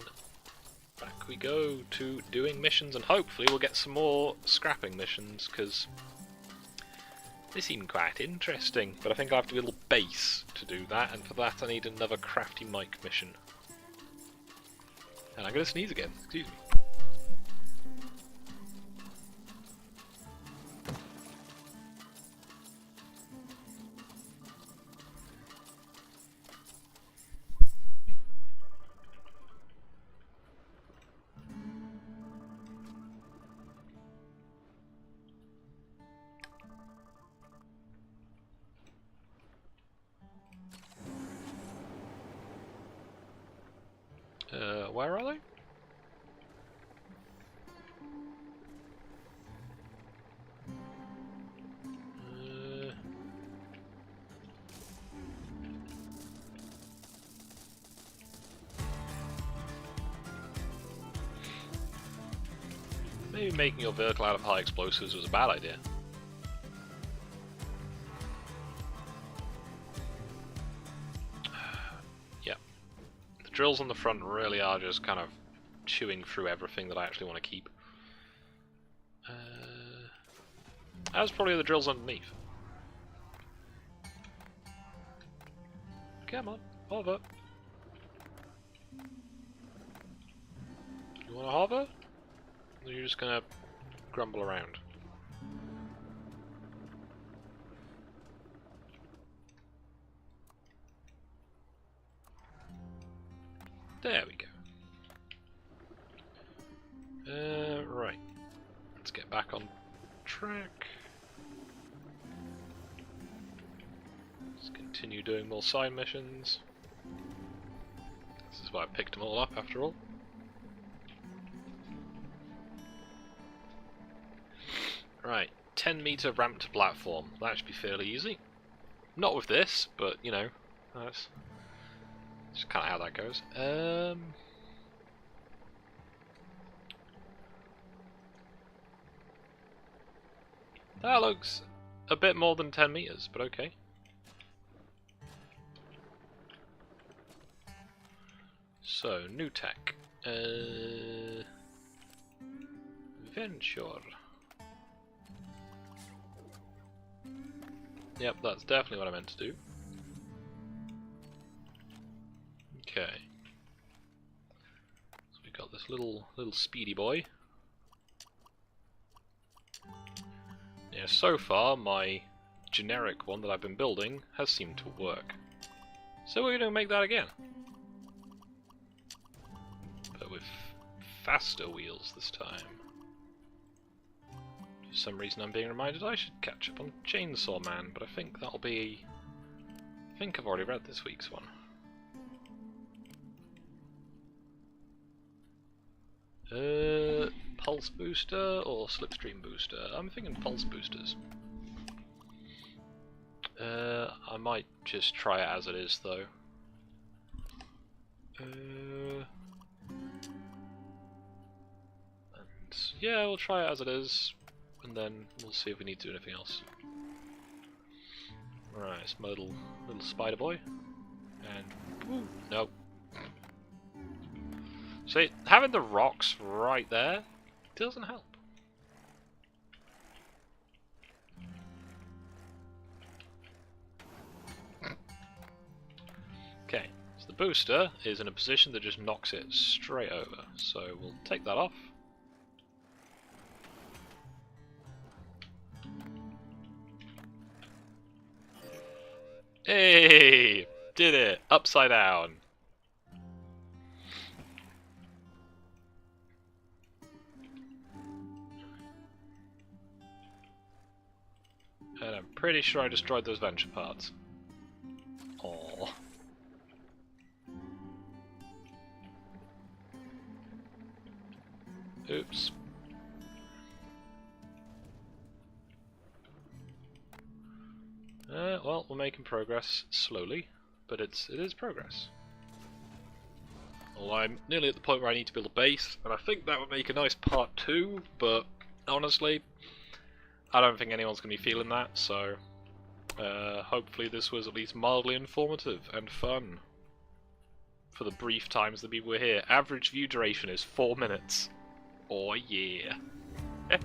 back we go to doing missions, and hopefully we'll get some more scrapping missions, because they seem quite interesting. But I think I have to build a base to do that, and for that I need another crafty mic mission. And I'm going to sneeze again, excuse me. Where are they? Maybe making your vehicle out of high explosives was a bad idea. Yeah. The drills on the front really are just kind of chewing through everything that I actually want to keep. As probably the drills underneath. Come on, hover. You want to hover? Or are you just gonna grumble around? There we go. Right. Let's get back on track. Let's continue doing more side missions. This is why I picked them all up after all. Right, 10-meter ramped platform. That should be fairly easy. Not with this, but you know, that's just kind of how that goes. That looks a bit more than 10 meters, but okay. So, new tech. Venture. Yep, that's definitely what I meant to do. Okay. So we got this little speedy boy. Yeah, so far my generic one that I've been building has seemed to work. So we're going to make that again. But with faster wheels this time. For some reason I'm being reminded I should catch up on Chainsaw Man, but I think that'll be... I think I've already read this week's one. Pulse booster or slipstream booster? I'm thinking pulse boosters. I might just try it as it is though. And yeah, we'll try it as it is, and then we'll see if we need to do anything else. Right, it's my little spider boy, and woo, nope. See, having the rocks right there doesn't help. Okay, so the booster is in a position that just knocks it straight over, so we'll take that off. Hey! Did it! Upside down! And I'm pretty sure I destroyed those venture parts. Aww. Oops. Well, we're making progress slowly, but it is progress. Well, I'm nearly at the point where I need to build a base, and I think that would make a nice part 2, but honestly, I don't think anyone's going to be feeling that, so hopefully this was at least mildly informative and fun for the brief times that people were here. Average view duration is 4 minutes. Oh yeah. It's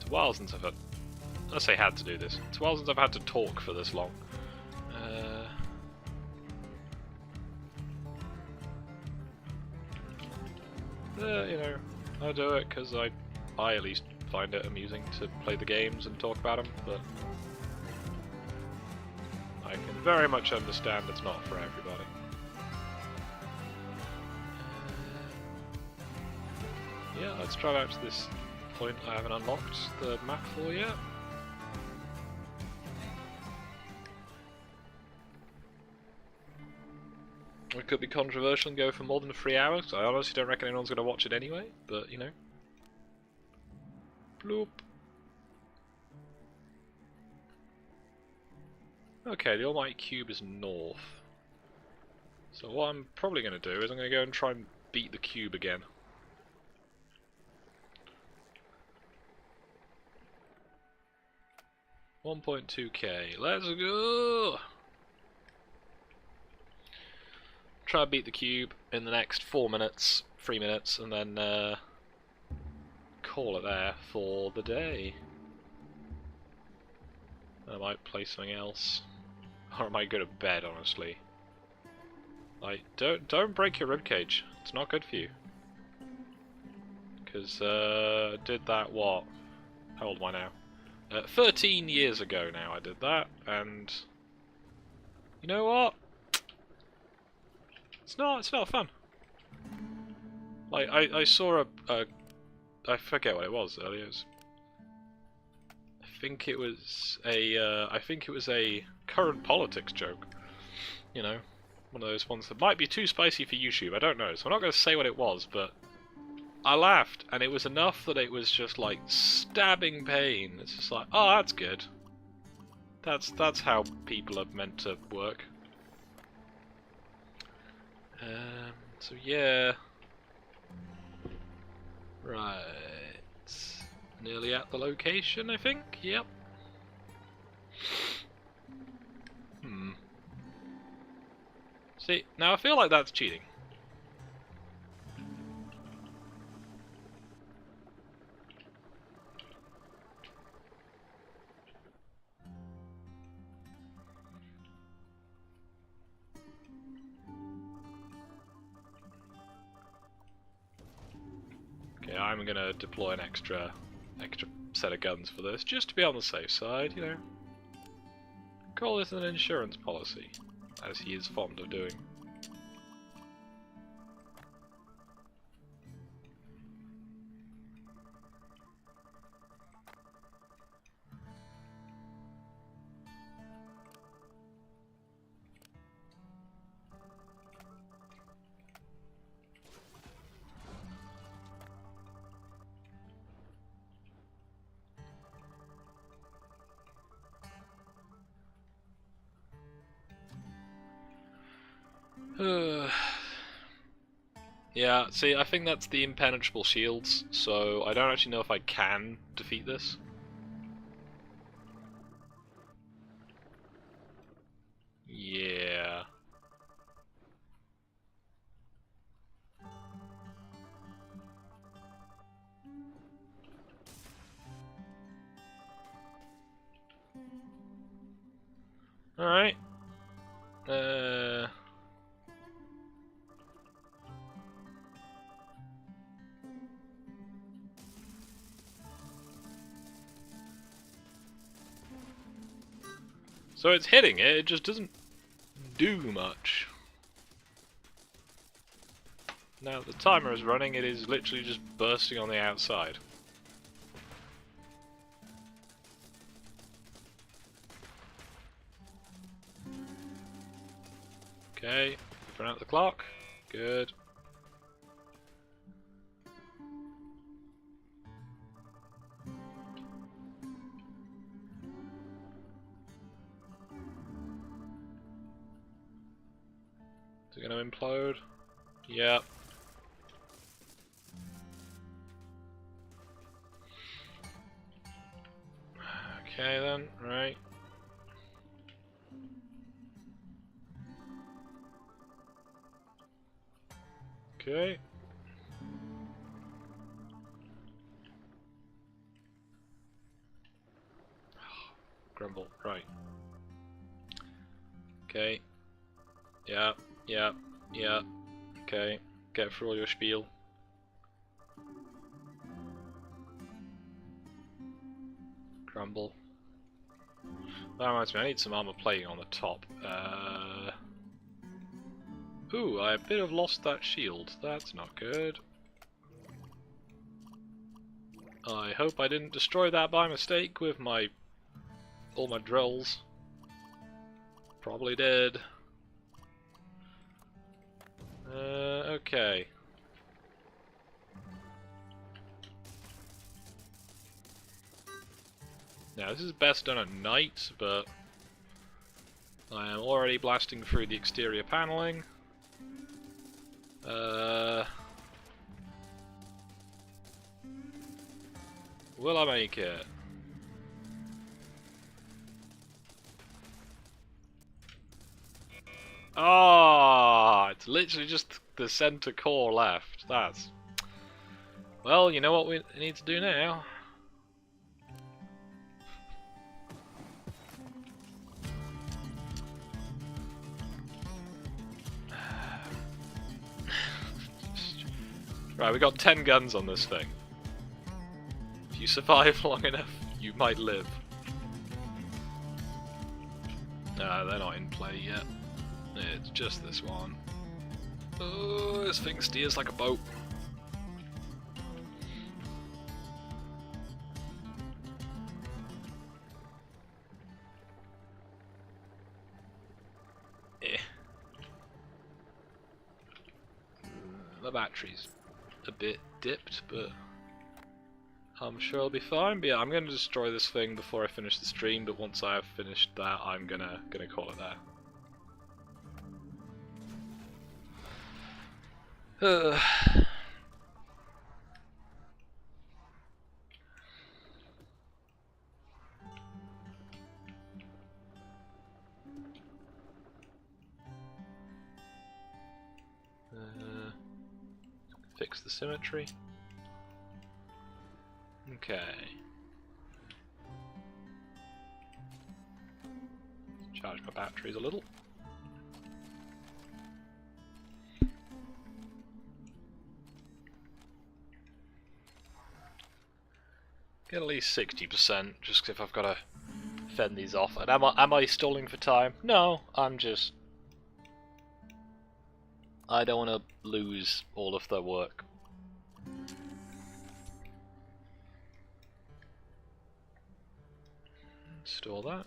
a while since I've had... Unless I had to do this. It's a while since I've had to talk for this long. You know, I do it because I at least find it amusing to play the games and talk about them, but I can very much understand it's not for everybody. Yeah, let's try out to this point I haven't unlocked the map for yet. It could be controversial and go for more than 3 hours. I honestly don't reckon anyone's going to watch it anyway, but you know. Bloop. Okay, the Almighty Cube is north. So what I'm probably going to do is I'm going to go and try and beat the cube again. $1.2k. Let's go! Try and beat the cube in the next 4 minutes, 3 minutes, and then call it there for the day. I might play something else. Or I might go to bed, honestly. Like, don't break your ribcage. It's not good for you. Because, did that, what? How old am I now? 13 years ago now I did that, and... You know what? It's not fun. Like, I saw a I forget what it was earlier. I think it was a current politics joke. You know, one of those ones that might be too spicy for YouTube. I don't know, so I'm not going to say what it was, but I laughed, and it was enough that it was just like stabbing pain. It's just like, oh, that's good. That's how people are meant to work. So yeah. Right. Nearly at the location, I think. Yep. See, now I feel like that's cheating. Okay, I'm gonna deploy an extra set of guns for this, just to be on the safe side, you know. Call this an insurance policy, as he is fond of doing. Yeah, see, I think that's the impenetrable shields, so I don't actually know if I can defeat this. Yeah. Alright. So it's hitting it, it just doesn't do much. Now the timer is running, it is literally just bursting on the outside. Okay, run out the clock. Good. Is it going to implode? Yep. Okay then, right. Okay. Grumble, right. Okay. Yeah, yeah, yeah. Okay. Get through all your spiel. Grumble. That reminds me, I need some armor plating on the top. Ooh, I a bit have lost that shield. That's not good. I hope I didn't destroy that by mistake with all my drills. Probably did. Okay. Now this is best done at night, but I am already blasting through the exterior paneling. Will I make it? Ah, it's literally just the center core left. That's... Well, you know what we need to do now? Right, we got 10 guns on this thing. If you survive long enough, you might live. They're not in play yet. It's just this one. Oh, this thing steers like a boat. The battery's a bit dipped, but I'm sure I'll be fine. But yeah, I'm going to destroy this thing before I finish the stream, but once I have finished that, I'm gonna call it there. Fix the symmetry. Okay. Charge my batteries a little. Get at least 60%, just if I've got to fend these off. And am I stalling for time? No, I'm just... I don't want to lose all of their work. Store that.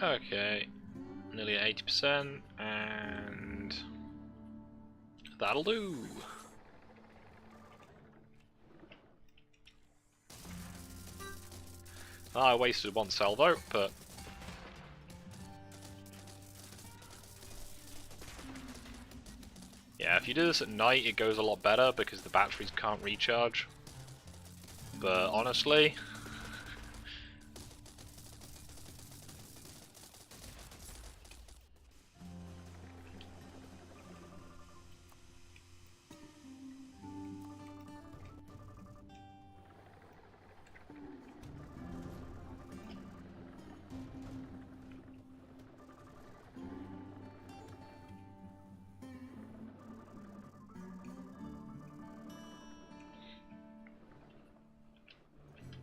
Okay, nearly 80%, and that'll do. I wasted one salvo, but yeah, if you do this at night, it goes a lot better because the batteries can't recharge. But honestly,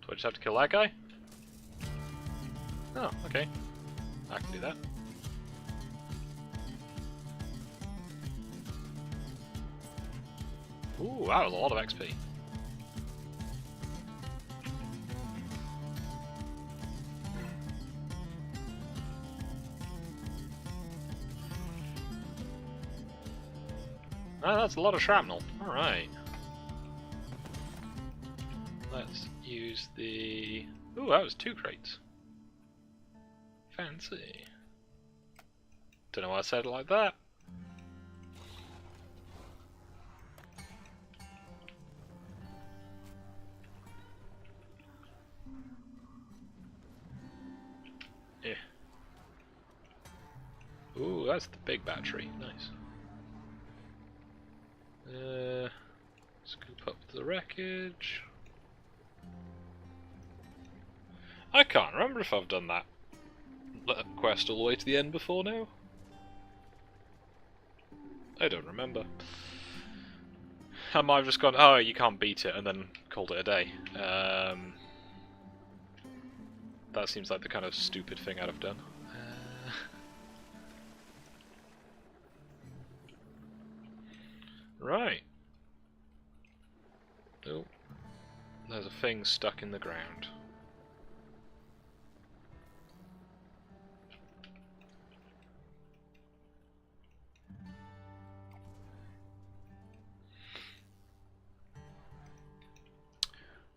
do I just have to kill that guy? Oh, okay. I can do that. Ooh, that was a lot of XP. Oh, that's a lot of shrapnel. Alright. Let's use the... Ooh, that was 2 crates. Fancy. Don't know why I said it like that. Yeah. Ooh, that's the big battery. Nice. Scoop up the wreckage. I can't remember if I've done that quest all the way to the end before now. I don't remember. I might have just gone, oh, you can't beat it, and then called it a day. That seems like the kind of stupid thing I'd have done. Right. Oh, there's a thing stuck in the ground.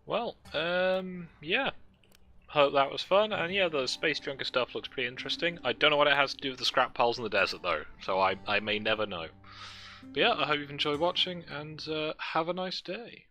Well, yeah. hope that was fun, and yeah, the space junker stuff looks pretty interesting. I don't know what it has to do with the scrap piles in the desert though, so I may never know. But yeah, I hope you've enjoyed watching, and have a nice day.